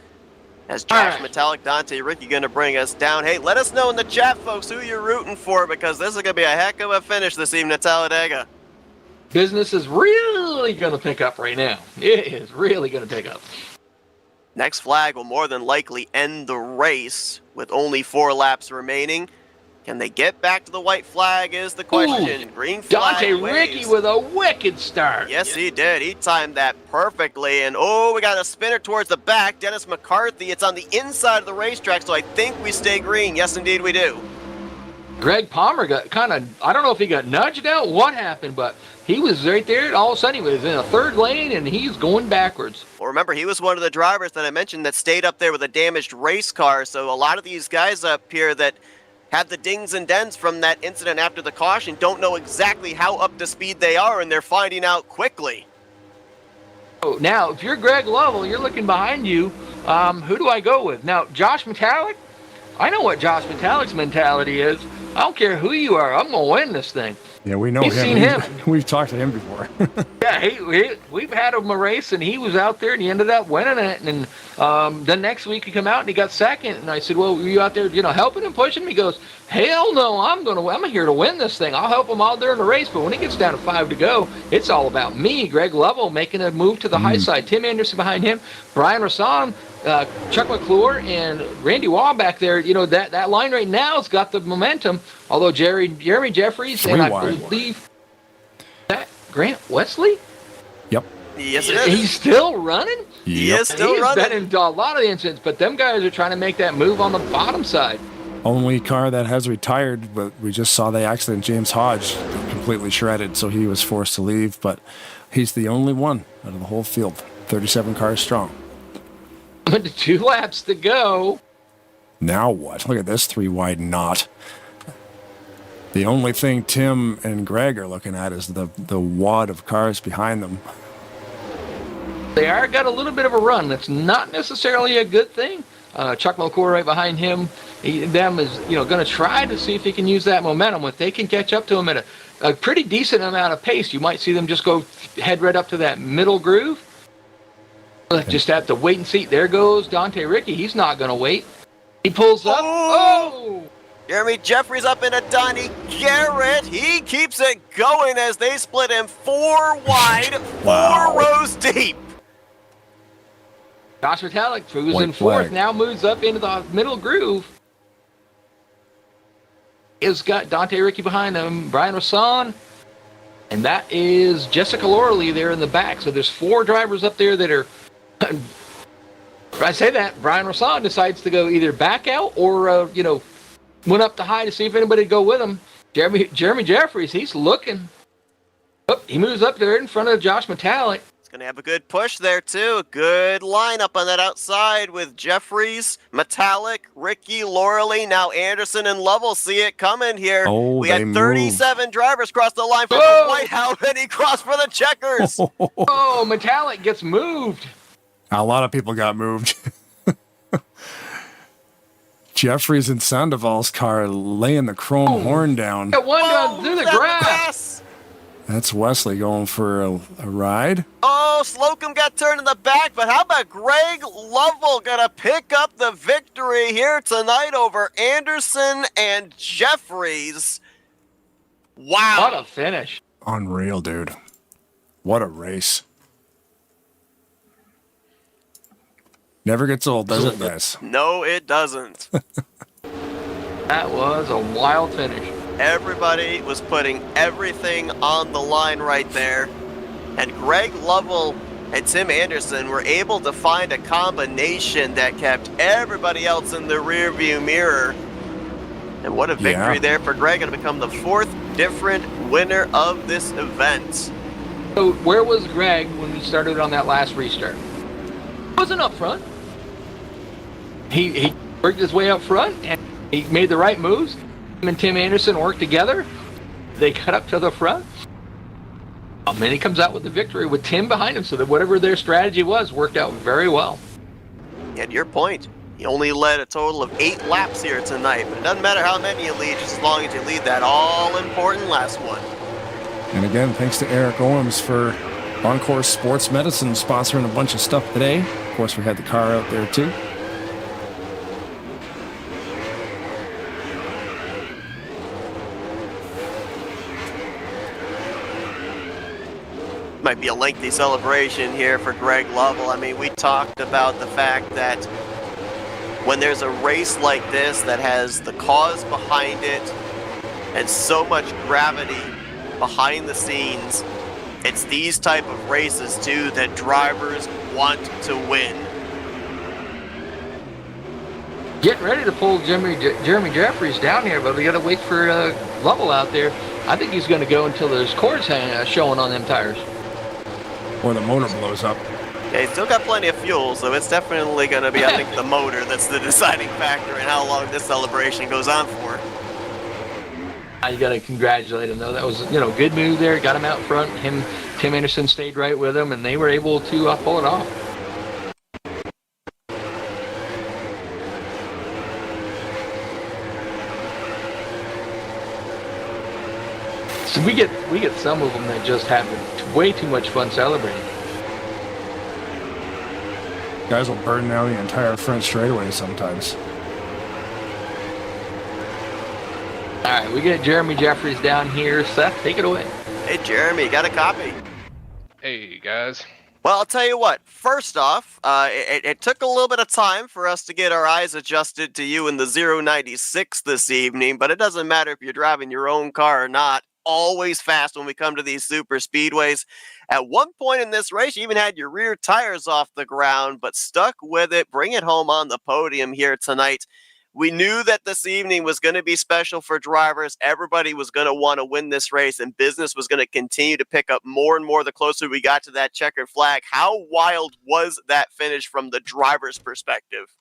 As Josh Metallic, Dante, Ricky going to bring us down. Hey, let us know in the chat, folks, who you're rooting for, because this is going to be a heck of a finish this evening at Talladega. Business is really going to pick up right now. It is really going to pick up. Next flag will more than likely end the race with only 4 laps remaining. Can they get back to the white flag is the question. Ooh, green flag Dante waves. Ricky with a wicked start. Yes, he did. He timed that perfectly. And we got a spinner towards the back. Dennis McCarthy. It's on the inside of the racetrack, so I think we stay green. Yes, indeed, we do. Greg Palmer got I don't know if he got nudged out, what happened, but he was right there. All of a sudden, he was in a 3rd lane, and he's going backwards. Well, remember, he was one of the drivers that I mentioned that stayed up there with a damaged race car. So a lot of these guys up here that have the dings and dents from that incident after the caution don't know exactly how up to speed they are, and they're finding out quickly. Oh, now, if you're Greg Lovell, you're looking behind you, who do I go with? Now, Josh Metallic, I know what Josh Metallic's mentality is. I don't care who you are, I'm going to win this thing. Yeah, we know We've him. seen him. We've talked to him before. Yeah, we've had him a race, and he was out there, and he ended up winning it. And then next week he come out and he got 2nd. And I said, "Well, were you out there, helping him, pushing him?" He goes, "Hell no, I'm here to win this thing. I'll help him out there in the race, but when it gets down to 5 to go, it's all about me." Greg Lovell making a move to the high side. Tim Anderson behind him, Brian Rasson, Chuck McClure, and Randy Waugh back there. That line right now has got the momentum. Although Jeremy Jeffries and I believe that Grant Wesley. Yep. Yes, it is. He's still running? He is still He's running. been in a lot of incidents, but them guys are trying to make that move on the bottom side. Only car that has retired, but we just saw the accident. James Hodge completely shredded, so he was forced to leave. But he's the only one out of the whole field. 37 cars strong. 2 laps to go. Now what? Look at this 3 wide knot. The only thing Tim and Greg are looking at is the wad of cars behind them. They are got a little bit of a run. That's not necessarily a good thing. Chuck McClure right behind him. Them is going to try to see if he can use that momentum. If they can catch up to him at a pretty decent amount of pace, you might see them just go head right up to that middle groove. Just have to wait and see. There goes Dante Ricky. He's not going to wait. He pulls up. Oh! Jeremy Jeffries up into Donnie Garrett. He keeps it going as they split him 4 wide, 4 rows deep. Josh Metallic, who's in 4th, now moves up into the middle groove. He's got Dante Ricky behind him, Brian Rasson, and that is Jessica Lorley there in the back. So there's 4 drivers up there that are... I say that, Brian Rasson decides to go either back out or, went up to high to see if anybody would go with him. Jeremy Jeffries, he's looking. Oh, he moves up there in front of Josh Metallic. He's going to have a good push there, too. Good lineup on that outside with Jeffries, Metallic, Ricky, Lorley, now Anderson and Lovell. See it coming here. Oh, we had 37 drivers cross the line for the white. How many cross for the checkers? Oh, Metallic gets moved. A lot of people got moved. Jeffries and Sandoval's car laying the chrome horn down. Got one down through the grass. That's Wesley going for a ride. Oh, Slocum got turned in the back, but how about Greg Lovell gonna pick up the victory here tonight over Anderson and Jeffries? Wow. What a finish. Unreal, dude. What a race. Never gets old, does it, guys? No, it doesn't. That was a wild finish. Everybody was putting everything on the line right there. And Greg Lovell and Tim Anderson were able to find a combination that kept everybody else in the rearview mirror. And what a victory there for Greg, and to become the 4th different winner of this event. So where was Greg when we started on that last restart? Wasn't up front. He worked his way up front and he made the right moves. Him and Tim Anderson worked together. they cut up to the front. And he comes out with the victory with Tim behind him, so that whatever their strategy was worked out very well. Yeah, to your point, he only led a total of 8 laps here tonight, but it doesn't matter how many you lead, just as long as you lead that all-important last one. And again, thanks to Eric Owens for Encore Sports Medicine sponsoring a bunch of stuff today. Of course, we had the car out there too. Might be a lengthy celebration here for Greg Lovell. I mean, we talked about the fact that when there's a race like this that has the cause behind it and so much gravity behind the scenes, it's these type of races too that drivers want to win. Getting ready to pull Jeremy Jeffries down here, but we got to wait for Lovell out there. I think he's going to go until there's cords showing on them tires. Or the motor blows up. Yeah, he's still got plenty of fuel, so it's definitely going to be, I think, the motor that's the deciding factor in how long this celebration goes on for. You got to congratulate him, though. That was, good move there. Got him out front. Tim Anderson stayed right with him, and they were able to pull it off. So we get some of them that just have way too much fun celebrating. Guys will burn down the entire front straightaway sometimes. All right, we get Jeremy Jeffries down here. Seth, take it away. Hey, Jeremy, got a copy? Hey, guys. Well, I'll tell you what. First off, it took a little bit of time for us to get our eyes adjusted to you in the 096 this evening, but it doesn't matter if you're driving your own car or not. Always fast when we come to these super speedways. At one point in this race, you even had your rear tires off the ground, but stuck with it. Bring it home on the podium here tonight. We knew that this evening was going to be special for drivers. Everybody was going to want to win this race, and business was going to continue to pick up more and more the closer we got to that checkered flag. How wild was that finish from the driver's perspective?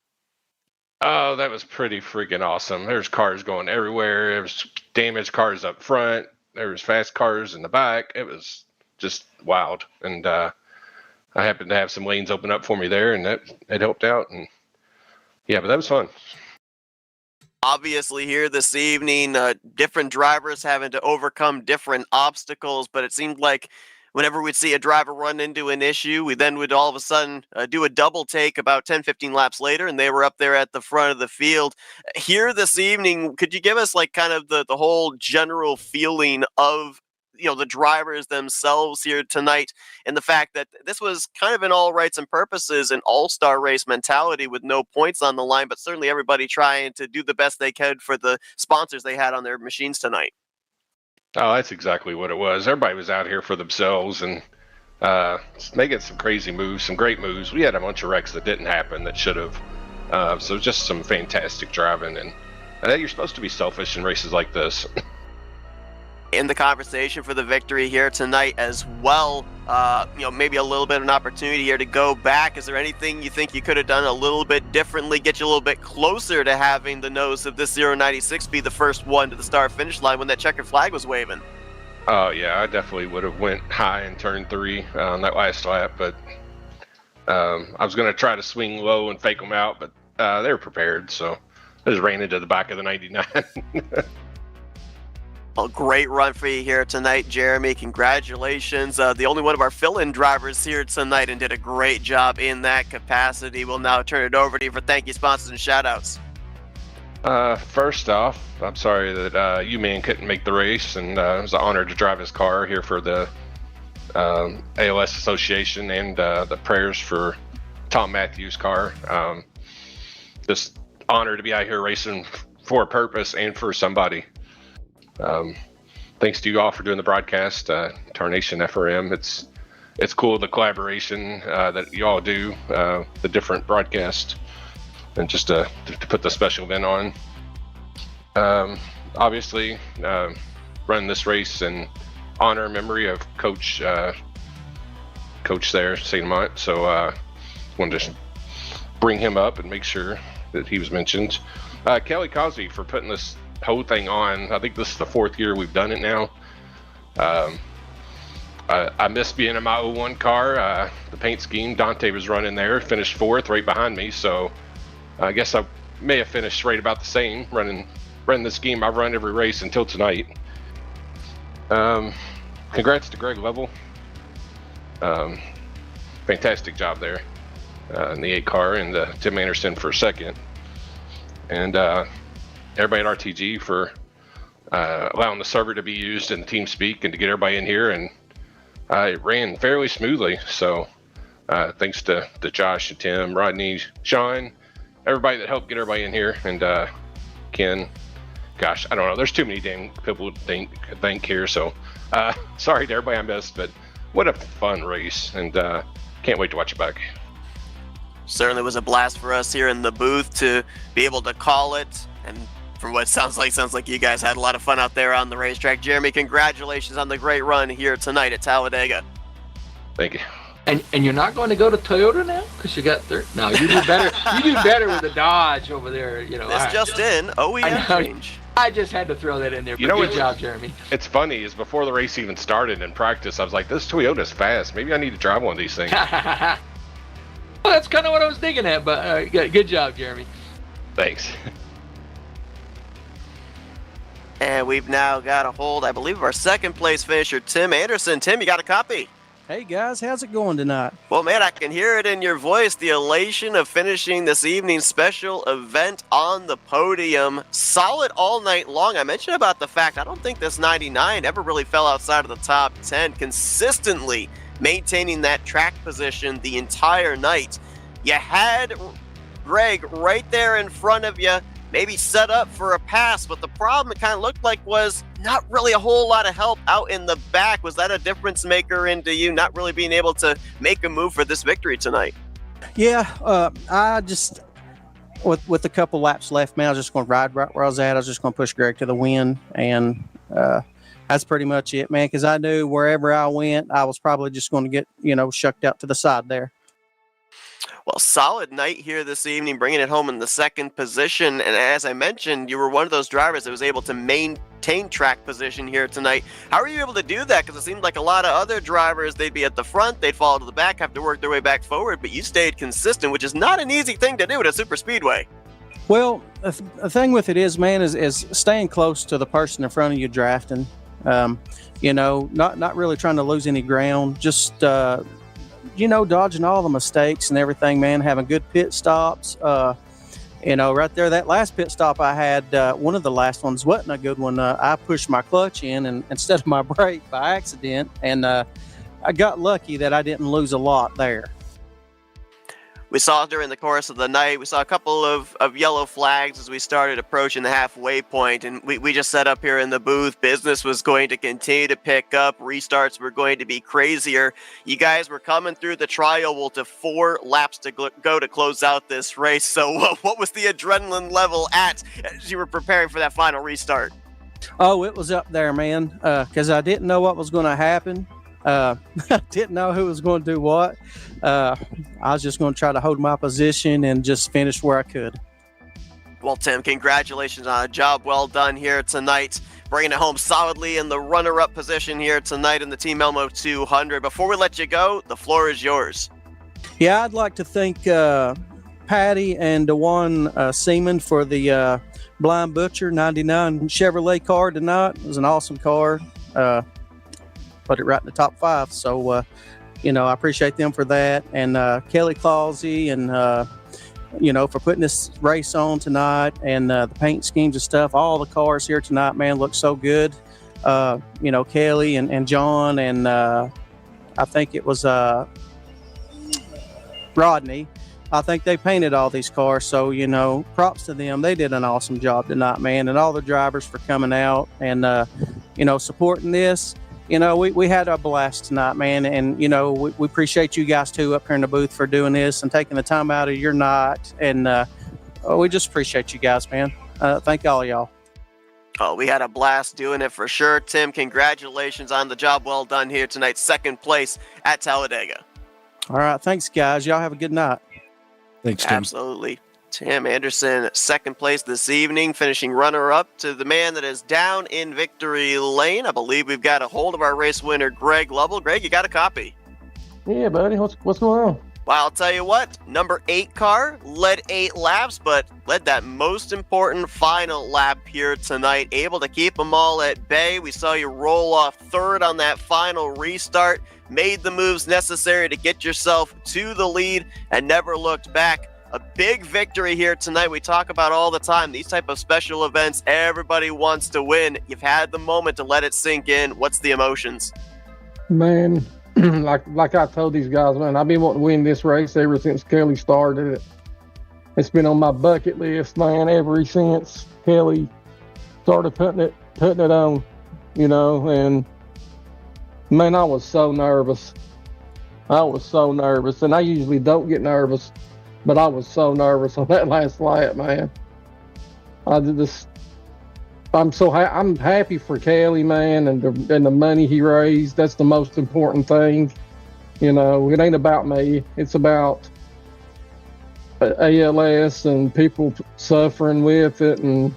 Oh, that was pretty freaking awesome. There's cars going everywhere. There was damaged cars up front. There was fast cars in the back. It was just wild. And I happened to have some lanes open up for me there, and it helped out. And yeah, but that was fun. Obviously here this evening, different drivers having to overcome different obstacles, but it seemed like whenever we'd see a driver run into an issue, we then would all of a sudden do a double take about 10, 15 laps later, and they were up there at the front of the field. Here this evening, could you give us like kind of the whole general feeling of the drivers themselves here tonight, and the fact that this was kind of in all rights and purposes an all-star race mentality with no points on the line, but certainly everybody trying to do the best they could for the sponsors they had on their machines tonight? Oh, that's exactly what it was. Everybody was out here for themselves and making some crazy moves, some great moves. We had a bunch of wrecks that didn't happen that should have. So just some fantastic driving, and you're supposed to be selfish in races like this. In the conversation for the victory here tonight as well, maybe a little bit of an opportunity here to go back. Is there anything you think you could have done a little bit differently, get you a little bit closer to having the nose of this 096 be the first one to the start finish line when that checkered flag was waving? Oh yeah, I definitely would have went high in turn 3 on that last lap, but I was going to try to swing low and fake them out, but they were prepared, so I just ran into the back of the 99. A great run for you here tonight, Jeremy. Congratulations. The only one of our fill-in drivers here tonight, and did a great job in that capacity. We'll now turn it over to you for thank you, sponsors, and shout-outs. First off, I'm sorry that U-Man couldn't make the race, and it was an honor to drive his car here for the ALS Association, and the prayers for Tom Matthews' car. Just honored to be out here racing for a purpose and for somebody. Thanks to you all for doing the broadcast, Tarnation FRM. It's cool, the collaboration that you all do, the different broadcasts, and just to put the special event on. Obviously, run this race in honor and memory of Coach there, St. Amant. So wanted to bring him up and make sure that he was mentioned. Kelly Causey for putting this whole thing on. I think this is the 4th year we've done it now. I miss being in my 01 car. The paint scheme, Dante was running there, finished 4th right behind me. So I guess I may have finished right about the same running the scheme I've run every race until tonight. Congrats to Greg Lovell. Fantastic job there in the 8 car, and Tim Anderson for 2nd. And everybody at RTG for allowing the server to be used in TeamSpeak and to get everybody in here. And it ran fairly smoothly. So thanks to Josh and Tim, Rodney, Sean, everybody that helped get everybody in here. And Ken, gosh, I don't know. There's too many damn people to thank here. So sorry to everybody I missed, but what a fun race. And can't wait to watch it back. Certainly was a blast for us here in the booth to be able to call it. And from what it sounds like you guys had a lot of fun out there on the racetrack. Jeremy, congratulations on the great run here tonight at Talladega. Thank you. And you're not going to go to Toyota now because you got third. No, you do better. You do better with the Dodge over there. You know, this just in OEM change. I just had to throw that in there. But good job, Jeremy. It's funny is before the race even started in practice, I was like, this Toyota's fast. Maybe I need to drive one of these things. Well, that's kind of what I was thinking at. But good job, Jeremy. Thanks. And we've now got a hold, I believe, of our 2nd place finisher, Tim Anderson. Tim, you got a copy? Hey guys, how's it going tonight? Well, man, I can hear it in your voice, the elation of finishing this evening's special event on the podium. Solid all night long. I mentioned about the fact I don't think this 99 ever really fell outside of the top 10, consistently maintaining that track position the entire night. You had Greg right there in front of you, maybe set up for a pass, but the problem it kind of looked like was not really a whole lot of help out in the back. Was that a difference maker into you not really being able to make a move for this victory tonight? Yeah, I just, with a couple laps left, man, I was just going to ride right where I was at. I was just going to push Greg to the win, and that's pretty much it, man, because I knew wherever I went, I was probably just going to get, shucked out to the side there. Well, solid night here this evening, bringing it home in the 2nd position. And as I mentioned, you were one of those drivers that was able to maintain track position here tonight. How are you able to do that? Because it seemed like a lot of other drivers, they'd be at the front, they'd fall to the back, have to work their way back forward, but you stayed consistent, which is not an easy thing to do at a super speedway. Well, the thing with it is, man, is staying close to the person in front of you drafting. Not really trying to lose any ground, just dodging all the mistakes and everything, man, having good pit stops. Right there, that last pit stop I had, one of the last ones wasn't a good one. I pushed my clutch in and instead of my brake by accident, and I got lucky that I didn't lose a lot there. We saw during the course of the night, we saw a couple of yellow flags as we started approaching the halfway point, and we just set up here in the booth. Business was going to continue to pick up. Restarts were going to be crazier. You guys were coming through the tri-oval to 4 laps to go to close out this race. So what was the adrenaline level at as you were preparing for that final restart? Oh, it was up there, man, because I didn't know what was going to happen. I didn't know who was going to do what. I was just going to try to hold my position and just finish where I could. Well, Tim, congratulations on a job well done here tonight, bringing it home solidly in the runner-up position here tonight in the Team Elmo 200. Before we let you go, the floor is yours. Yeah, I'd like to thank Patty and DeJuan Seaman for the Blind Butcher 99 Chevrolet car tonight. It was an awesome car. Put it right in the top 5. So, I appreciate them for that. And Kelly Clausey and, for putting this race on tonight, and the paint schemes and stuff. All the cars here tonight, man, look so good. Kelly and John, and I think it was Rodney. I think they painted all these cars. So, props to them. They did an awesome job tonight, man. And all the drivers for coming out and, supporting this. We had a blast tonight, man, and, we appreciate you guys, too, up here in the booth for doing this and taking the time out of your night, and we just appreciate you guys, man. Thank all of y'all. Oh, we had a blast doing it for sure. Tim, congratulations on the job well done here tonight. 2nd place at Talladega. All right, thanks, guys. Y'all have a good night. Thanks, Tim. Absolutely. Tim Anderson, second place this evening, finishing runner-up to the man that is down in victory lane. I believe we've got a hold of our race winner, Greg Lovell. Greg, you got a copy? Yeah, buddy. What's going on? Well, I'll tell you what, number 8 car led 8 laps, but led that most important final lap here tonight, able to keep them all at bay. We saw you roll off third on that final restart, made the moves necessary to get yourself to the lead and never looked back. A big victory here tonight. We talk about all the time, these type of special events, everybody wants to win. You've had the moment to let it sink in. What's the emotions? Man, like I told these guys, man, I've been wanting to win this race ever since Kelly started it. It's been on my bucket list, man, ever since Kelly started putting it on, you know. And man, I was so nervous. And I usually don't get nervous, but I was so nervous on that last lap, man. I'm happy for Kelly, man, and the money he raised. That's the most important thing. You know, it ain't about me. It's about ALS and people suffering with it, and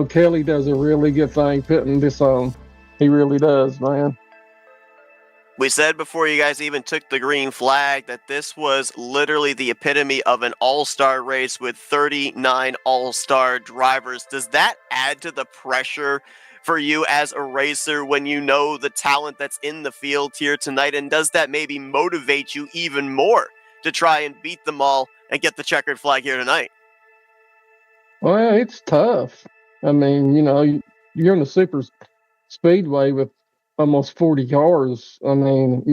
Kelly does a really good thing putting this on. He really does, man. We said before you guys even took the green flag that this was literally the epitome of an all-star race with 39 all-star drivers. Does that add to the pressure for you as a racer when you know the talent that's in the field here tonight? And does that maybe motivate you even more to try and beat them all and get the checkered flag here tonight? Well, it's tough. I mean, you're in the super speedway with almost 40 cars. I mean,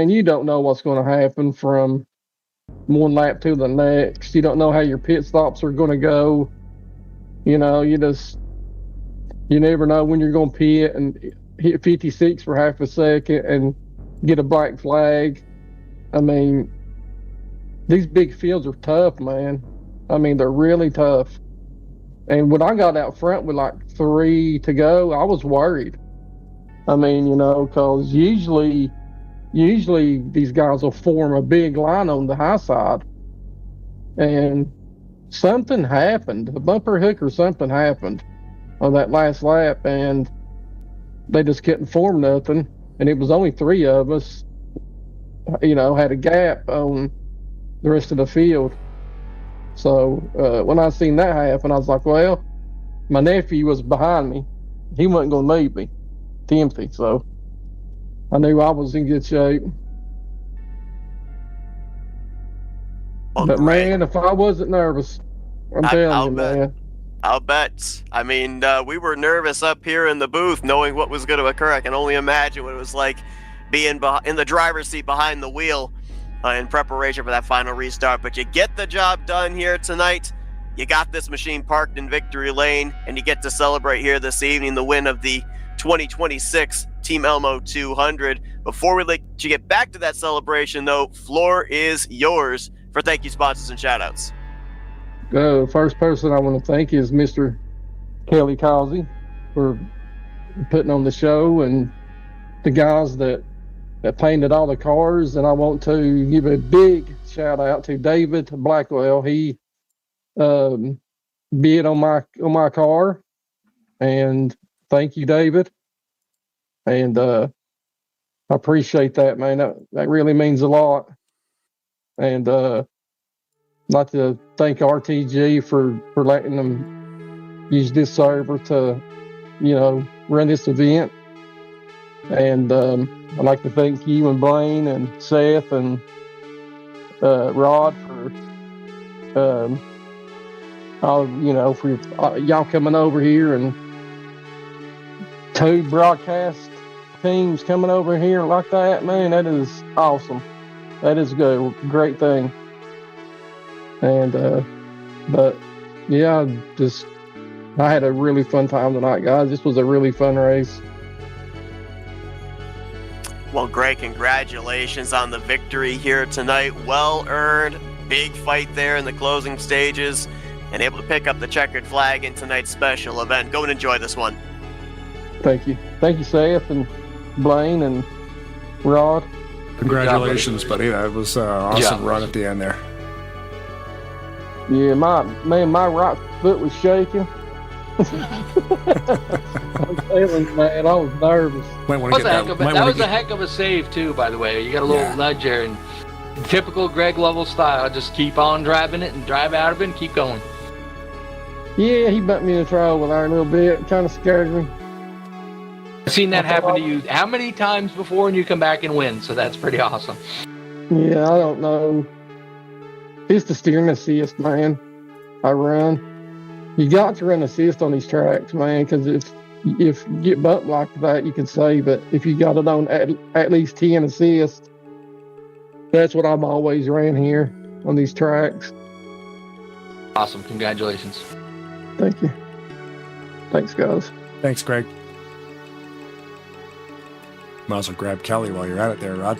you don't know what's going to happen from one lap to the next. You don't know how your pit stops are going to go. You never know when you're going to pit and hit 56 for half a second and get a black flag. I mean, these big fields are tough, man. I mean, they're really tough. And when I got out front with like 3 to go, I was worried. I mean, because usually these guys will form a big line on the high side. And something happened, a bumper hook or something happened on that last lap, and they just couldn't form nothing. And it was only 3 of us, had a gap on the rest of the field. So when I seen that happen, I was like, well, my nephew was behind me. He wasn't going to leave me, Timothy. So I knew I was in good shape. Well, but great. man, if I wasn't nervous, I'm telling you, man. I'll bet. I mean, we were nervous up here in the booth knowing what was going to occur. I can only imagine what it was like being in the driver's seat behind the wheel in preparation for that final restart. But you get the job done here tonight. You got this machine parked in victory lane, and you get to celebrate here this evening the win of the 2026 Team Elmo 200. Before we let you get back to that celebration, though, floor is yours for thank you sponsors and shout-outs. The first person I want to thank is Mr. Kelly Causey for putting on the show, and the guys that painted all the cars. And I want to give a big shout out to David Blackwell. He bid on my car, and thank you, David. And I appreciate that, man. That really means a lot. And I'd like to thank RTG for letting them use this server to, run this event. And I'd like to thank you and Blaine and Seth and Rod for for y'all coming over here, and 2 broadcast teams coming over here like that. Man, that is awesome. That is a great thing. And but yeah, I had a really fun time tonight, guys. This was a really fun race. Well, Greg, congratulations on the victory here tonight. Well earned, big fight there in the closing stages, and able to pick up the checkered flag in tonight's special event. Go and enjoy this one. Thank you. Thank you, Seth and Blaine and Rod. Congratulations, buddy. That was an awesome run at the end there. Yeah, my right foot was shaking. I'm feeling, man. I was nervous. That was a heck of a save too, by the way. You got a little nudge there, and typical Greg Lovell style. Just keep on driving it and drive out of it and keep going. Yeah, he bumped me in the trailer there a little bit. Kind of scared me. I've seen that happen to you how many times before, and you come back and win. So that's pretty awesome. Yeah, I don't know. It's the steering assist, man. I run. You got to run assist on these tracks, man, because if you get bumped like that, you can save it. If you got it on at least 10 assists, that's what I'm always ran here on these tracks. Awesome. Congratulations. Thank you. Thanks, guys. Thanks, Greg. Might as well grab Kelly while you're at it there, Rod.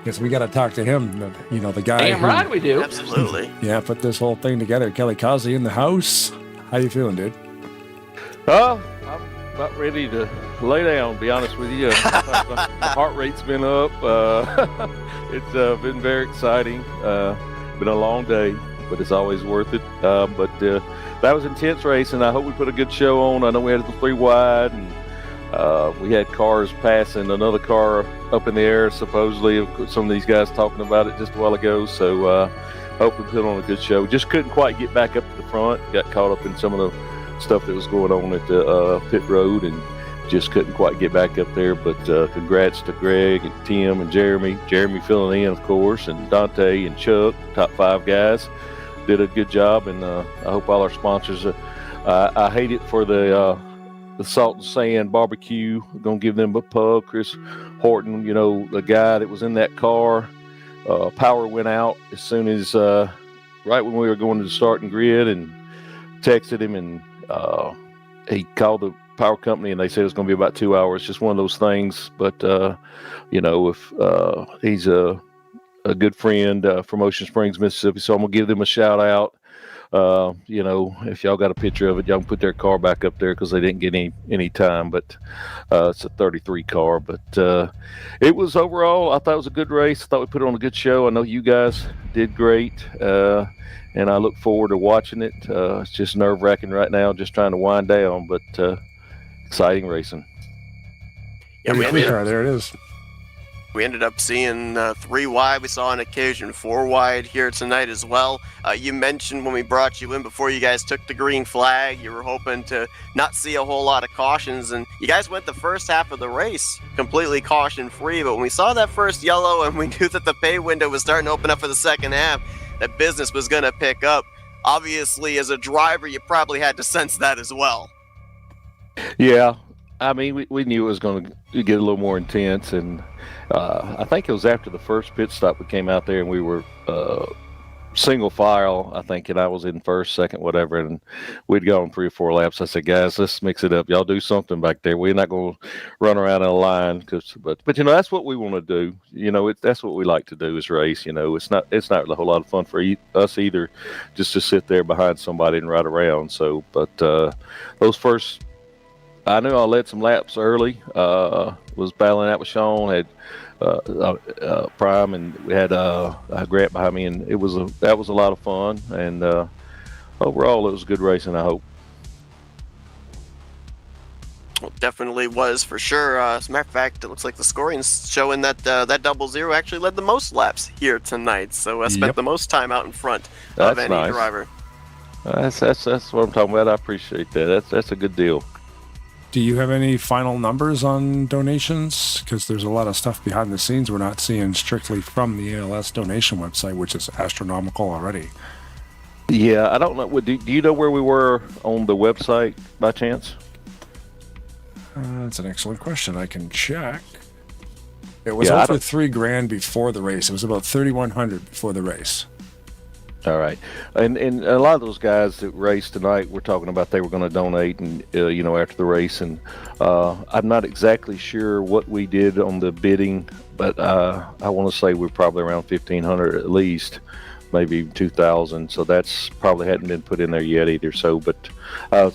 Because we got to talk to him, you know, the guy. Damn right we do. Absolutely. Yeah, put this whole thing together. Kelly Causey in the house. How you feeling, dude? I'm about ready to lay down, to be honest with you. My heart rate's been up. It's been very exciting. Been a long day, but it's always worth it. But that was intense racing. I hope we put a good show on. I know we had the 3 wide, and we had cars passing another car up in the air, supposedly. Some of these guys talking about it just a while ago. So hope we put on a good show. Just couldn't quite get back up to the front. Got caught up in some of the stuff that was going on at the pit road, and just couldn't quite get back up there. But congrats to Greg and Tim and Jeremy. Jeremy filling in, of course, and Dante and Chuck, top 5 guys. Did a good job, and I hope all our sponsors. I hate it for the Salt and Sand Barbecue. We're going to give them a pub. Chris Horton, you know, the guy that was in that car, power went out as soon as, right when we were going to the starting grid, and texted him, and he called the power company, and they said it was going to be about 2 hours. Just one of those things. But, you know, if he's a good friend from Ocean Springs, Mississippi, so I'm going to give them a shout out. You know, if y'all got a picture of it, y'all can put their car back up there because they didn't get any time. But it's a 33 car. But it was overall, I thought it was a good race. I thought we put on a good show. I know you guys did great, and I look forward to watching it. It's just nerve-wracking right now, just trying to wind down, but exciting racing. Yeah, there it is. We ended up seeing 3 wide. We saw on occasion 4 wide here tonight as well. You mentioned when we brought you in before you guys took the green flag, you were hoping to not see a whole lot of cautions, and you guys went the first half of the race completely caution-free. But when we saw that first yellow and we knew that the pay window was starting to open up for the second half, that business was going to pick up. Obviously, as a driver, you probably had to sense that as well. Yeah. I mean, we knew it was going to get a little more intense, and I think it was after the first pit stop we came out there, and we were single file, I think, and I was in first, second, whatever, and we'd gone 3 or 4 laps. I said, guys, let's mix it up. Y'all do something back there. We're not going to run around in a line, but you know, that's what we want to do. You know, that's what we like to do is race. You know, it's not a whole lot of fun for us either, just to sit there behind somebody and ride around. So, but those first. I knew I led some laps early, was battling out with Sean, had Prime, and we had Grant behind me, and that was a lot of fun, and overall it was good racing, I hope. Well, definitely was, for sure. As a matter of fact, it looks like the scoring's showing that that 00 actually led the most laps here tonight, so spent the most time out in front of any driver. That's what I'm talking about. I appreciate that. That's a good deal. Do you have any final numbers on donations? Because there's a lot of stuff behind the scenes we're not seeing strictly from the ALS donation website, which is astronomical already. Yeah, I don't know. Do you know where we were on the website by chance? That's an excellent question. I can check. It was over $3,000 before the race. It was about $3,100 before the race. All right, and a lot of those guys that raced tonight were talking about they were going to donate, and you know, after the race, and I'm not exactly sure what we did on the bidding, but I want to say we're probably around 1,500 at least, maybe 2,000. So that's probably hadn't been put in there yet either. So, but I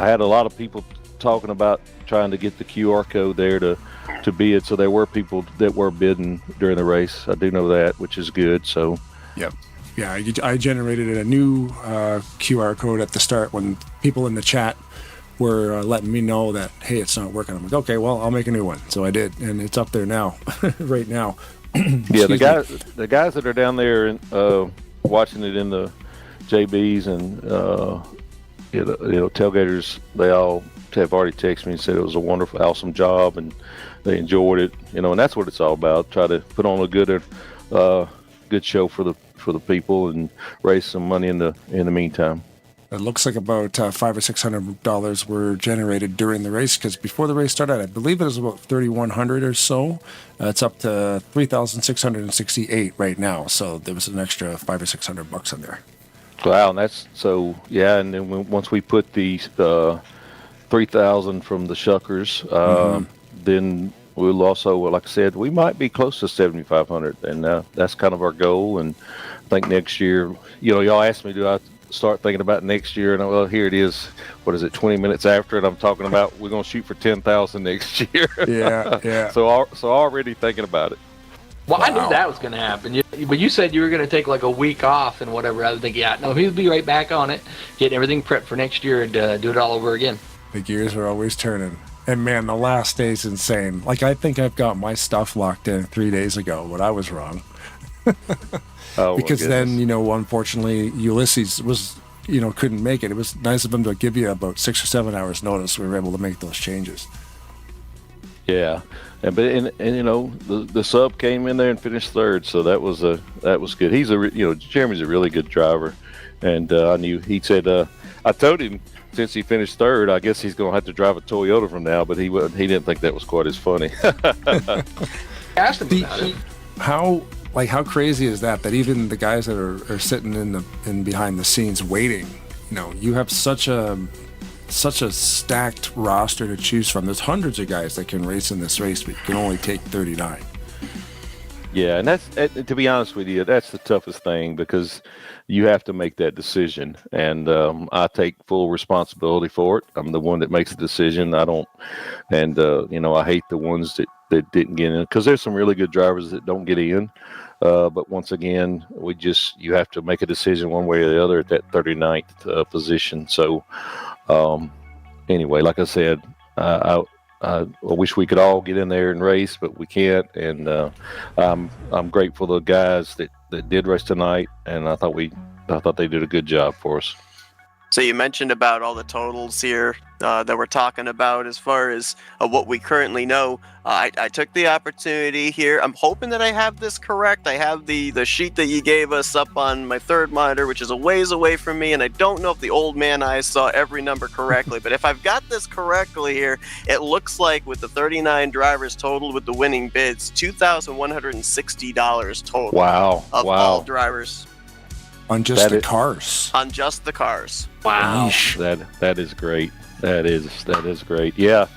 had a lot of people talking about trying to get the QR code there to to bid. So there were people that were bidding during the race. I do know that, which is good. So, yep. Yeah, I generated a new QR code at the start when people in the chat were letting me know that, hey, it's not working. I'm like, okay, well, I'll make a new one. So I did, and it's up there now, right now. Yeah, the guys that are down there watching it in the JBs and tailgaters, they all have already texted me and said it was a wonderful, awesome job, and they enjoyed it. And that's what it's all about. Try to put on a good show for the people and raise some money in the meantime. It looks like about $500 or $600 were generated during the race, because before the race started, I believe it was about 3,100 or so. It's up to 3,668 right now. So there was an extra $500 or $600 in there. Wow, and that's so yeah. And then once we put the 3,000 from the Shuckers, then we'll also, like I said, we might be close to 7,500, and that's kind of our goal. And I think next year, y'all asked me, do I start thinking about next year? And well, here it is. What is it? 20 minutes after it, I'm talking about we're going to shoot for 10,000 next year. Yeah. So already thinking about it. Well, I knew that was going to happen. But you said you were going to take like a week off and whatever. I was thinking, he'll be right back on it, getting everything prepped for next year and do it all over again. The gears are always turning. And man, the last day's insane. Like, I think I've got my stuff locked in 3 days ago, but I was wrong. Because then, unfortunately, Ulysses was, couldn't make it. It was nice of him to give you about 6 or 7 hours notice. We were able to make those changes. Yeah, and the sub came in there and finished third, so that was good. He's Jeremy's a really good driver, and I knew he said I told him since he finished third, I guess he's going to have to drive a Toyota from now, but he didn't think that was quite as funny. Asked him about it. How crazy is that even the guys that are sitting in behind the scenes waiting, you have such a stacked roster to choose from. There's hundreds of guys that can race in this race, but you can only take 39. Yeah, and that's, to be honest with you, that's the toughest thing, because you have to make that decision, and I take full responsibility for it. I'm the one that makes the decision. I don't, and I hate the ones that didn't get in, because there's some really good drivers that don't get in. But once again, you have to make a decision one way or the other at that 39th position. So anyway, like I said, I wish we could all get in there and race, but we can't. And I'm grateful to the guys that did race tonight, and I thought they did a good job for us. So you mentioned about all the totals here that we're talking about as far as what we currently know. I took the opportunity here. I'm hoping that I have this correct. I have the sheet that you gave us up on my third monitor, which is a ways away from me, and I don't know if the old man eyes saw every number correctly. But if I've got this correctly here, it looks like with the 39 drivers total with the winning bids, $2,160 total. Wow. Of all drivers. On just the cars. On just the cars. Wow. That is great. That is great. Yeah.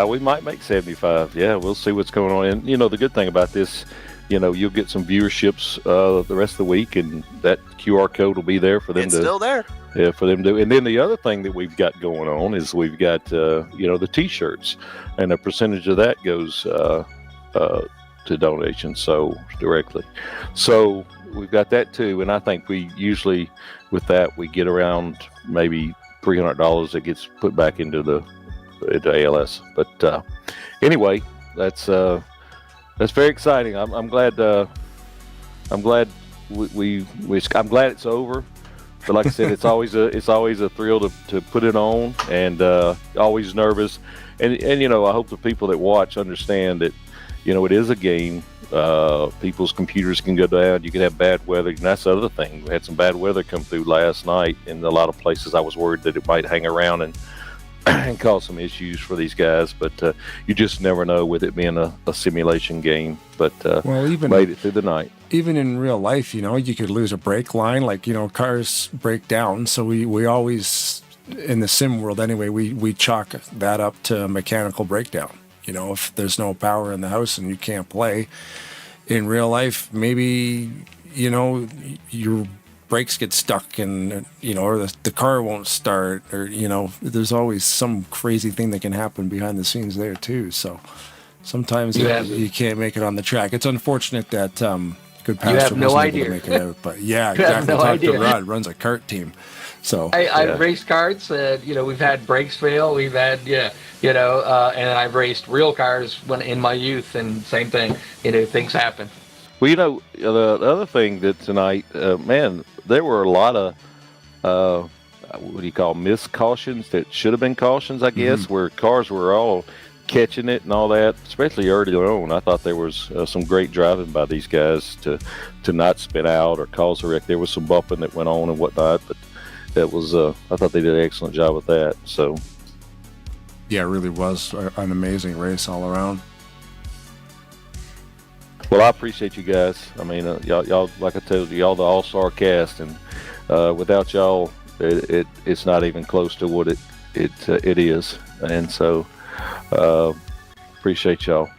We might make 75. Yeah, we'll see what's going on. And, the good thing about this, you'll get some viewerships the rest of the week, and that QR code will be there for them it's still there. Yeah, for them to do. And then the other thing that we've got going on is we've got, the T-shirts, and a percentage of that goes to donations, so directly. So we've got that too, and I think we usually with that we get around maybe $300 that gets put back into ALS. But anyway, that's very exciting. I'm glad I'm glad it's over. But like I said, it's always a thrill to put it on, and always nervous. And I hope the people that watch understand that it is a game. People's computers can go down. You can have bad weather, and that's the other thing. We had some bad weather come through last night in a lot of places. I was worried that it might hang around and cause some issues for these guys, but you just never know with it being a simulation game. But even made it through the night. Even in real life, you could lose a brake line, cars break down. So we always, in the sim world anyway, we chalk that up to mechanical breakdown. If there's no power in the house and you can't play, in real life, maybe, your brakes get stuck and, or the car won't start, or, there's always some crazy thing that can happen behind the scenes there too. So Sometimes you can't make it on the track. It's unfortunate that good You have pastor no wasn't able idea. to make it out. But yeah, You have exactly. no Talk idea. to Rod, runs a kart team. So I've raced karts. We've had brakes fail. We've had and I've raced real cars when in my youth, and same thing. Things happen. Well, the other thing that tonight, man, there were a lot of what do you call missed cautions that should have been cautions, I guess, where cars were all catching it and all that, especially early on. I thought there was some great driving by these guys to not spin out or cause a wreck. There was some bumping that went on and whatnot, but that was I thought they did an excellent job with that. So yeah, it really was an amazing race all around. well, I appreciate you guys. I mean, y'all, like I told you, y'all the all-star cast, and without y'all, it's not even close to what it is. And so appreciate y'all.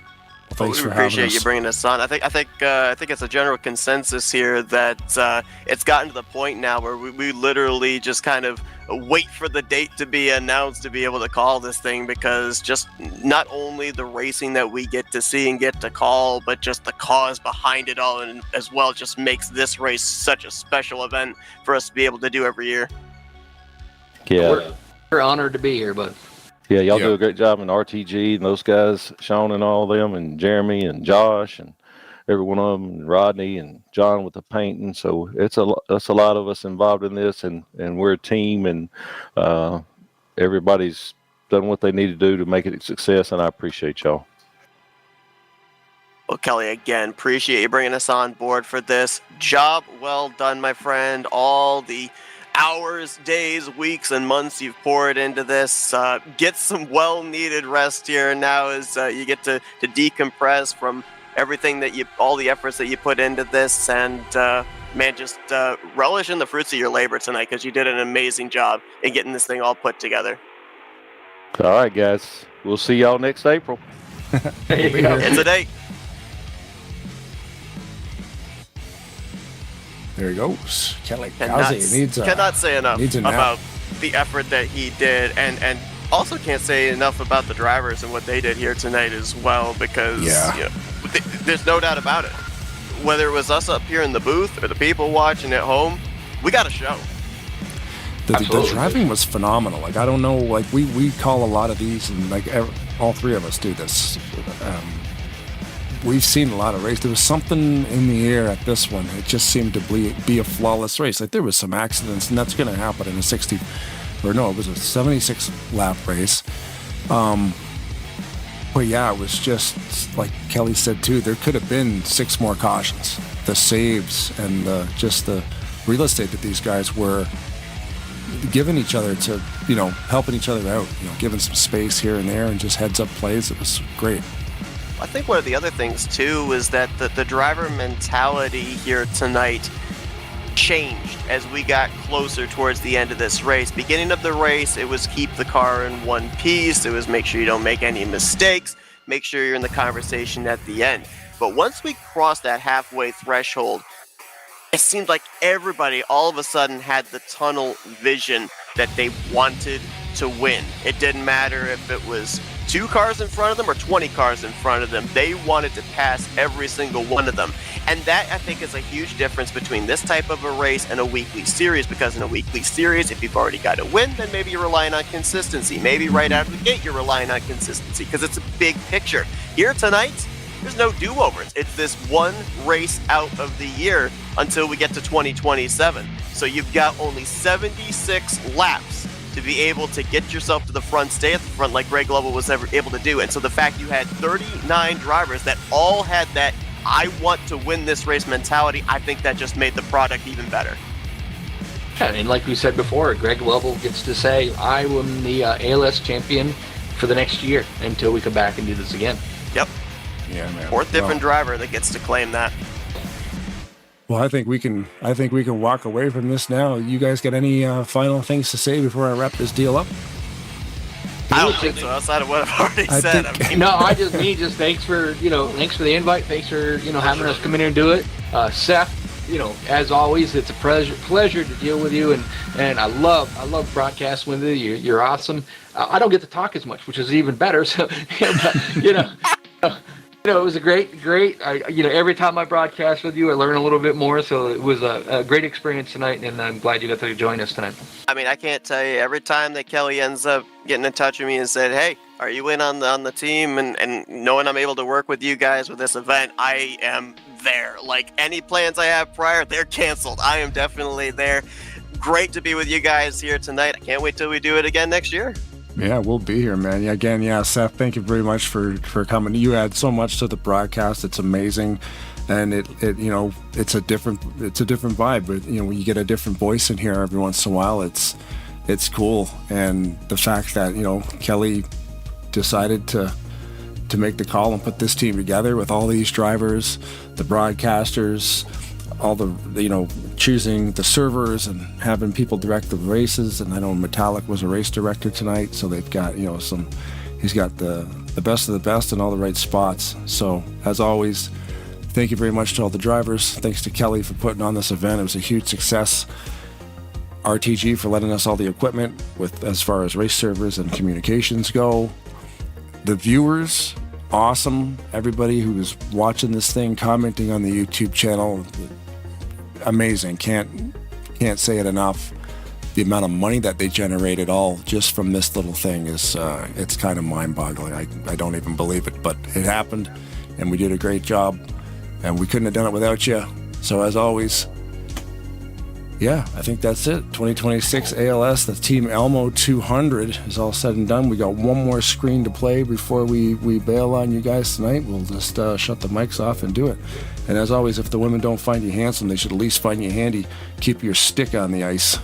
Thanks we for having appreciate us. you bringing us on. I think it's a general consensus here that it's gotten to the point now where we literally just kind of wait for the date to be announced to be able to call this thing, because just not only the racing that we get to see and get to call, but just the cause behind it all, and as well just makes this race such a special event for us to be able to do every year. Yeah, We're honored to be here, bud. yeah, y'all do a great job in RTG and those guys, Sean and all of them, and Jeremy and Josh and every one of them, and Rodney and John with the painting. So that's a lot of us involved in this, and we're a team, and everybody's done what they need to do to make it a success, and I appreciate y'all. Well, Kelly, again, appreciate you bringing us on board for this. Job well done, my friend. All the hours, days, weeks, and months you've poured into this. Get some well-needed rest here now as you get to decompress from everything all the efforts that you put into this, and man, just relish in the fruits of your labor tonight, because you did an amazing job in getting this thing all put together. All right, guys, we'll see y'all next April. It's a date. There he goes. Kelly Cannot say enough needs a nap. about the effort that he did, and also can't say enough about the drivers and what they did here tonight as well, because there's no doubt about it. Whether it was us up here in the booth or the people watching at home, we got a show. The driving was phenomenal. Like, I don't know, like we call a lot of these, and like all three of us do this. We've seen a lot of races. There was something in the air at this one. It just seemed to be a flawless race. Like, there was some accidents, and that's going to happen in a 76 lap race. But yeah, it was just like Kelly said too. There could have been 6 more cautions. The saves and just the real estate that these guys were giving each other to, helping each other out. Giving some space here and there and just heads up plays. It was great. I think one of the other things too is that the driver mentality here tonight changed as we got closer towards the end of this race. Beginning of the race, it was keep the car in one piece. It was make sure you don't make any mistakes. Make sure you're in the conversation at the end. But once we crossed that halfway threshold, it seemed like everybody all of a sudden had the tunnel vision that they wanted to win. It didn't matter if it was 2 cars in front of them or 20 cars in front of them. They wanted to pass every single one of them. And that, I think, is a huge difference between this type of a race and a weekly series, because in a weekly series, if you've already got a win, then maybe you're relying on consistency. Maybe right out of the gate, you're relying on consistency because it's a big picture. Here tonight, there's no do-overs. It's this one race out of the year until we get to 2027. So you've got only 76 laps to be able to get yourself to the front, stay at the front like Greg Lovell was ever able to do. And so the fact you had 39 drivers that all had that I want to win this race mentality, I think that just made the product even better. Yeah, and like we said before, Greg Lovell gets to say, I am the ALS champion for the next year until we come back and do this again. Yep. Yeah, man. 4th different driver that gets to claim that. Well, I think we can walk away from this now. You guys got any final things to say before I wrap this deal up? I don't think so, outside of what I've already said. Just thanks for the invite. Thanks for, having us come in here and do it. Seth, as always, it's a pleasure to deal with you, and I love broadcasting with you. You're awesome. I don't get to talk as much, which is even better. So, It was a great. Every time I broadcast with you, I learn a little bit more. So it was a great experience tonight, and I'm glad you got to join us tonight. I mean, I can't tell you, every time that Kelly ends up getting in touch with me and said, hey, are you in on the team? And knowing I'm able to work with you guys with this event, I am there. Like, any plans I have prior, they're canceled. I am definitely there. Great to be with you guys here tonight. I can't wait till we do it again next year. Yeah, we'll be here, man. Yeah, again, Seth, thank you very much for coming. You add so much to the broadcast. It's amazing. And it's a different vibe, but when you get a different voice in here every once in a while, it's cool. And the fact that, Kelly decided to make the call and put this team together with all these drivers, the broadcasters, all the, choosing the servers and having people direct the races. And I know Metallic was a race director tonight, so they've got, he's got the best of the best in all the right spots. So as always, thank you very much to all the drivers. Thanks to Kelly for putting on this event. It was a huge success. RTG for letting us all the equipment as far as race servers and communications go. The viewers, awesome. Everybody who was watching this thing, commenting on the YouTube channel, amazing. Can't say it enough. The amount of money that they generated all just from this little thing is it's kind of mind-boggling. I don't even believe it, but it happened, and we did a great job, and we couldn't have done it without you. So as always, yeah, I think that's it. 2026 ALS, the Team Elmo 200 is all said and done. We got one more screen to play before we bail on you guys tonight. We'll just shut the mics off and do it. And as always, if the women don't find you handsome, they should at least find you handy. Keep your stick on the ice.